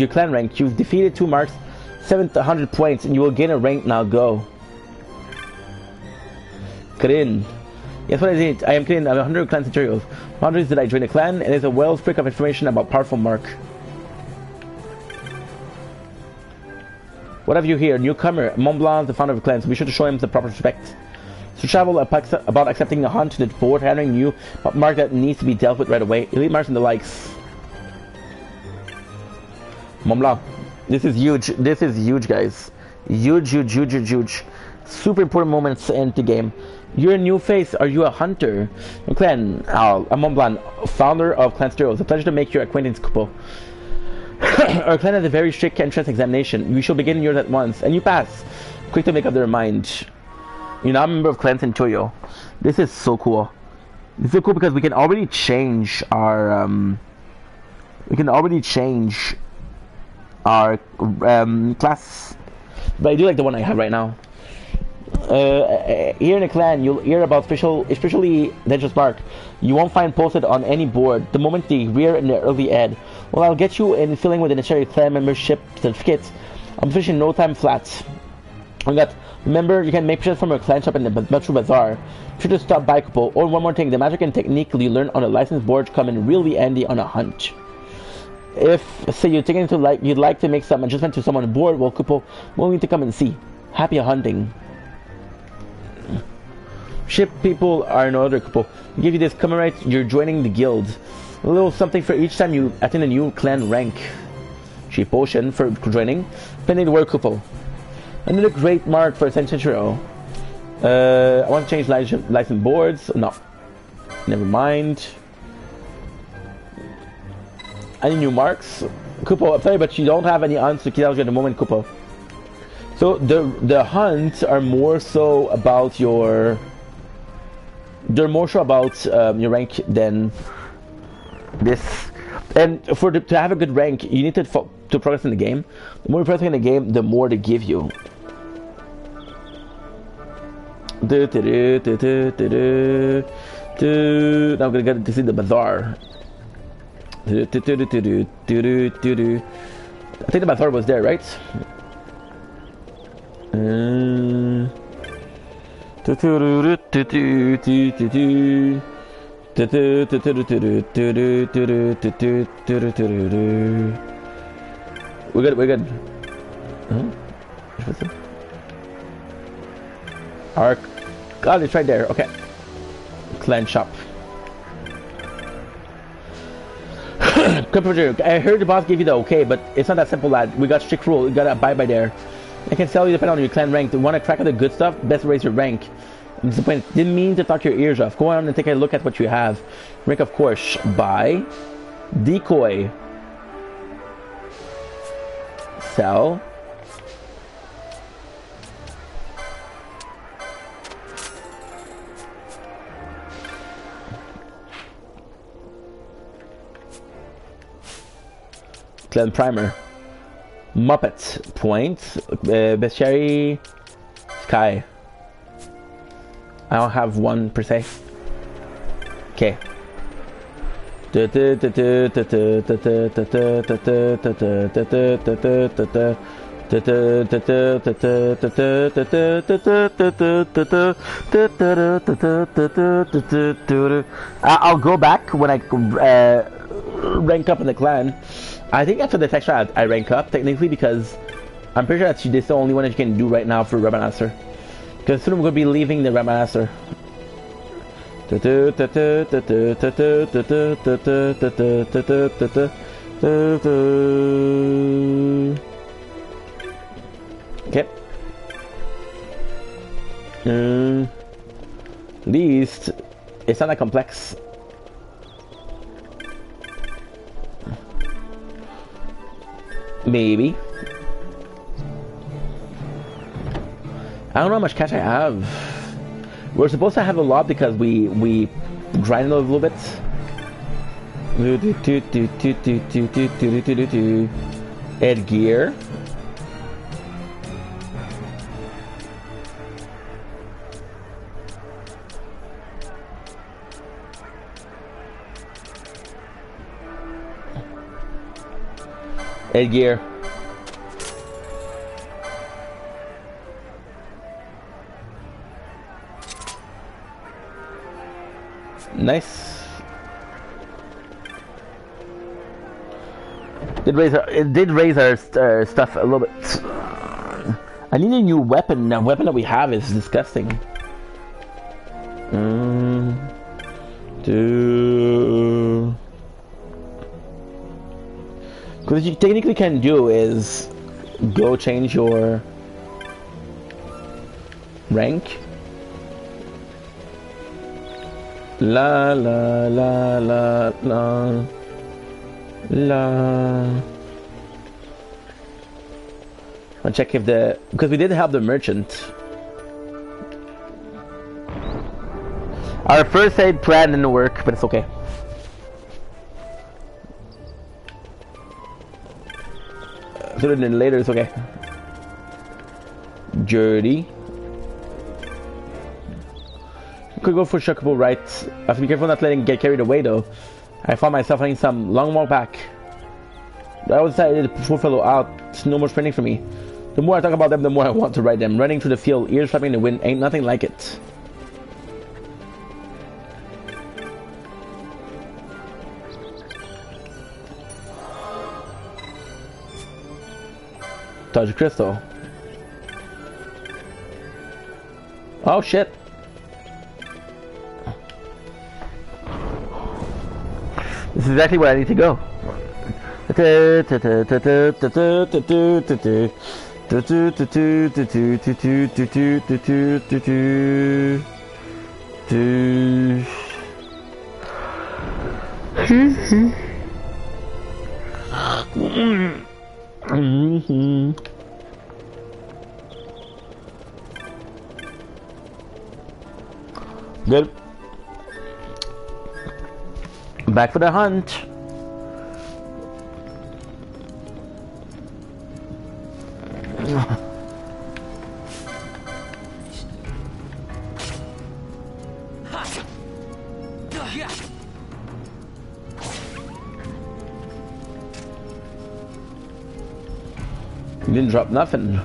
clan rank. You've defeated 2 marks, 700 points, and you will gain a rank. Now go. Karin. Yes, what I did. I am Karin. I'm 100 clan centurions. Boundaries did I join a clan, and there's a wellspring of information about powerful mark. What have you here? Newcomer. Mont Blanc, the founder of clans. Be sure to show him the proper respect. So travel about accepting the hunt to the board, handling you, but mark that needs to be dealt with right away. Elite marks and the likes. Mont Blanc. This is huge. This is huge, guys. Huge. Super important moments in the game. You're a new face. Are you a hunter? Clan. I'm Mont Blanc, founder of Clan Stereo. It's a pleasure to make your acquaintance, Kupo. Our clan has a very strict entrance examination. We shall begin yours at once. And you pass. Quick to make up their mind. You're now a member of Clan Centurio. This is so cool. This is so cool because we can already change our class. But I do like the one I have right now. Here in the clan, you'll hear about especially Dangerous Mark. You won't find posted on any board the moment they rear in the early ed. Well, I'll get you in filling with the necessary clan membership certificates. I'm finishing no time flat. Remember, you can make purchases from your clan shop in the Metro Bazaar. Be sure to stop by, Kupo. Oh, one more thing, the magic and technique you learn on a licensed board come in really handy on a hunt. If, say, you're taking to you'd like to make some adjustment to someone board, well, Kupo, we'll need to come and see. Happy hunting. Ship people are in order, Kupo. We give you this, commemorate you're joining the guild. A little something for each time you attain a new clan rank. Cheap potion for joining. Pending the word, Kupo. Another great mark for Centurio. I want to change license boards. No. Never mind. Any new marks? Kupo, I'm sorry, but you don't have any hunts to kill out at the moment, Kupo. So the hunts are more so about your... They're more so about your rank than this. And to have a good rank, you need to progress in the game. The more you progress in the game, the more they give you. Now I'm gonna get to see the bazaar. I think the bazaar was there, right? We're good. Arc. God, it's right there. Okay. Clan shop. I heard the boss gave you the okay, but it's not that simple, lad. We got strict rule. You gotta abide by there. I can tell you depending on your clan rank. Do you want to crack out the good stuff? Best raise your rank. I'm disappointed. Didn't mean to talk your ears off. Go on and take a look at what you have. Rank, of course. Buy. Decoy. Sell. Clan Primer. Muppet. Point. Bestiary. Sky. I don't have one per se. Okay. I'll go back when I rank up in the clan. I think after the extra I rank up technically because I'm pretty sure that's this the only one that you can do right now for Rabanasser. Because soon we're going to be leaving the Rabanasser. Okay. At least it's not that complex. Maybe. I don't know how much cash I have. We're supposed to have a lot because we grind a little bit. Headgear. Headgear. Nice. It did raise our stuff a little bit. I need a new weapon. The weapon that we have is disgusting. Because what you technically can do is go change your rank. La la la la la la. I'll check if the... Because we did help the merchant. Our first aid plan didn't work, but it's okay. Sooner than later, it's okay. Dirty. Could go for Chocobo right. I have to be careful not letting get carried away though. I found myself having some long walk back. I always decided to poor fellow out. It's no more sprinting for me. The more I talk about them, the more I want to ride them. Running through the field, ears flapping in the wind, ain't nothing like it. Touch crystal. Oh shit. This is exactly where I need to go. Good. Back for the hunt. You didn't drop nothing.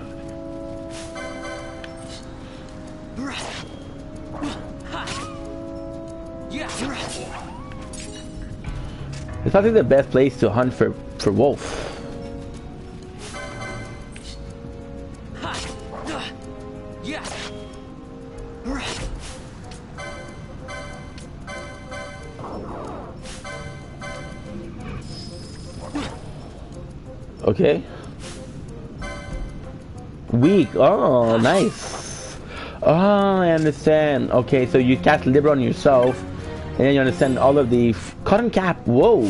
It's probably the best place to hunt for wolf. Okay. Weak. Oh, nice. Oh, I understand. Okay, so you cast Libra on yourself, and then you understand all of the cotton cap. Whoa.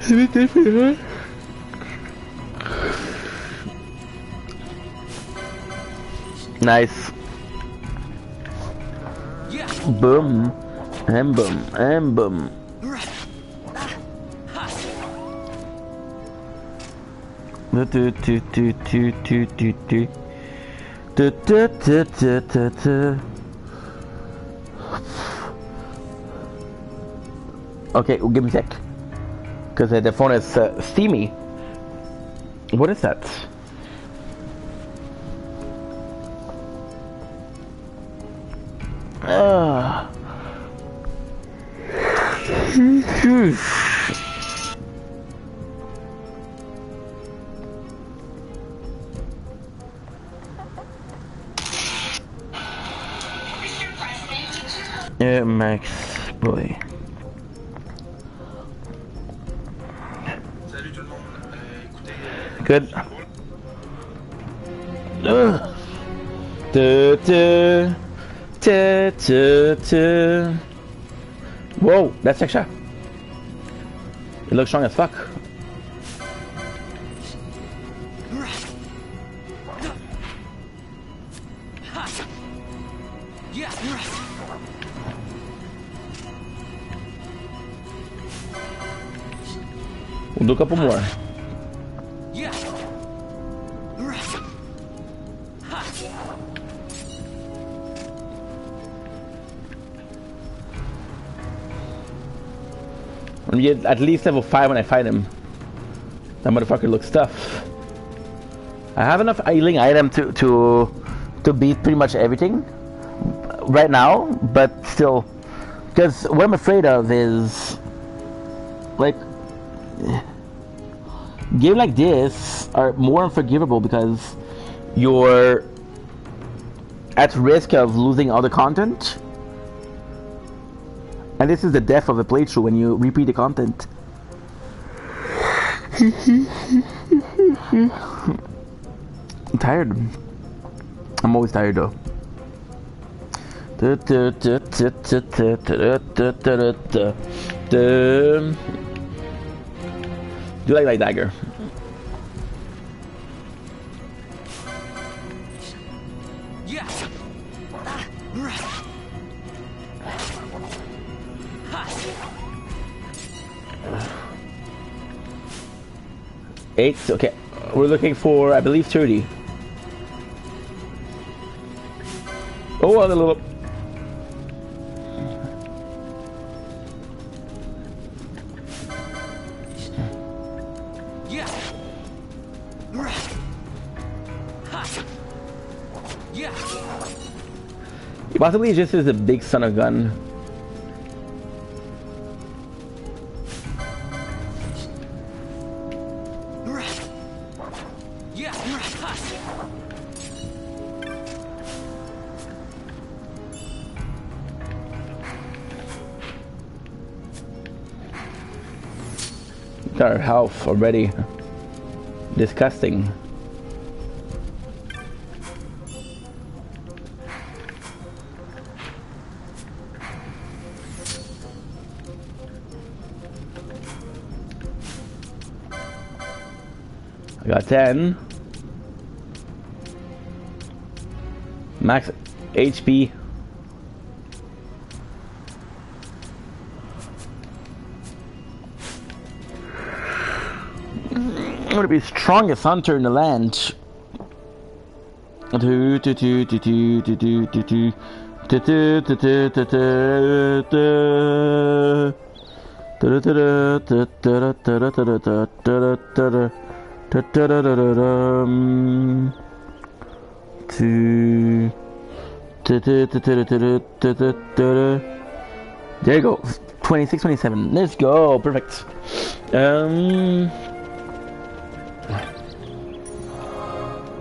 It's a bit different, huh? Nice. Boom. And boom. And boom. Okay, well, give me a sec. Because the phone is steamy. What is that? Yeah, Max, boy. Good. Whoa, that's extra. It looks strong as fuck. We'll do a couple more. I'm at least level 5 when I fight him. That motherfucker looks tough. I have enough healing item to beat pretty much everything right now, but still, because what I'm afraid of is like games like this are more unforgivable because you're at risk of losing all the content. And this is the death of a playthrough when you repeat the content. I'm tired. I'm always tired though. Do you like light dagger? Yeah. 8. Okay, we're looking for, I believe, 30. Oh, a little. Yeah. Yeah. He possibly just is a big son of gun. Our health already disgusting. I got 10 max HP. I'm gonna be the strongest hunter in the land. There you go. 26, 27. Let's go. Perfect.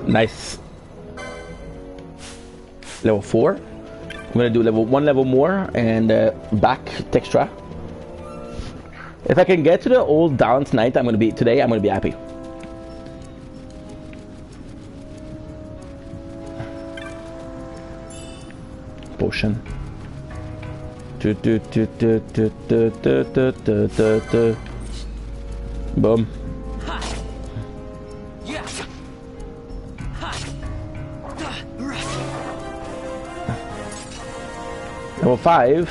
Nice. Level 4. I'm gonna do one level more and back textra. If I can get to the old down tonight, I'm gonna be happy. Potion. Boom. Level 5.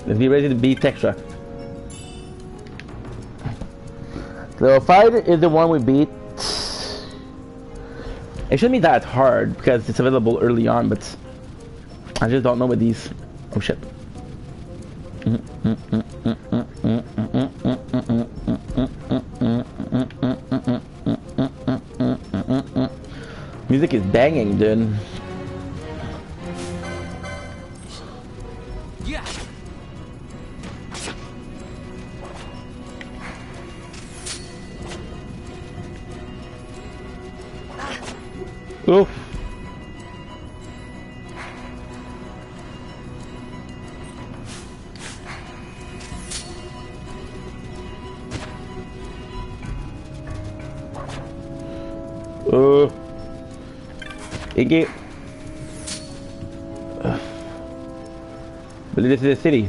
Let's be ready to beat Textra. Level 5 is the one we beat. It shouldn't be that hard because it's available early on, but I just don't know with these. Oh shit. Music is banging, dude. Yeah. Oof. Inky. But this is the city.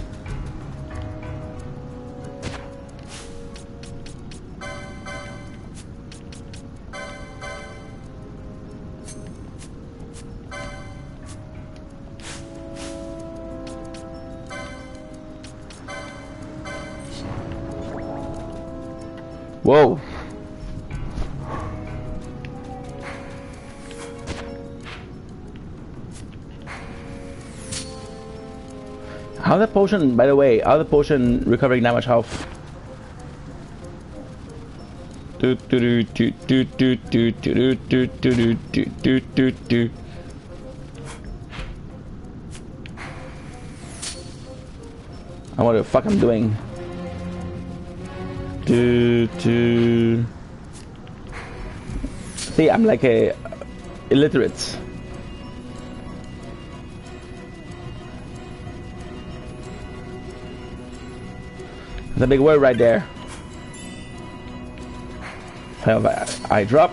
Whoa. How's the potion, by the way, how's the potion recovering that much health? I wonder what the fuck I'm doing. See, I'm like a illiterate. That's a big word right there. I drop.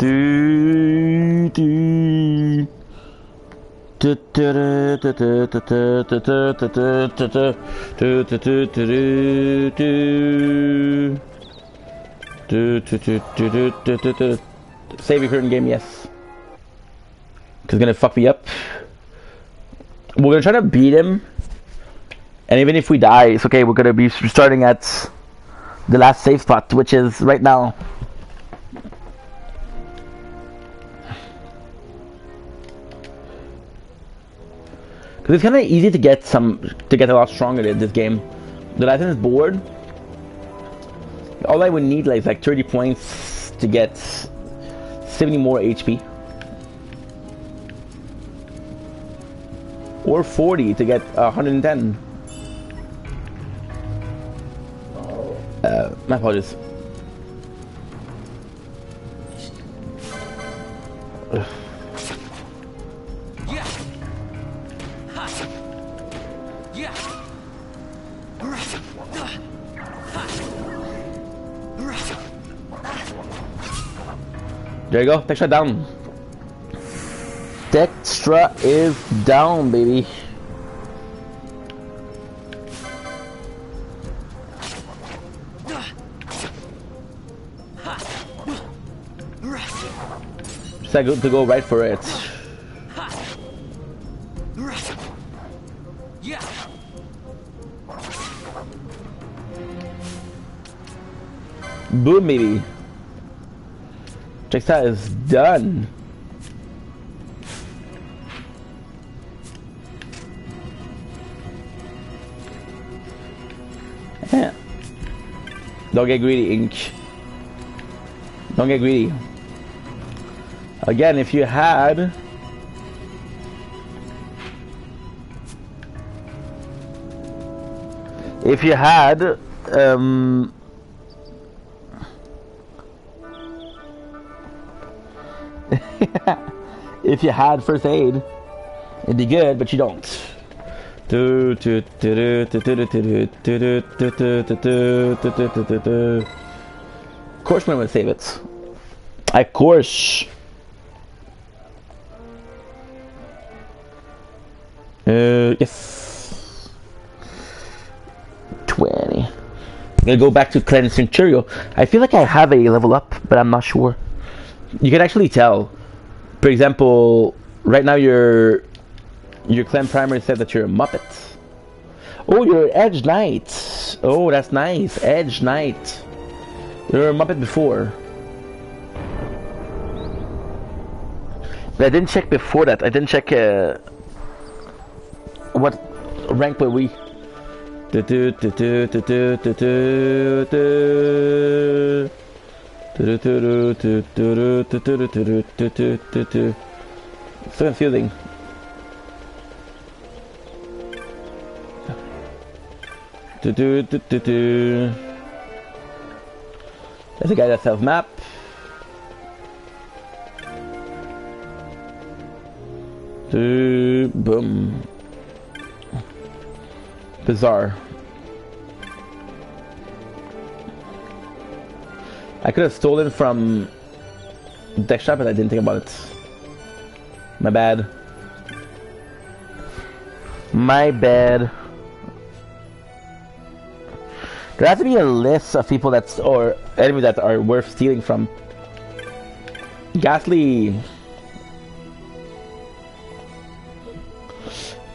Save your current game, yes. Cause it's gonna fuck me up. We're gonna try to beat him, and even if we die, it's okay. We're gonna be starting at the last save spot, which is right now. Cause it's kind of easy to get a lot stronger in this game. The license board. All I would need is like 30 points to get 70 more HP. Or 40 to get 110. My apologies. Ugh. There you go, Dextra down. Dextra is down, baby. Just good to go right for it. Boom, baby. Dexter is done. Yeah. Don't get greedy, Ink. Don't get greedy. Again, if you had... If you had... If you had first aid, it'd be good, but you don't. Of course, I'm gonna save it. Of course. Yes. 20. I'm gonna go back to Clan Centurio. I feel like I have a level up, but I'm not sure. You can actually tell. For example, right now your clan primary said that you're a Muppet. Oh, you're an Edge Knight. Oh, that's nice. Edge Knight. You're a Muppet before. But I didn't check before that. I didn't check what rank were we. So confusing. There's a guy that sells map. Boom. Bizarre. I could have stolen from Dextra, but I didn't think about it. My bad. My bad. There has to be a list of people that's or enemies that are worth stealing from. Ghastly.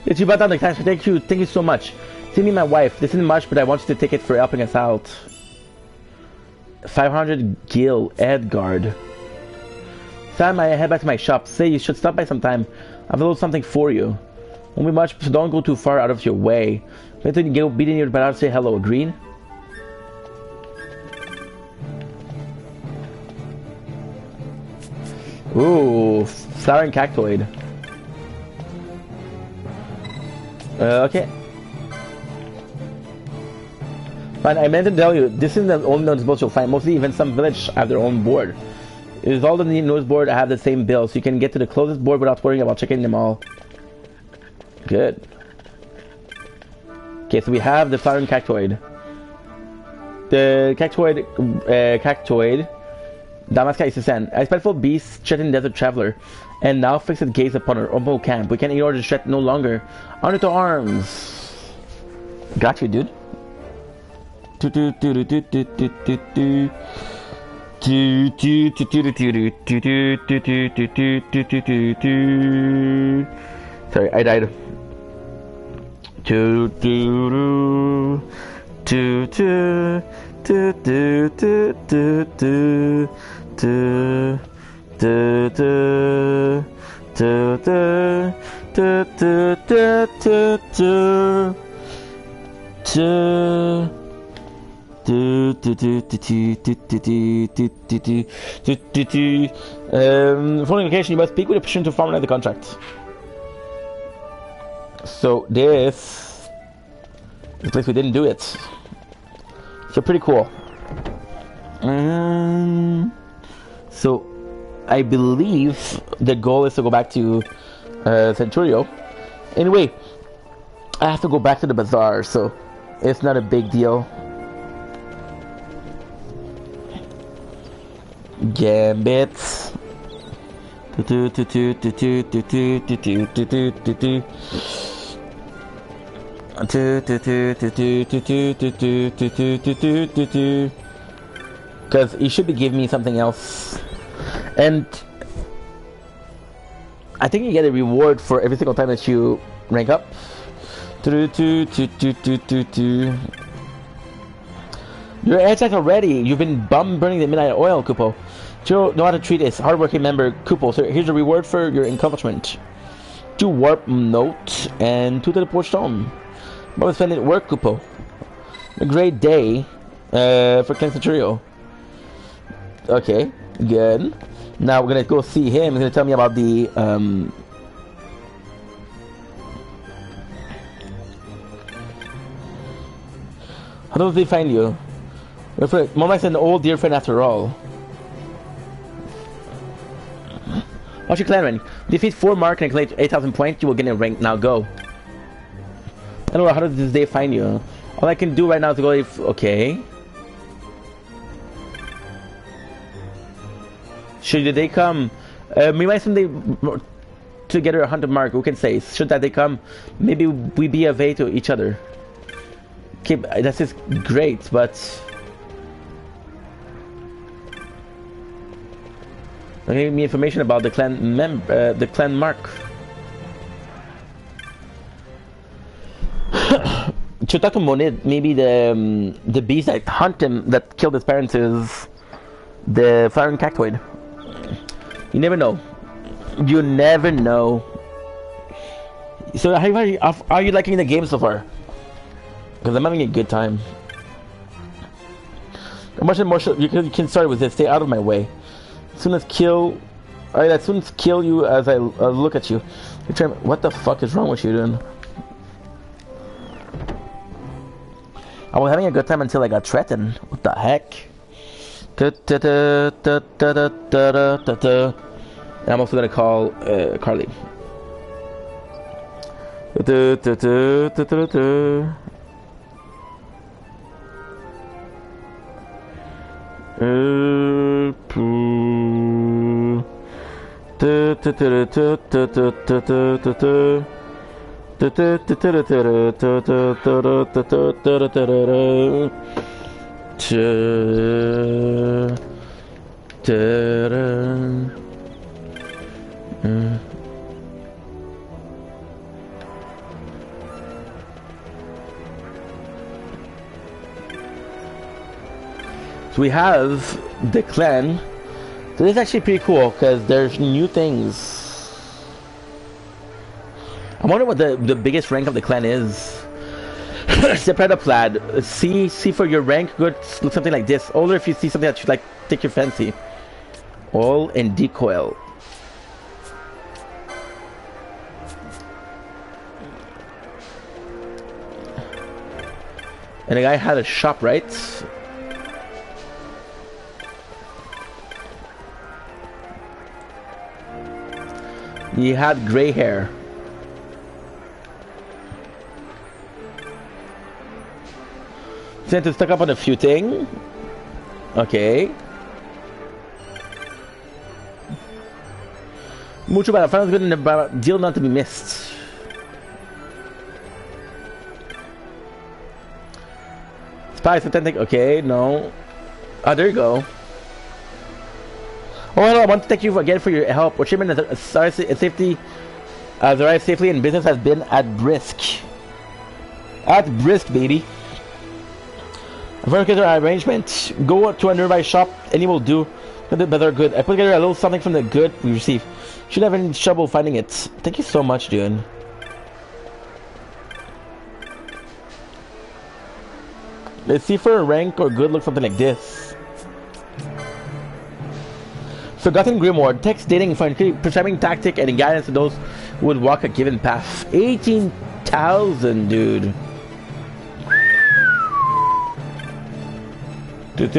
It's you brought down the cash. Thank you so much. See me, my wife. This isn't much, but I want you to take it for helping us out. 500 Gil Edgard. Sam, I head back to my shop. Say you should stop by sometime. I've a little something for you. Won't be much, so don't go too far out of your way. Wait till you get beating you, but I'll say hello. Agreed? Ooh, flowering cactoid. Okay. But I meant to tell you, this isn't the only notice board you'll find. Mostly even some village have their own board. It is all the notice board have the same bill, so you can get to the closest board without worrying about checking them all. Good. Okay, so we have the flowering cactoid. The cactoid Damaska is the sand. A spiteful beast threatened desert traveler, and now fixed its gaze upon our humble camp. We can't ignore the threat no longer. Honor to arms. Got you, dude. Sorry, I died. Following location, you must speak with a person to formalize the contract. So this place we didn't do it. So pretty cool. So I believe the goal is to go back to Centurio. Anyway, I have to go back to the bazaar, so it's not a big deal. Gambits. Because he should be giving me something else, and I think you get a reward for every single time that you rank up. You're attacked already. You've been bum burning the midnight oil, Kupo. You know how to treat this hardworking member, Kupo. So here's a reward for your accomplishment. 2 warp note and 2 teleport stone. But spend it at work, Kupo. A great day for Clan Centurio. Okay, good. Now we're gonna go see him. He's gonna tell me about the how does he find you? Moma's an old dear friend after all. What's your clan rank? Defeat 4 mark and collect 8,000 points, you will get a rank. Now go. I don't know, how does this day find you? All I can do right now is go if okay. Should the day come, we might someday together a 100 mark, who can say? Should that day come, maybe we be a way to each other. Okay, that's just great, but give me information about the clan the clan mark. To talk to Monid, maybe the beast that hunt him, that killed his parents, is the flowering cactoid. You never know. You never know. So how are you liking the game so far? Because I'm having a good time. Much more you can start with this. Stay out of my way. As soon as kill, alright. As soon as kill you as I look at you. What the fuck is wrong with you, dude? I was having a good time until I got threatened. What the heck? And I'm also gonna call Carly. So we have the clan. So this is actually pretty cool because there's new things. I wonder what the biggest rank of the clan is. Separate plaid. See for your rank. Good. Look something like this. Older if you see something that you like, take your fancy. Oil and decoil. And the guy had a shop, right? He had gray hair. Sent to stuck up on a few things. Okay. Mucho better. Finals good and a deal not to be missed. Spice authentic. Okay, no. Oh, there you go. Oh, hello. I want to thank you again for your help. What shipment has safety arrived safely and business has been at brisk. At brisk, baby. For our arrangement, go to a nearby shop. Any will do. But they're good. I put together a little something from the good we receive. Shouldn't have any trouble finding it. Thank you so much, dude. Let's see for a rank or good look something like this. Forgotten Grimoire. Text dating for prescribing tactic and guidance to those who would walk a given path. 18,000, dude. This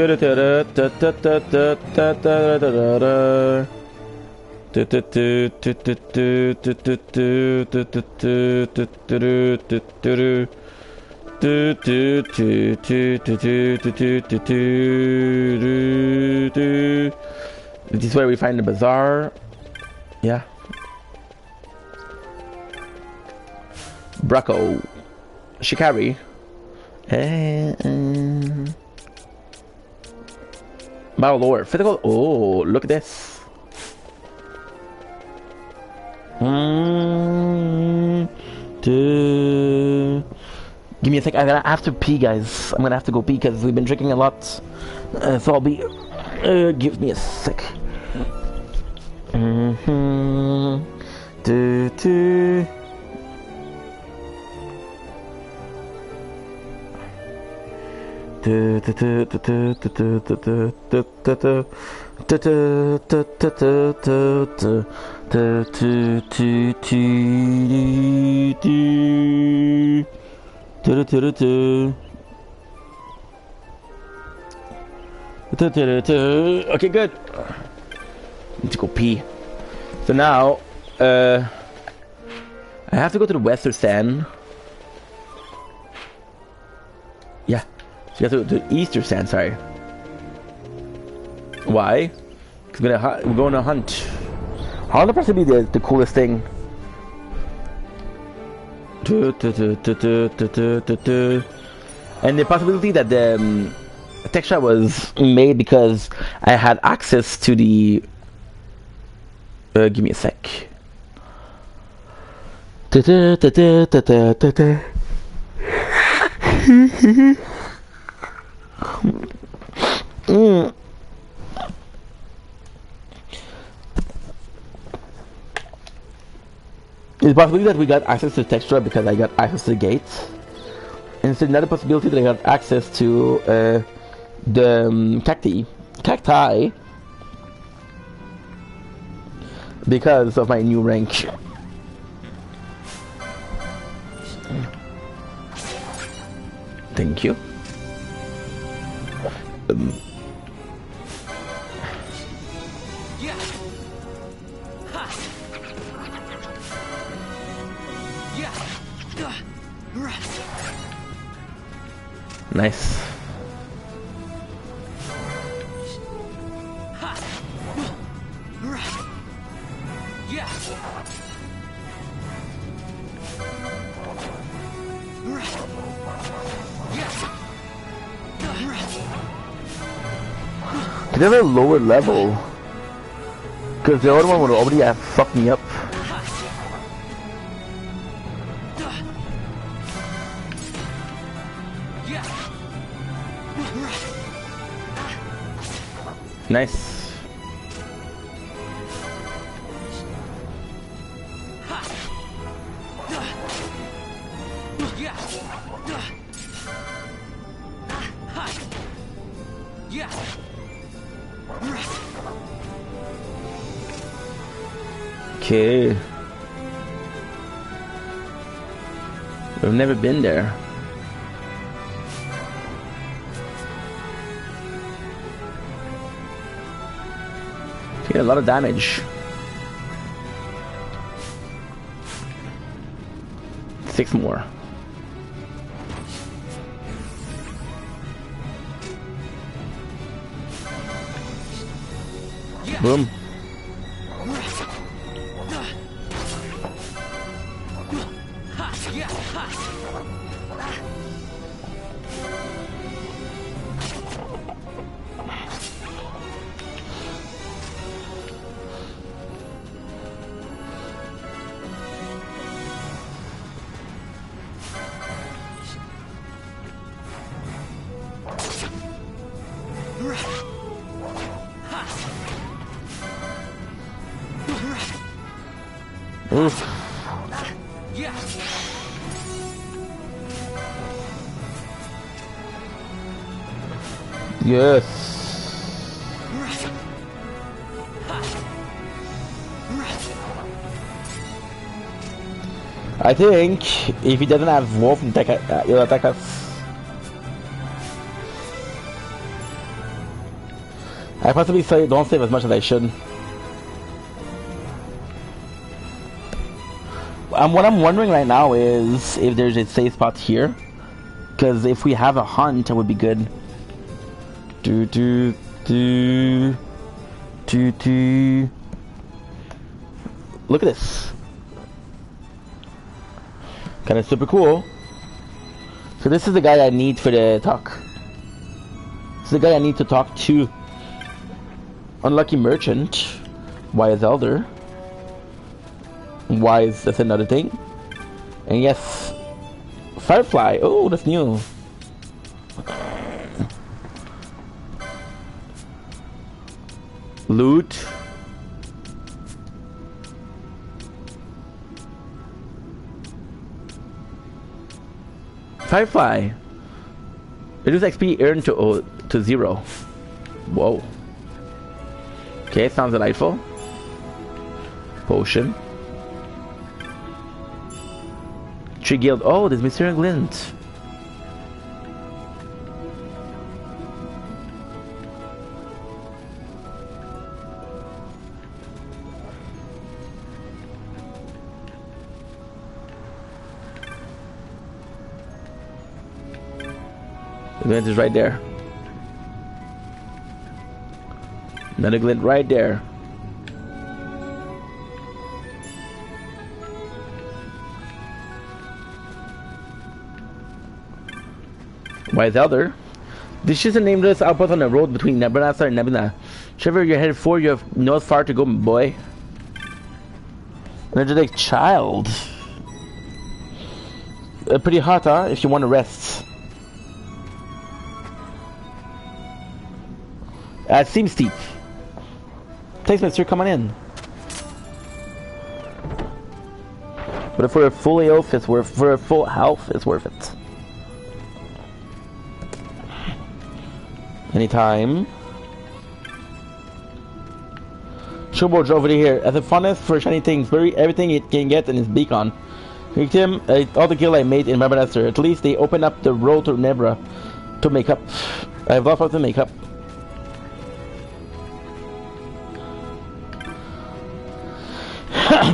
is where we find the bazaar. Yeah. Braco. Shikari. Battle lore. Physical. Oh, look at this. Give me a sec. I have to pee, guys. I'm gonna have to go pee because we've been drinking a lot. So I'll be. Give me a sec. Okay, good. Need to go pee. So now, I have to go to the Western Sand. Yeah, so you have to go to the Eastern Sand. Sorry. Why? Because we're going to hunt. How will possibly be the coolest thing? And the possibility that the texture was made because I had access to the. Give me a sec. It's possible that we got access to the texture because I got access to the gates. And it's another possibility that I got access to the cacti because of my new rank. Thank you. Nice. They have a lower level because the other one would already have fucked me up. Nice. Okay. I've never been there. Okay, a lot of damage. 6 more. Boom. Oof. Yes. I think if he doesn't have Wolf and he'll attack us. I possibly don't save as much as I should. What I'm wondering right now is if there's a safe spot here, because if we have a hunt, it would be good. Look at this. Kind of super cool. So this is the guy I need for the talk. This is the guy I need to talk to. Unlucky merchant. Wise elder. Wise, that's another thing. And yes, Firefly. Oh, that's new. Loot. Firefly. Reduce XP earned to 0. Whoa. Okay, sounds delightful. Potion. Tree Guild. Oh, there's Mysterious Glint. The glint is right there. Another glint right there. Wise Elder. This is a nameless outpost on the road between Nebraska and Nebula. Whichever you're headed for, you have no far to go, boy. Energetic child. Pretty hot, huh? If you want to rest. It seems steep. Thanks, mister. Come on in. But if we're full health, it's worth. For a full health, it's worth it. Anytime. Showboard's over here. As a funnest for shiny things, bury everything it can get in his beacon. Picked him all the kill I made in Nebraska. At least they open up the road to Nebra to make up. I have lots of to make up.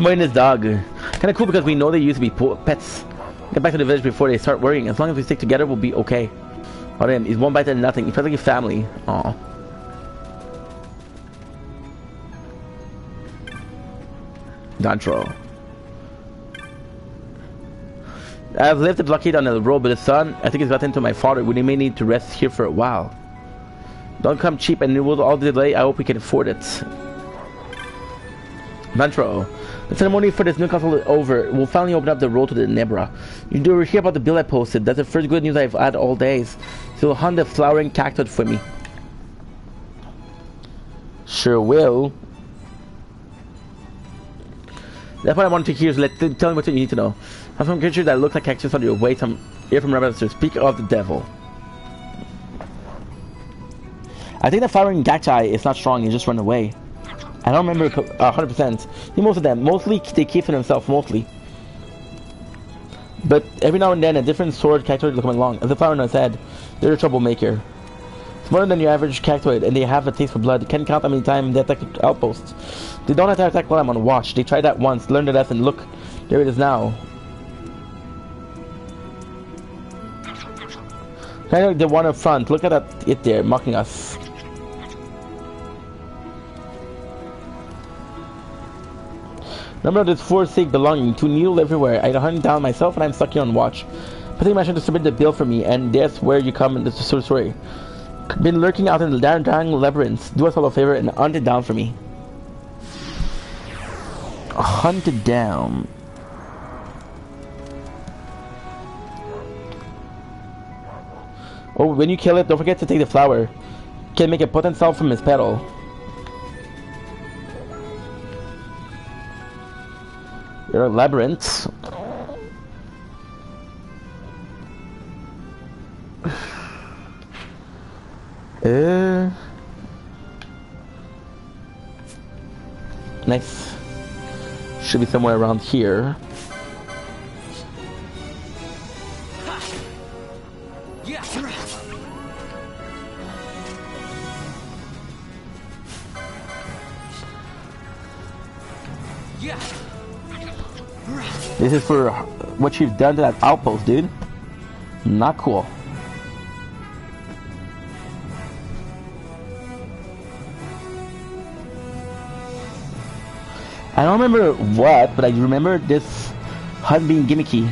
Mine is dog. Kind of cool because we know they used to be pets. Get back to the village before they start worrying. As long as we stick together, we'll be okay. Oh damn, he's one bite and nothing. He feels like a family. Aw. Dantro. I've left the blockade on the road, but the sun, I think it's gotten to my father. We may need to rest here for a while. Don't come cheap and it will all delay. I hope we can afford it. Dantro. The ceremony for this new castle is over. We'll finally open up the road to the Nebra. You do hear about the bill I posted. That's the first good news I've had all days. So hunt the flowering cactus for me. Sure will. That's what I want to hear. So tell me what you need to know. Have some creatures that look like cactus on your way. Some hear from rabbits to speak of the devil. I think the flowering cacti is not strong. You just run away. I don't remember 100%. Most of them. Mostly they keep to themselves. Mostly. But every now and then a different sword cactoid will come along. As the flower knows said, they're a troublemaker. Smaller than your average cactoid, and they have a taste for blood. Can't count how many times they attack outposts. They don't have to attack while I'm on watch. They tried that once, learned the lesson. Look, there it is now. Kind of the one up front. Look at that, it there, mocking us. Remember this forsake belonging to Neil everywhere. I hunt down myself and I'm stuck here on watch. Pathetic mansion to submit the bill for me, and that's where you come in the story. Been lurking out in the darn labyrinths. Do us all a favor and hunt it down for me. Hunt it down. Oh, when you kill it, don't forget to take the flower. Can make a potent salve from his petal. There are labyrinths. Nice. Should be somewhere around here. This is for what you've done to that outpost, dude. Not cool. I don't remember what, but I remember this hunt being gimmicky.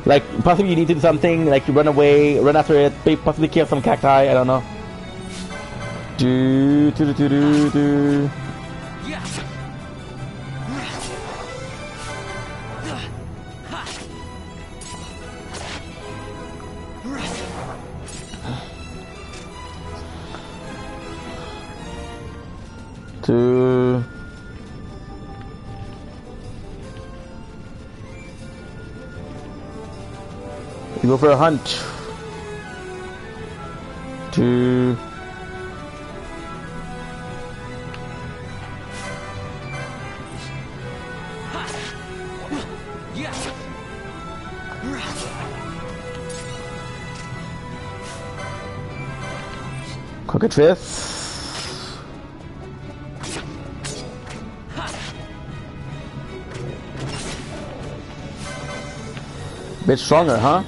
Like, possibly you need to do something, like you run away, run after it, possibly kill some cacti, I don't know. You go for a hunt. Cockatrice. Bit stronger, huh?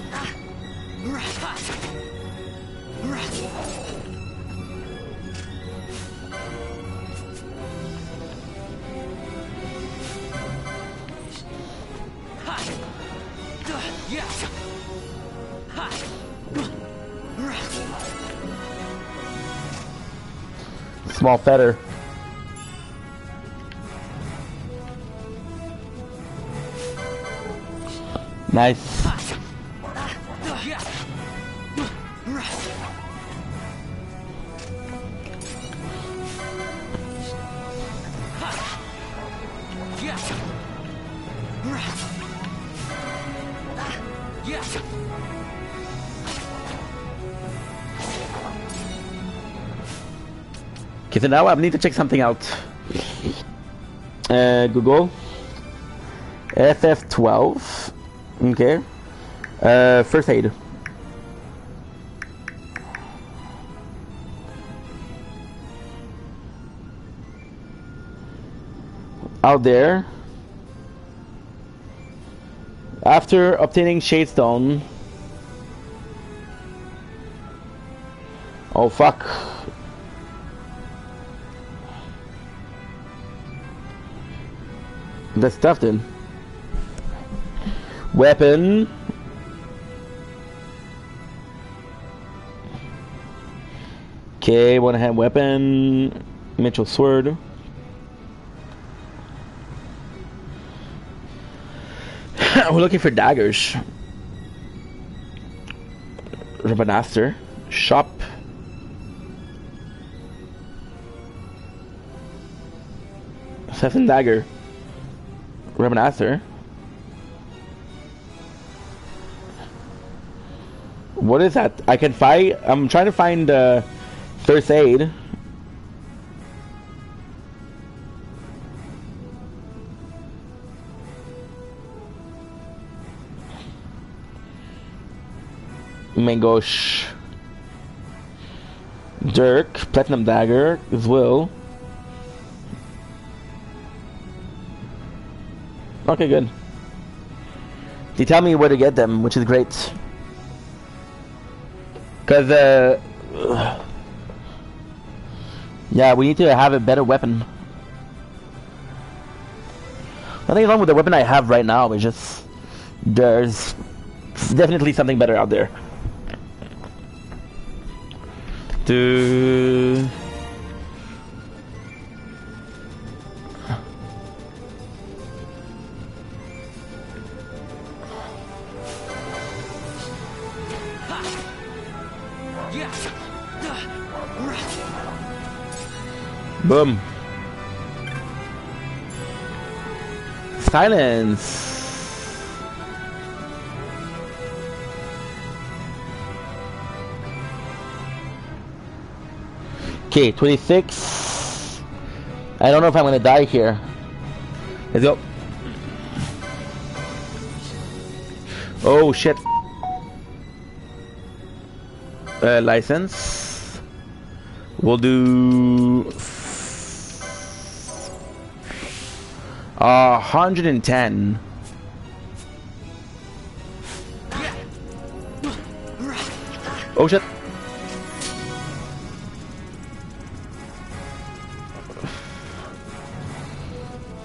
Small feather. Nice. Okay, so now I need to check something out. Google. FF12. Okay. First aid. Out there. After obtaining Shadestone. Oh fuck. That's stuff then. Weapon. Okay, one hand weapon. Mitchell sword. We're looking for daggers. Rabanastre. Shop. Assassin dagger. Rabanastre. What is that? I can fight. I'm trying to find first aid. Mangosh. Dirk. Platinum dagger as well. Okay, good. They tell me where to get them, which is great. Cause yeah, we need to have a better weapon. Nothing wrong with the weapon I have right now, it's just there's definitely something better out there. Boom. Silence. Okay, 26. I don't know if I'm gonna die here. Let's go. Oh shit. License. We'll do 110. Oh shit.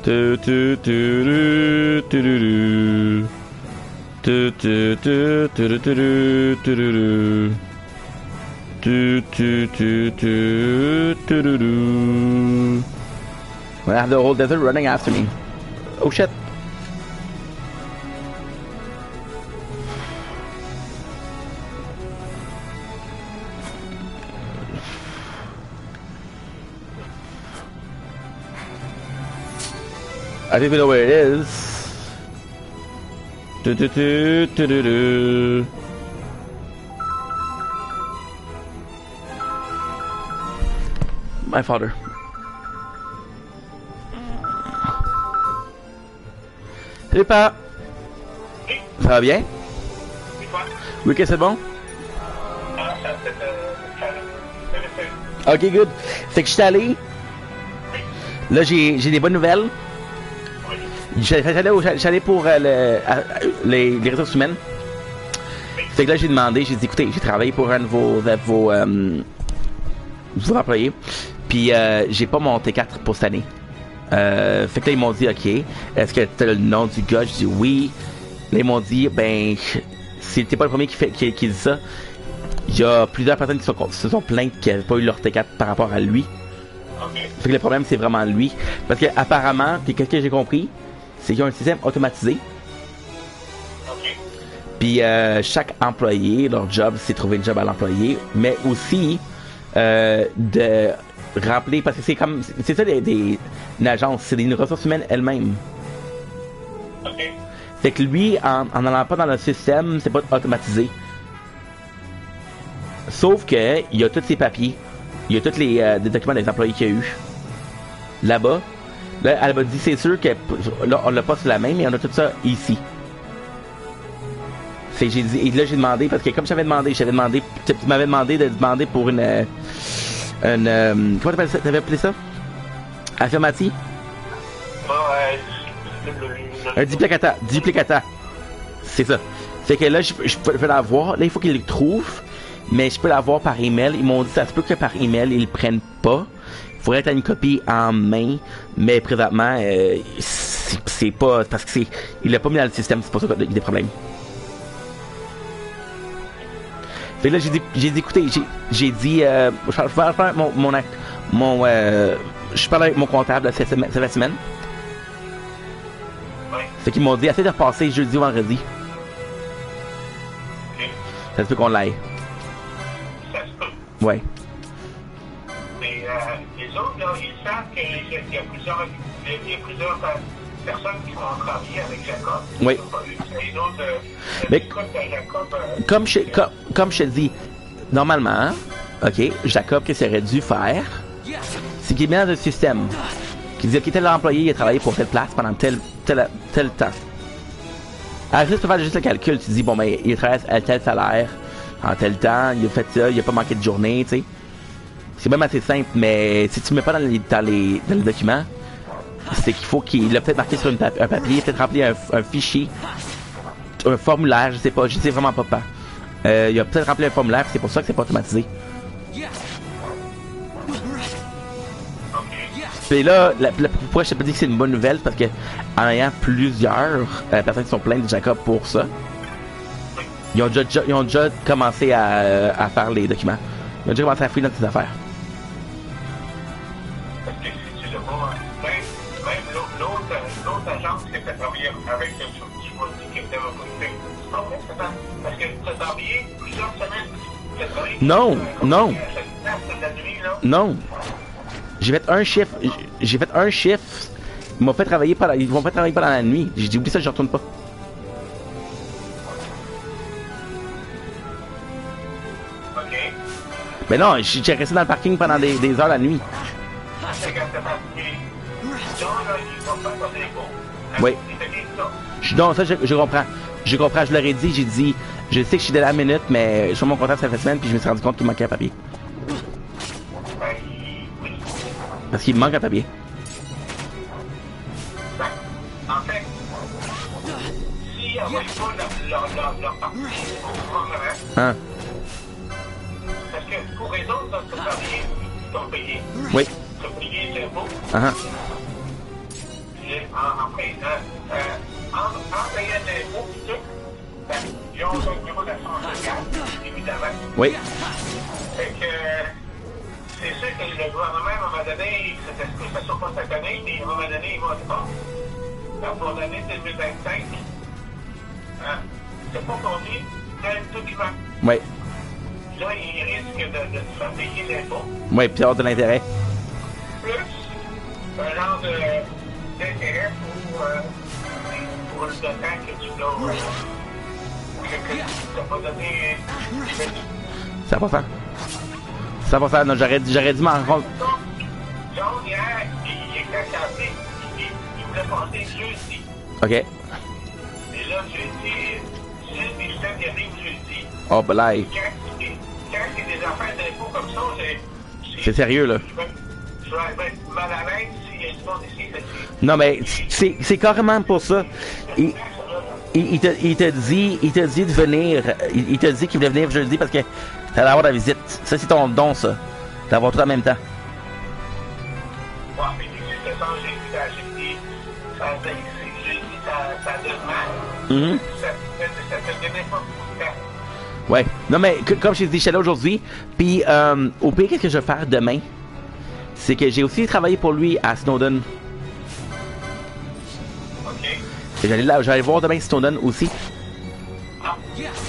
Do do do do do do do do do do do do do do do do do do do do. I have the whole desert running after me. Oh shit. I don't even know where it is. Do do do do do do. My father. Salut papa. Ça va bien? Oui, que c'est bon? Ok, good. Fait que je suis allé. Là, j'ai des bonnes nouvelles. J'allais pour les ressources humaines. Fait que là, j'ai demandé, j'ai dit, écoutez, j'ai travaillé pour un de vos employés. Puis, j'ai pas mon T4 pour cette année. Fait que là, ils m'ont dit, OK, est-ce que t'as le nom du gars? Je dis oui. Là, ils m'ont dit, ben, si t'es pas le premier qui dit ça, il y a plusieurs personnes qui se sont plaintes qu'ils n'avaient pas eu leur T4 par rapport à lui. Fait que le problème, c'est vraiment lui. Parce que apparemment, puis qu'est-ce que j'ai compris, c'est qu'ils ont un système automatisé. Puis chaque employé, leur job, c'est trouver une job à l'employé, mais aussi de remplir, parce que c'est ça une agence, c'est une ressource humaine elle-même. Fait que lui, en allant pas dans le système, c'est pas automatisé. Sauf que il y a tous ses papiers, il y a tous les documents des employés qu'il y a eu là-bas. Là, elle m'a dit, c'est sûr que là, on l'a pas sur la main, mais on a tout ça ici. Fait que j'ai dit, et là j'ai demandé, parce que comme tu m'avais demandé de demander pour une comment t'avais appelé ça? Affirmative? Un duplicata. C'est ça. Fait que là, je peux l'avoir. Là, il faut qu'ils le trouvent. Mais je peux l'avoir par email. Ils m'ont dit, ça se peut que par email, ils le prennent pas. Il faudrait être une copie en main. Mais présentement, c'est pas... Parce que il l'a pas mis dans le système. C'est pour ça qu'il y a des problèmes. Fait que là, j'ai dit, écoutez, j'ai dit, je vais faire je parle avec mon comptable cette semaine. Fait qu'ils m'ont dit, essaye de repasser jeudi ou vendredi. Ça se peut qu'on l'aille. Ça se peut. Ouais. Mais les autres, là, ils savent qu'il y a plusieurs personnes qui vont travailler avec Jacob. Oui. Les autres, mais comme je te dis, normalement, ok, Jacob, qu'est-ce qu'il aurait dû faire, c'est qu'il met dans un système qui dit, ok, tel employé, il a travaillé pour telle place pendant tel temps. Alors, tu peux faire juste le calcul, tu dis, bon, ben, il travaille à tel salaire, en tel temps, il a fait ça, il a pas manqué de journée, tu sais. C'est même assez simple, mais si tu mets pas dans les documents, c'est qu'il faut qu'il l'a peut-être marqué sur un papier, peut-être rempli un fichier, un formulaire, je sais vraiment pas. Il a peut-être rempli un formulaire, c'est pour ça que c'est pas automatisé. Puis là, pourquoi je t'ai pas dit que c'est une bonne nouvelle, parce que en ayant plusieurs personnes qui sont plaintes de Jacob pour ça, ils ont déjà commencé à faire les documents. Ils ont déjà commencé à fouiller dans tes affaires. Parce que si tu le vois, même l'autre agence qui était travaillé avec tu vois, qui était un peu fait. C'est pas vrai, c'est ça? Parce que tu as travaillé plusieurs semaines. Non. J'ai fait un chiffre. Ils m'ont fait travailler pendant la nuit. J'ai dit oublie ça, je retourne pas. OK. Mais non, j'ai resté dans le parking pendant des heures la nuit. Oui. Non, ça je comprends. Je comprends, je leur ai dit, j'ai dit, je sais que je suis de la minute, mais sur mon comptable ça fait semaine, puis je me suis rendu compte qu'il manquait un papier. Parce qu'il manque un papier. En fait, si elle n'envoie pas leur partie au gouvernement, Hein? parce que pour raison de ce papier, ils t'ont payé. Oui. Ils t'ont payé les impôts. Après, en payant les impôts, ils ont un numéro d'assurance sociale, évidemment. Oui. Fait que c'est sûr que le gouvernement, à un moment donné, ça sort pas cette année, mais à un moment donné, il va dire, bon, pour l'année 2025, c'est pas combien, tel document. Oui. Là, il risque de te faire payer l'impôt. Oui, puis avoir de l'intérêt. Plus un genre d'intérêt pour le temps que tu dois. Que tu n'as pas donné. Ça va faire. Ça va faire. Non, j'aurais dû m'en rendre compte. John, hier, il est cassé. Il voulait passer jeudi. OK. Et là, jeudi, les gens qui arrivent jeudi. Oh, ben là. Quand c'est des affaires d'impôts comme ça, C'est sérieux, là. Je vais être mal à l'aise s'il y a du monde ici. Non, mais c'est carrément pour ça. Il te dit de venir. Il te dit qu'il voulait venir jeudi parce que t'allais avoir ta visite. Ça, c'est ton don, ça. D'avoir tout en même temps. Ouais, mais c'est ça, j'ai dit, ça donne mal. Ça te donnait pas beaucoup de temps. Ouais. Non, mais comme je t'ai dit, je suis là aujourd'hui. Puis, au pire, qu'est-ce que je vais faire demain? C'est que j'ai aussi travaillé pour lui à Snowden. OK. Et j'allais voir demain Snowden aussi.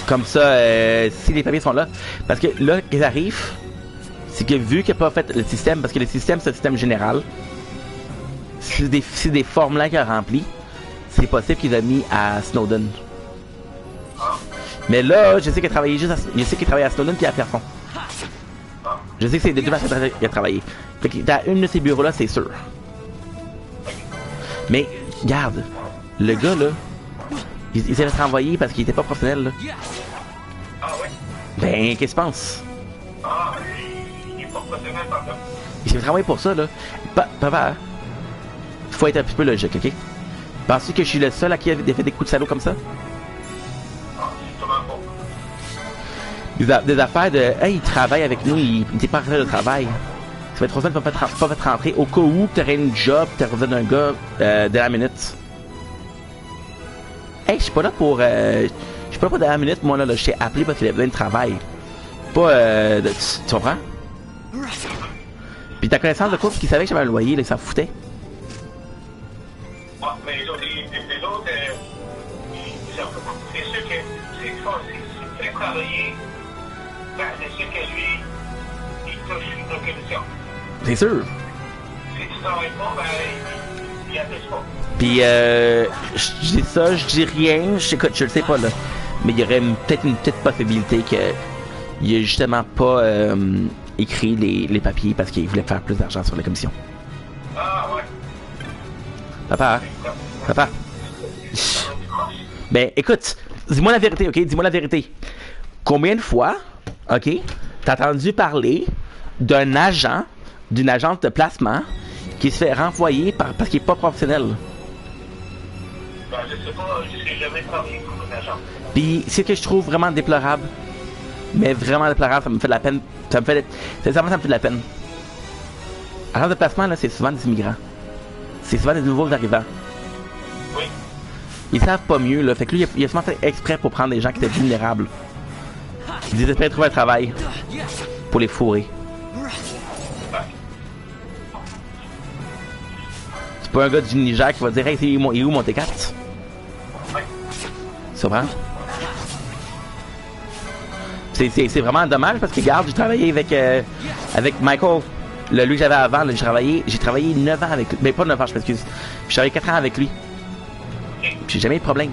Comme ça, si les papiers sont là. Parce que là, ce qui arrive, c'est que vu qu'il n'a pas fait le système, parce que le système, c'est un système général, c'est des formulaires qu'il a remplis, c'est possible qu'il a mis à Snowden. Mais là, je sais qu'il a travaillé à Snowden puis à Pierrefonds. Je sais que c'est des deux personnes qu'il a travaillé. Fait que dans une de ces bureaux-là, c'est sûr. Mais, regarde, le gars, là, il s'est fait renvoyer parce qu'il était pas professionnel, là. Ah ouais? Ben, qu'est-ce que tu penses? Ah, il est pas professionnel, pardon. Il s'est fait renvoyer pour ça, là. Papa, faut être un petit peu logique, OK? Penses-tu que je suis le seul à qui a fait des coups de salaud comme ça? Des affaires de hey, il travaille avec nous, il n'était pas rentré de travail. Ça fait 3 semaines pas fait rentrer. Au cas où tu aurais une job, tu aurais d'un gars de la minute. Hey, je suis pas là pour. Je suis pas là pour de la minute, moi là, je t'ai appelé parce qu'il avait besoin de travail. Pas tu comprends? Puis ta connaissance de course qui savait que j'avais un loyer, là, ça foutait. Ah, mais les autres, c'est sûr que c'est fait travailler. Ben, c'est sûr que lui, il touche une commission. C'est sûr. Si tu travailles pas, ben, il affiche pas. Puis, je dis ça, je dis rien, écoute, je le sais pas, là. Mais il y aurait peut-être une petite possibilité qu'il ait justement pas écrit les papiers parce qu'il voulait faire plus d'argent sur la commission. Ah, ouais. Papa. Ben, écoute, dis-moi la vérité, OK? Dis-moi la vérité. Combien de fois, OK, t'as entendu parler d'une agence de placement qui se fait renvoyer parce qu'il est pas professionnel? Ben, je sais pas, je n'ai jamais travaillé pour une agence. Puis, c'est ce que je trouve vraiment déplorable. Mais vraiment déplorable, ça me fait de la peine. Sincèrement, ça me fait de la peine. agence de placement, là, c'est souvent des immigrants. C'est souvent des nouveaux arrivants. Oui. Ils savent pas mieux, là. Fait que lui, il a souvent fait exprès pour prendre des gens qui étaient vulnérables. Ils désespéraient de trouver un travail. Pour les fourrer. C'est pas un gars du Niger qui va dire, hey, il est où mon T4? Tu comprends? C'est vraiment dommage parce que, regarde, j'ai travaillé avec Michael, lui que j'avais avant, là, j'ai travaillé 9 ans avec lui. Mais pas 9 ans, je m'excuse. J'ai travaillé 4 ans avec lui. J'ai jamais eu de problème.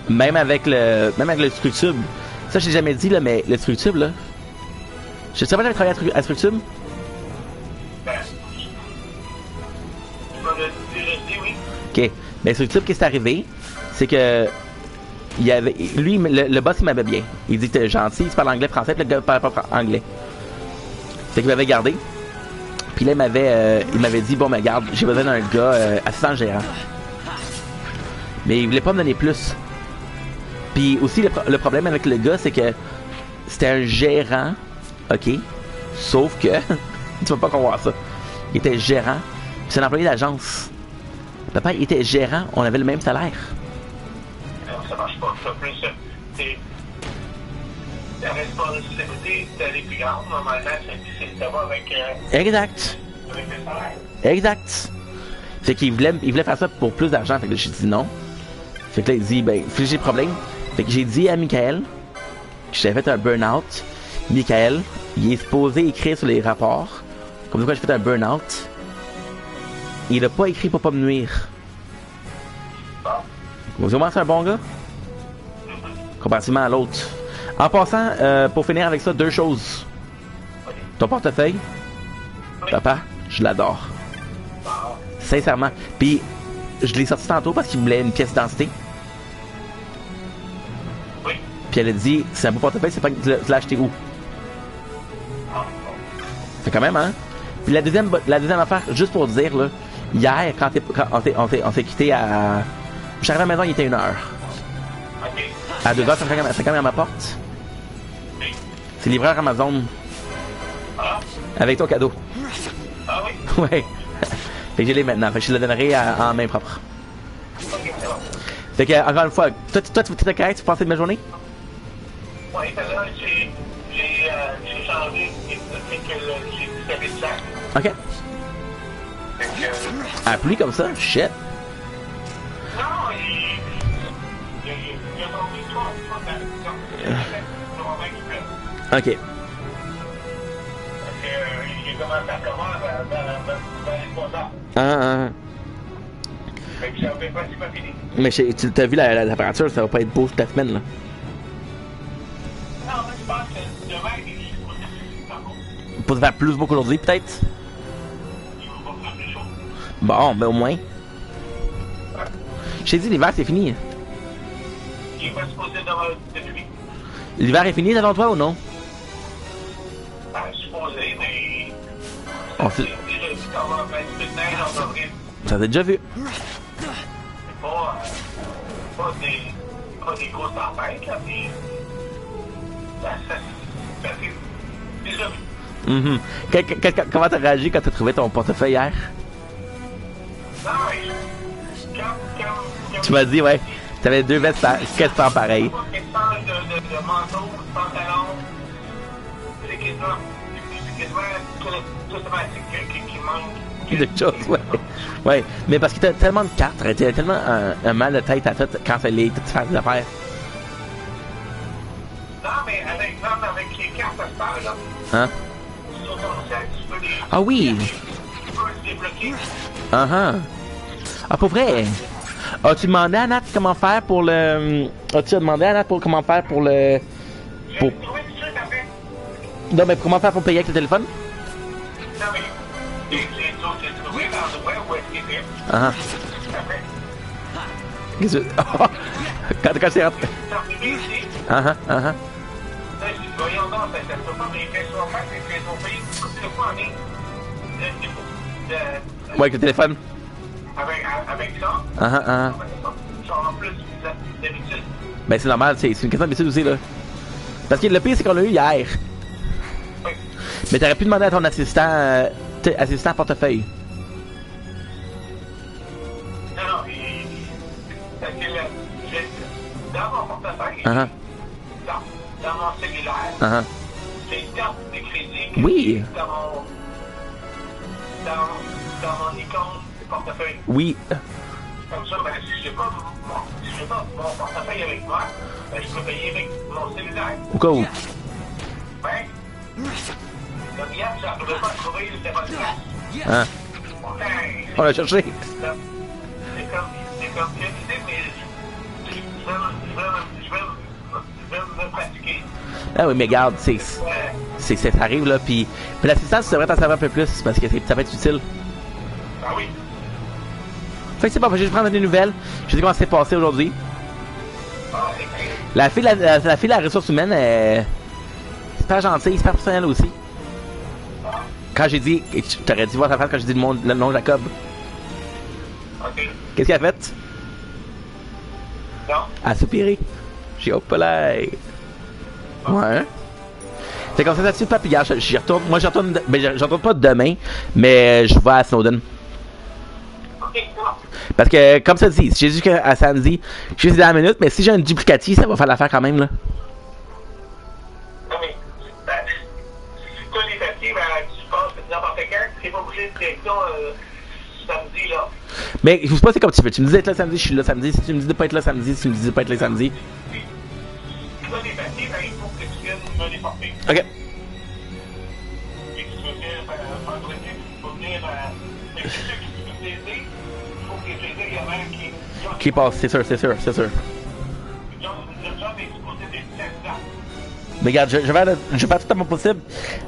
Même avec le Structube. Ça, je l'ai jamais dit, là, mais le Structube, là. Je sais pas, j'avais travaillé à Structube. Ok. Mais Structube, qu'est-ce qui est arrivé? C'est que. Il y avait, lui, le boss, il m'avait bien. Il dit que t'es gentil, il parle anglais, français, puis le gars parle pas anglais. Fait qu'il m'avait gardé. Puis là, il m'avait dit, bon, mais garde, j'ai besoin d'un gars assistant gérant. Mais il voulait pas me donner plus. Puis aussi, le problème avec le gars, c'est que c'était un gérant, ok? Sauf que, tu vas pas croire ça. Il était gérant, puis c'est un employé d'agence. Papa, il était gérant, on avait le même salaire. Ça marche pas. Ça plus, la responsabilité d'aller plus grande, normalement, c'est d'avoir avec... Exact. Avec le salaire. Exact. Fait qu'il voulait faire ça pour plus d'argent. Fait que là, j'ai dit non. Fait que là, il dit, ben, j'ai des problèmes. Fait que j'ai dit à Michael que j'avais fait un burn-out. Michael, il est supposé écrire sur les rapports comme quoi j'ai fait un burn-out. Il a pas écrit pour pas me nuire. Vous avez c'est un bon gars? Comparativement à l'autre. En passant, pour finir avec ça, 2 choses. Ton portefeuille, papa, je l'adore. Sincèrement. Puis, je l'ai sorti tantôt parce qu'il voulait une pièce d'identité. Puis elle a dit, c'est un beau portefeuille, c'est pas que tu l'as acheté où? Fait quand même, hein? Puis la deuxième affaire, juste pour dire, là, hier, quand on s'est quitté à... Je suis arrivé à la maison, il était 1h. À 2h, c'est quand même à ma porte. C'est livreur Amazon. Avec ton cadeau. Ah oui? Ouais. Fait que je l'ai maintenant. Fait que je le donnerai en main propre. Fait que, encore une fois, toi, tu étais correct? Tu pensais de ma journée? Oui, là, j'ai changé. Fait que j'ai servi de sac. Ok. Fait que... À pluie comme ça? Shit. Non, il a tombé 3 Ok. J'ai commencé à commander dans les 3 heures. Fait que j'avais pas fini. Mais tu t'as vu la température, ça va pas être beau toute la semaine, là. Non, mais je pense que demain, il Pour te faire plus beau qu'aujourd'hui, peut-être? va faire plus chaud. Bon, ben au moins. Je t'ai dit, l'hiver, c'est fini. Il est pas supposé d'avoir de pluie. L'hiver est fini devant toi ou non? Ben, supposé, mais... On sait... Déjà dit qu'on va mettre un peu de neige en avril. Ça t'a déjà vu. C'est pas des grosses tempêtes, là, mais... Ça fait déjà vu. Comment t'as réagi quand t'as trouvé ton portefeuille hier? Non, mais... Tu m'as dit, ouais, t'avais 2 vestes quasiment pareilles. De manteau, de pantalon, c'est quasiment automatique qui manque. Quelque chose, ouais. Ouais, mais parce que t'as tellement de cartes, t'as tellement un mal de tête à tout quand tu fais des affaires. Non, mais avec les cartes à faire, là. Hein? Sur ton sac, tu peux les... Ah oui! Tu peux les débloquer. Ah, pour vrai? As-tu demandé à Nat comment faire pour le... As-tu demandé à Nat comment faire pour le... Pour... Non, mais comment faire pour payer avec le téléphone? Non, mais... Les autres, j'ai trouvé dans le web où est-ce qu'il était. Après. Qu'est-ce que... Quand c'est rentré... Là, je dis, voyons donc, ça peut pas, mais qu'est-ce qu'on fait, c'est qu'ils ont payé beaucoup de fois en ligne. Ouais, avec le téléphone. Avec ça. Genre en plus d'habitude. Ben c'est normal, c'est une question d'habitude aussi, là. Parce que le pire, c'est qu'on l'a eu hier. Oui. Mais t'aurais pu demander à ton assistant, assistant portefeuille. Non, parce que dans mon portefeuille, Uh-huh. dans mon cellulaire, Uh-huh. j'ai une carte de crédit que Oui. j'ai dans mon icône de portefeuille. Oui. Comme ça, ben, si j'ai pas mon portefeuille avec moi, ben, je peux payer avec mon cellulaire. Au cas où. Ouais. Comme hier, je n'arrivais pas à trouver le téléphone de place. Hein? On l'a cherché. C'est comme l'idée, mais je vais me pratiquer. Ah oui, mais regarde, ça arrive là, puis l'assistance, tu devrais t'en savoir un peu plus, parce que ça va être utile. Ah oui. Fait que c'est bon, je vais juste prendre des nouvelles. Je sais comment ça s'est passé aujourd'hui. La fille de la ressource humaine est super gentille, super personnelle aussi. Quand j'ai dit, t'aurais dû voir ta face quand j'ai dit le nom Jacob. Qu'est-ce qu'elle a fait? Non. Elle a soupiré. J'ai hop là. Ouais. C'est comme ça là-dessus, pas, puis regarde, j'y retourne. Moi, j'y retourne pas demain, mais je vais à Snowden. Parce que, comme ça dit, j'ai dit qu'à samedi, je suis dans la minute, mais si j'ai un duplicatif, ça va faire l'affaire quand même, là. Non, mais, si toi, les papiers, tu passes n'importe quand, c'est pas obligé de direction samedi, là. Mais, je sais pas, c'est comme tu veux. Tu me dis d'être là samedi, je suis là samedi. Si tu me dis de pas être là samedi, si tu me dis de pas être là samedi. Si tu as des papiers, ben, il faut que tu viennes me les porter. Ok. Et si tu veux venir vendredi, tu peux venir, mais c'est sûr que si tu veux t'aider, il faut que tu aides également Qui passe, c'est sûr. Mais regarde, je vais faire tout à mon possible.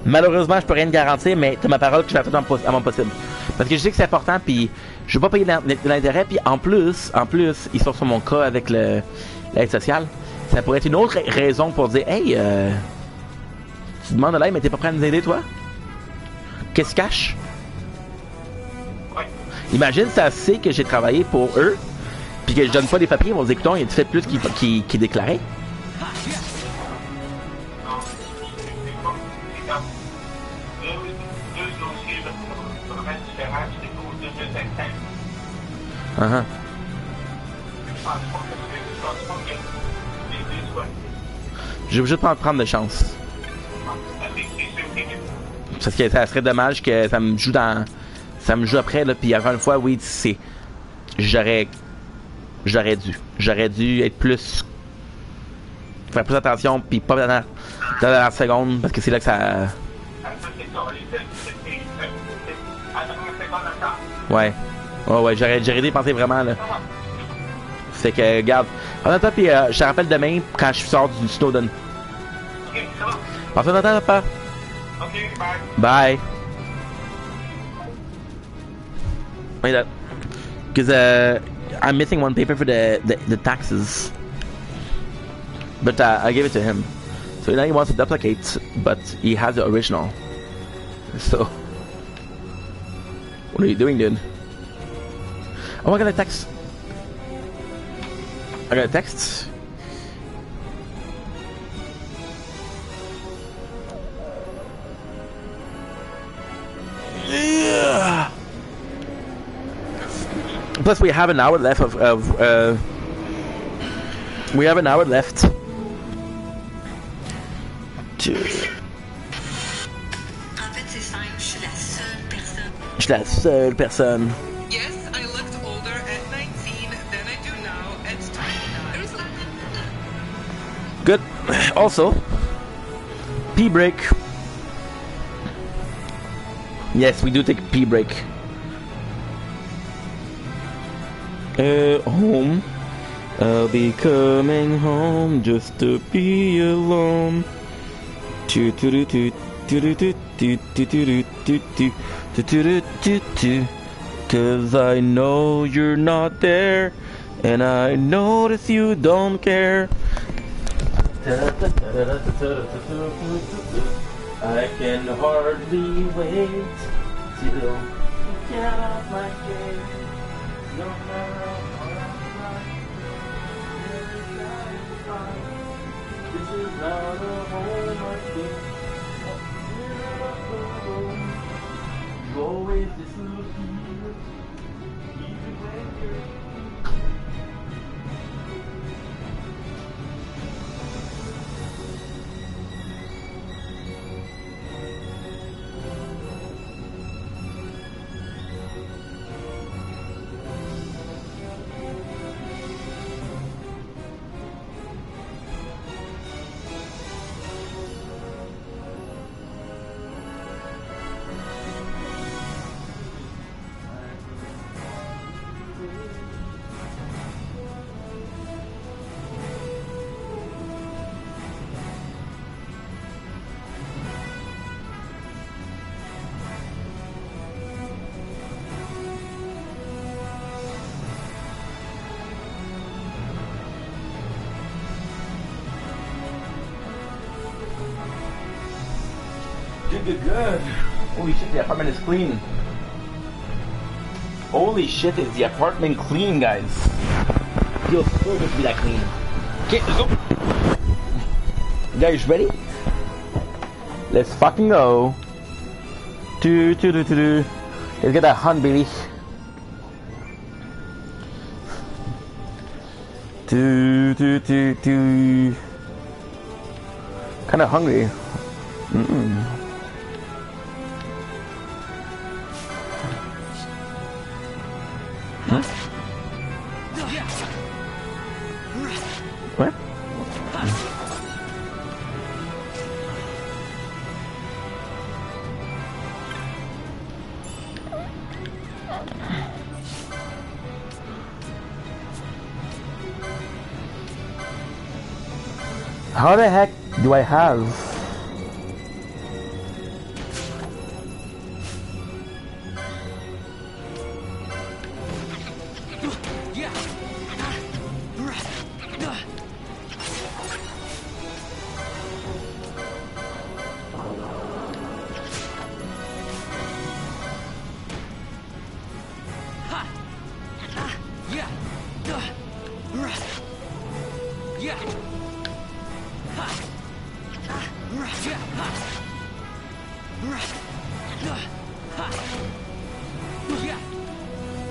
Malheureusement, je peux rien te garantir, mais t'as ma parole que je vais faire tout à mon possible. Parce que je sais que c'est important, puis je veux pas payer de l'intérêt, puis en plus, ils sont sur mon cas avec l'aide sociale. Ça pourrait être une autre raison pour dire, hey, tu demandes de l'aide, mais t'es pas prêt à nous aider, toi? Qu'est-ce que tu caches? Imagine, ça sait que j'ai travaillé pour eux, puis que je donne pas les papiers, ils vont dire, écoute, il a fait plus qu'il déclarait. Uh-huh. J'ai obligé de prendre de chance. Parce que ça serait dommage que ça me joue après, là, puis encore une fois, oui, c'est... J'aurais dû être plus... Faire plus attention, puis pas dans la seconde, parce que c'est là que ça... Ouais, j'aurais dépensé vraiment, là. C'est que, regarde, en attendant, puis je te rappelle demain, quand je sors du Snowden. Passe un temps, papa. Bye. Wait up. Because I'm missing one paper for the taxes. But I gave it to him. So now he wants to duplicate, but he has the original. So... What are you doing, dude? Oh, I got a text. Yeah. Plus, we have an hour left we have an hour left. Je suis la seule personne. Yes, I looked older at 19 than I do now at 29. Good. Also, pee break. Yes, we do take a pee break. Home. I'll be coming home just to be alone. Cause I know you're not there, and I notice you don't care. I can hardly wait till you get off my case. No matter how this is not a home I think. Good. Holy shit, the apartment is clean. Holy shit, is the apartment clean, guys? Feels so good to be that clean. Okay, let's go. You guys ready? Let's fucking go. Let's get that hunt, baby. Kinda hungry. What? How the heck do I have?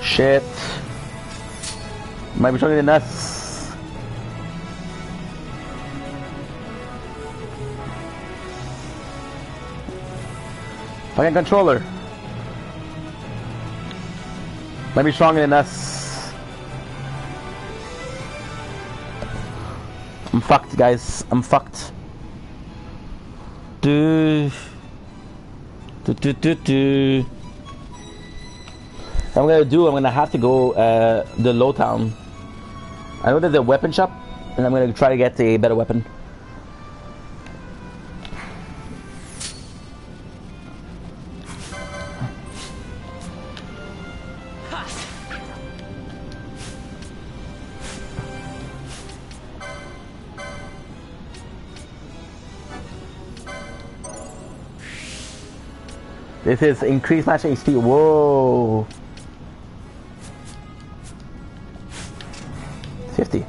Shit. Might be stronger than us. Fucking controller. Might be stronger than us. I'm fucked, guys. I'm fucked. I'm gonna have to go the low town. I know there's a weapon shop, and I'm gonna try to get a better weapon. This is increased match HP. Whoa. 50.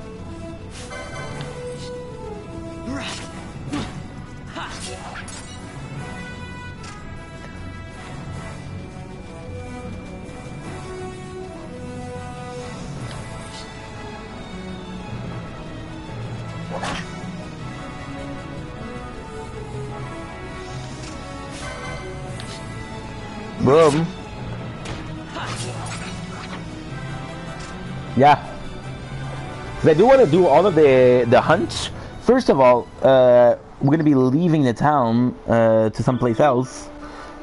Boom. Yeah. I do want to do all of the hunts. First of all, we're going to be leaving the town to someplace else.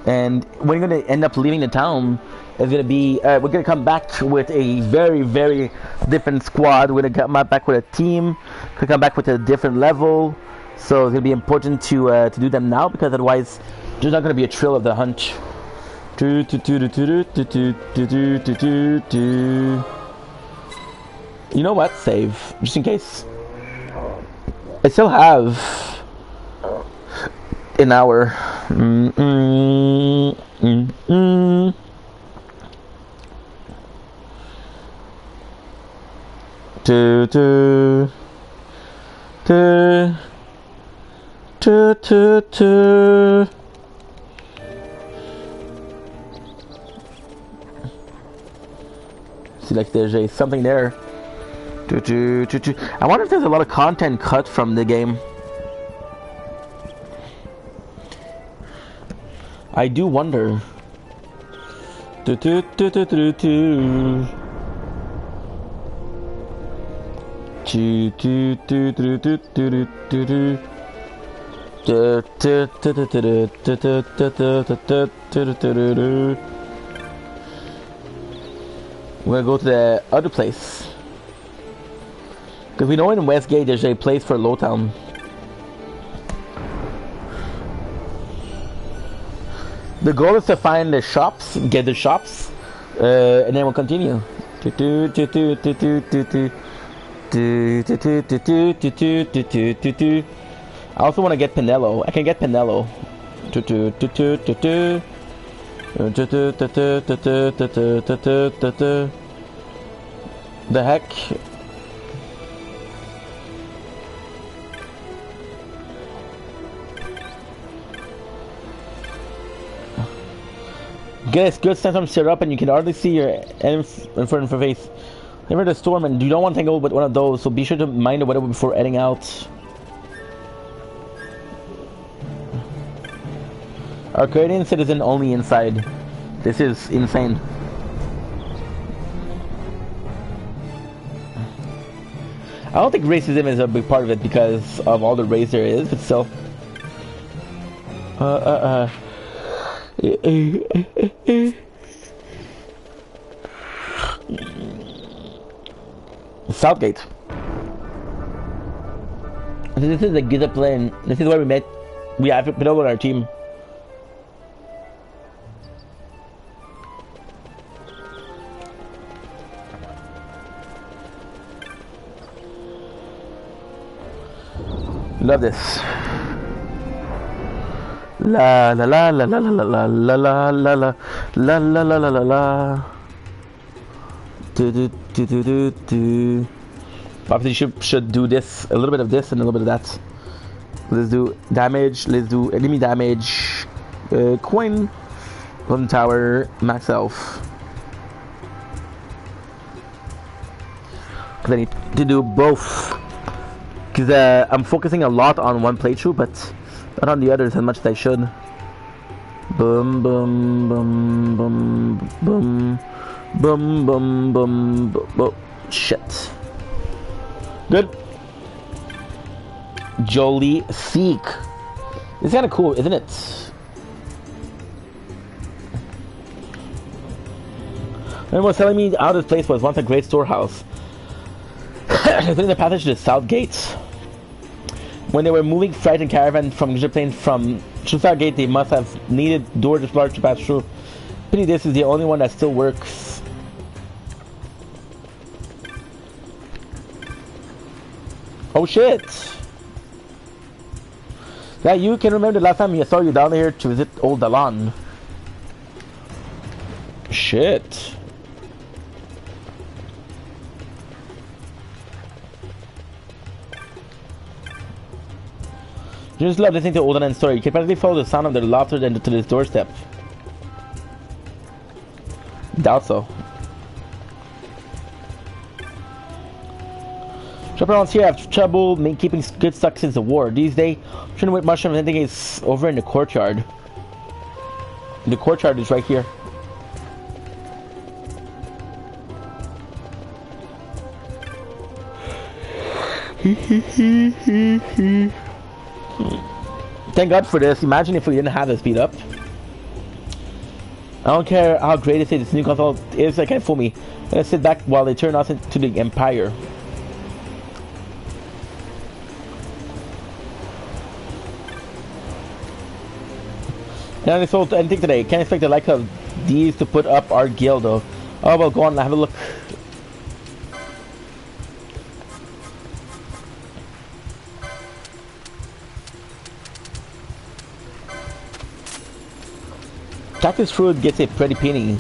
And we're going to end up leaving the town. It's going to be, we're going to come back with a very, very different squad. We're going to come back with a team. We're going to come back with a different level. So it's going to be important to do them now, because otherwise there's not going to be a thrill of the hunt. You know what? Save. Just in case. I still have an hour. see like there's something there. I wonder if there's a lot of content cut from the game. I do wonder. We're gonna go to the other place. Because we know in Westgate there's a place for Lowtown. The goal is to find the shops, get the shops, and then we'll continue. I also want to get Pinello. I can get Pinello. The heck? Get a good sense of syrup and you can hardly see your in front of your face. Remember the storm and you don't want to tangle with one of those, so be sure to mind the weather before heading out. Arcadian citizen only inside. This is insane. I don't think racism is a big part of it because of all the race there is, but still. Southgate. This is a good plan. This is where we met. We have Pinello on our team. Love this. La la la la la la la la la la la la la la la la la. Do do do do do do. Obviously, should do this, a little bit of this and a little bit of that. Let's do damage. Let's do enemy damage. Coin, Golden Tower, max health. Cause I need to do both. Cause I'm focusing a lot on one playthrough, but not on the others as much as I should. Boom, boom, boom, boom, boom, boom, boom, boom, boom. Shit. Good. Jolie Seek. It's kind of cool, isn't it? Everyone was telling me how this place was once a great storehouse. I think the passage to the South Gates. When they were moving freight and caravan from Egyptian from South Gate, they must have needed doors to large to pass through. Pity this is the only one that still works. Oh shit! Yeah, you can remember the last time I saw you down here to visit Old Dalan. Shit. You just love listening to Old Dalan's story. You can practically follow the sound of their laughter to this doorstep. Doubt so. Shop around here have trouble keeping good stock since the war. These days, trying to wait mushrooms, I think it's over in the courtyard. The courtyard is right here. Thank God for this. Imagine if we didn't have this beat up. I don't care how great they say this new console is, they can't fool me. I'm gonna sit back while they turn us into the Empire. And they sold anything today. Can't expect the like of these to put up our guild though. Oh well, go on and have a look. Cactus fruit gets a pretty penny.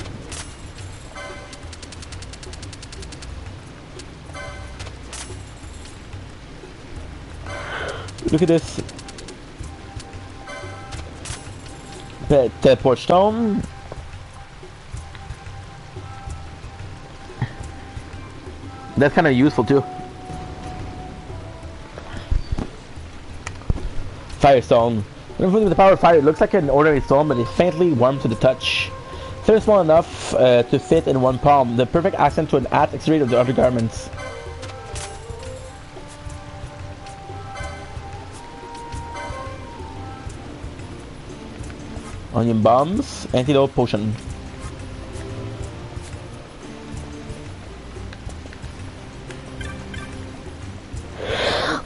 Look at this. Teleport stone. That's kind of useful too. Firestone. When with the power of fire, it looks like an ordinary stone, but it's faintly warm to the touch. It's very small enough to fit in one palm. The perfect accent to an accessory of the undergarments. Onion bombs, antidote potion.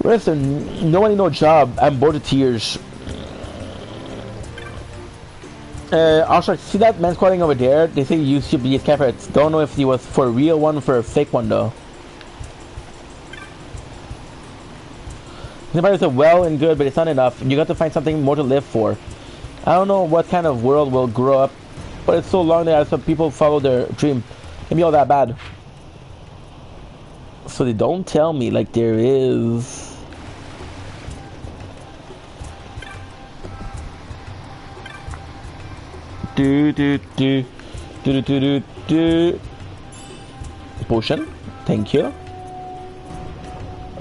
Listen, no money, no job. I'm bored to tears. Also, see that man squatting over there? They say you should be careful. Don't know if he was for a real one or for a fake one though. Everybody's well and good, but it's not enough. You got to find something more to live for. I don't know what kind of world will grow up, but it's so long that some people follow their dream. It can't be all that bad. So they don't tell me like there is. Potion, thank you.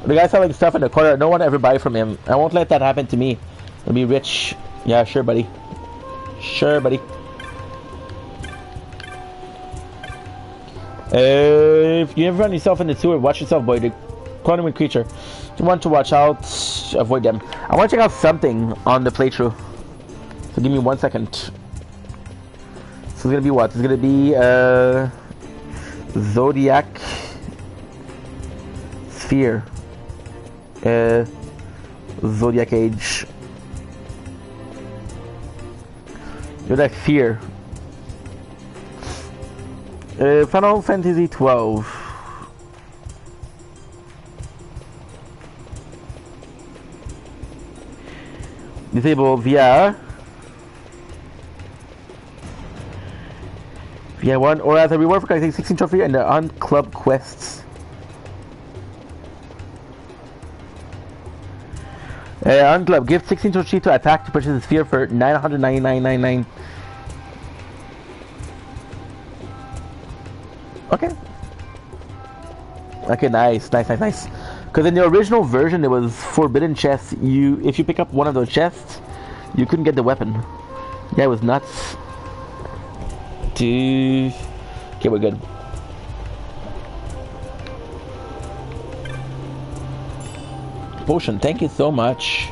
The guy selling stuff in the corner, no one ever buy from him. I won't let that happen to me. I'll be rich. Yeah, sure, buddy. Sure, buddy. If you ever run yourself in the sewer, watch yourself, boy. The quantum creature. If you want to watch out, avoid them. I want to check out something on the playthrough. So give me 1 second. So it's gonna be what? It's gonna be Zodiac Sphere. Zodiac Age. Zodiac Sphere. Final Fantasy 12. Disabled via one, or as a reward for collecting 16 trophies and the unclub quests. Unclub, give 16 trophies to attack to purchase the sphere for 999.99. Okay, nice. Because in the original version, it was forbidden chests. If you pick up one of those chests, you couldn't get the weapon. Yeah, it was nuts. Okay, we're good. Potion, thank you so much.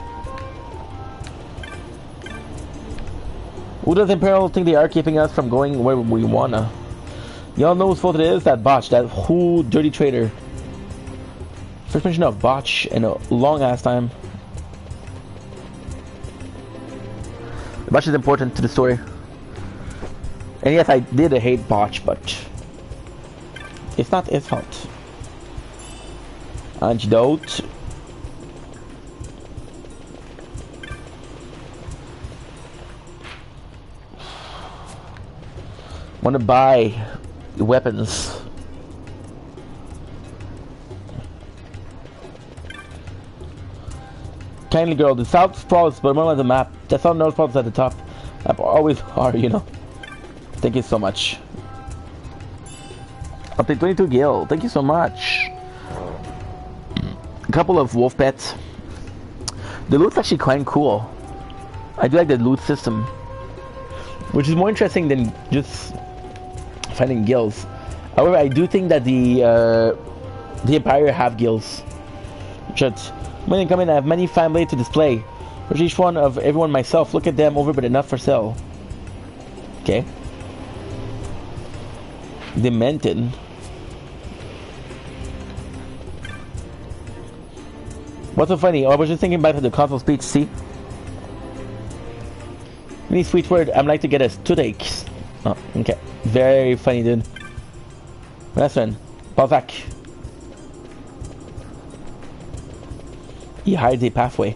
Who does Imperial think they are, keeping us from going where we wanna? Y'all know whose fault it is? That botch, that whole dirty traitor. First mention of botch in a long ass time. The botch is important to the story. And yes, I did hate botch, but it's not his fault. Antidote. Want to buy weapons. Kindly girl, the south sprawls, but more like the map. The south north sprawls at the top. Map always are, you know. Thank you so much. Update 22 Gil, thank you so much. A couple of wolf pets. The loot's actually quite cool. I do like the loot system, which is more interesting than just finding guilds. However, I do think that the Empire have guilds. When they come in, I have many family to display. For each one of everyone myself, look at them over, but enough for sale. Okay. Demented. What's so funny? Oh, I was just thinking back to the console speech, see? Any sweet word, I'd like to get a toothache. Oh, okay. Very funny, dude. Last one. Balzac. He hides a pathway.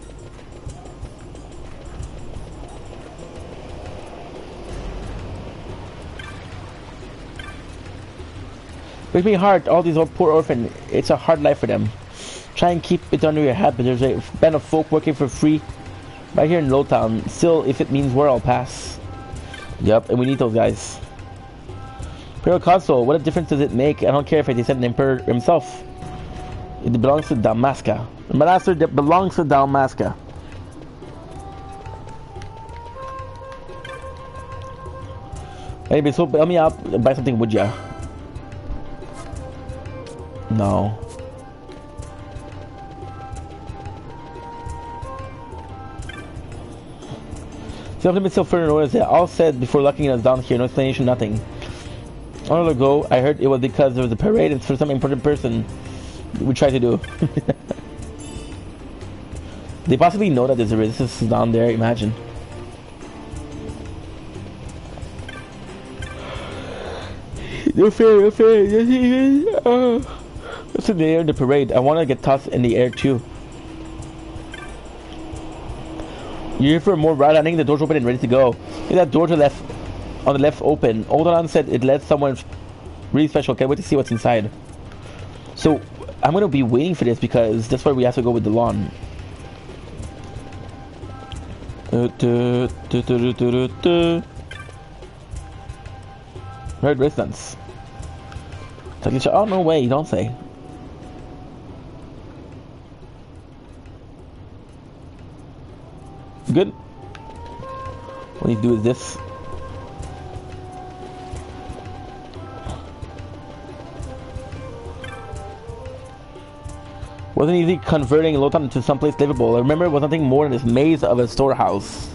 Breaks me heart, all these old poor orphans. It's a hard life for them. Try and keep it under your hat, but there's a band of folk working for free right here in Lowtown. Still, if it means war, I'll pass. Yup, and we need those guys. Imperial console, what a difference does it make? I don't care if they said an emperor himself. It belongs to Dalmasca. The master belongs to Dalmasca. Anyway, so help me out, buy something, would ya? No. Something still further notice that all said before locking us down here, no explanation, nothing. A while ago, I heard it was because there was a parade and for some important person we tried to do. They possibly know that there's a resistance down there, imagine. No fair. What's in the air in the parade? I want to get tossed in the air too. You're here for more ride. I think the door's open and ready to go. Look at that door to the left, on the left open. Alderaan said it led someone really special. Can't wait to see what's inside. So I'm gonna be waiting for this because that's why we have to go with the lawn. Red resistance. Oh no way! You don't say. Good. What you do is this. Wasn't easy converting Lothal into someplace livable. I remember it was nothing more than this maze of a storehouse.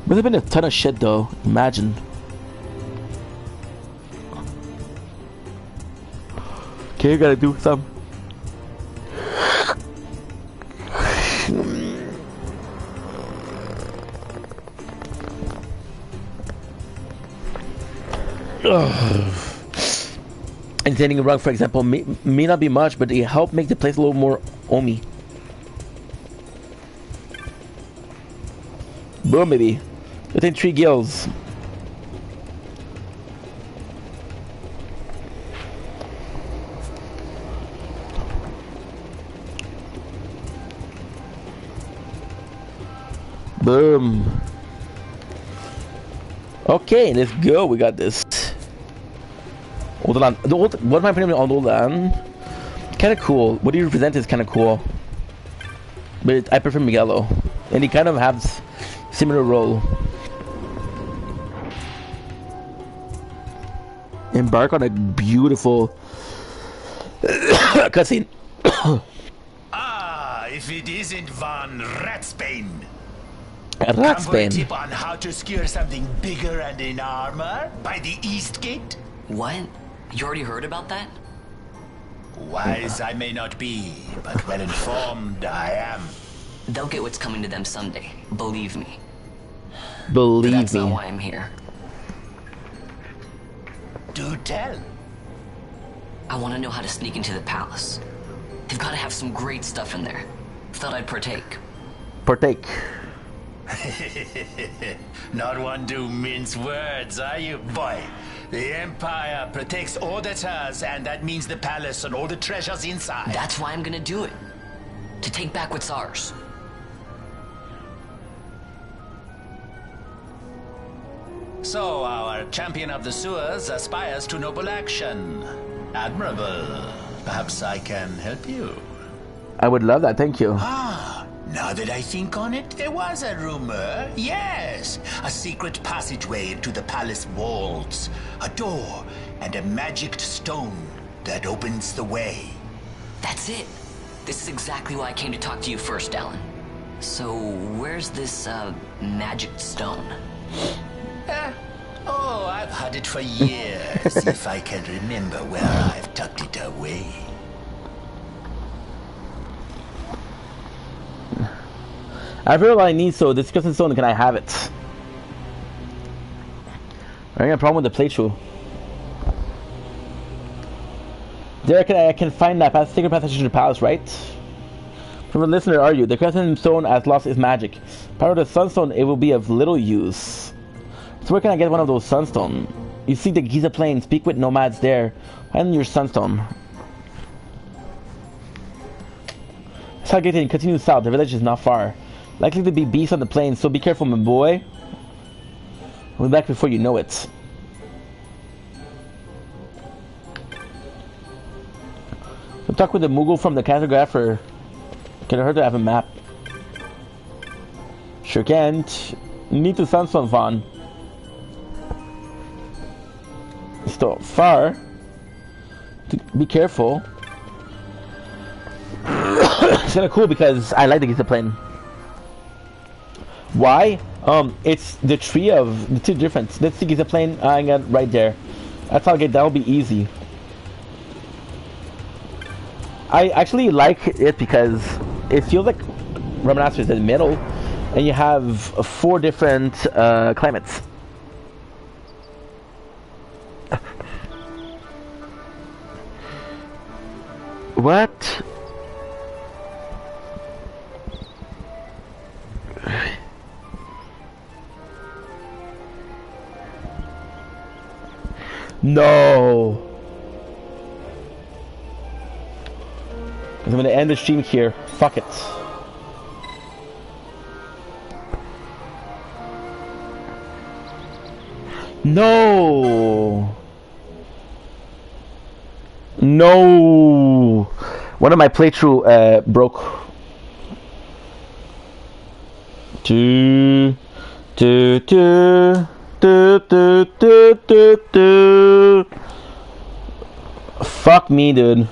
Must have been a ton of shit though. Imagine. Okay, you gotta do some. Entertaining a rug, for example, may not be much, but it helped make the place a little more homey. Boom, baby. Within 3 gills. Boom. Okay, let's go. We got this. Alderaan. What am I putting on Alderaan? Kind of cool. What he represents is kind of cool. But I prefer Miguelo. And he kind of has similar role. Embark on a beautiful cutscene. If it isn't Von Ratsbane. Ratsbane. Tip on how to secure something bigger and in armor by the East Gate? What? You already heard about that? Wise I may not be, but well informed I am. They'll get what's coming to them someday. Believe me. Believe That's me. not why I'm here. Do tell. I want to know how to sneak into the palace. They've got to have some great stuff in there. Thought I'd partake. Partake. Not one to mince words, are you, boy? The Empire protects all that's hers, and that means the palace and all the treasures inside. That's why I'm gonna do it. To take back what's ours. So our champion of the sewers aspires to noble action. Admirable. Perhaps I can help you. I would love that, thank you. Now that I think on it, there was a rumor. Yes, a secret passageway into the palace walls. A door and a magic stone that opens the way. That's it. This is exactly why I came to talk to you first, Alan. So, where's this, magic stone? I've had it for years. If I can remember where I've tucked it away. I feel I need so this custom stone, can I have it? I got a problem with the playthrough. There I can find that secret passage to the palace, right? From a listener, are you? The crescent stone has lost its magic. Power of the sunstone, it will be of little use. So where can I get one of those sunstone? You see the Giza plain, speak with nomads there. Find your sunstone. Salgating, continue south, the village is not far. Likely to be beasts on the plains, so be careful, my boy. I'll be back before you know it. talk with the Moogle from the cartographer. Can it hurt to have a map? Sure can't. Need to send some Vaughn. Still far. Be careful. It's kind of cool because I like the Giza plane. Why? It's the tree of the two difference. Let's see Giza plane. I got right there. That's how I get. That'll be easy. I actually like it because it feels like Ramanastra is in the middle, and you have 4 different climates. What? No. I'm gonna end the stream here. Fuck it. No. No. One of my playthrough broke. Fuck me, dude.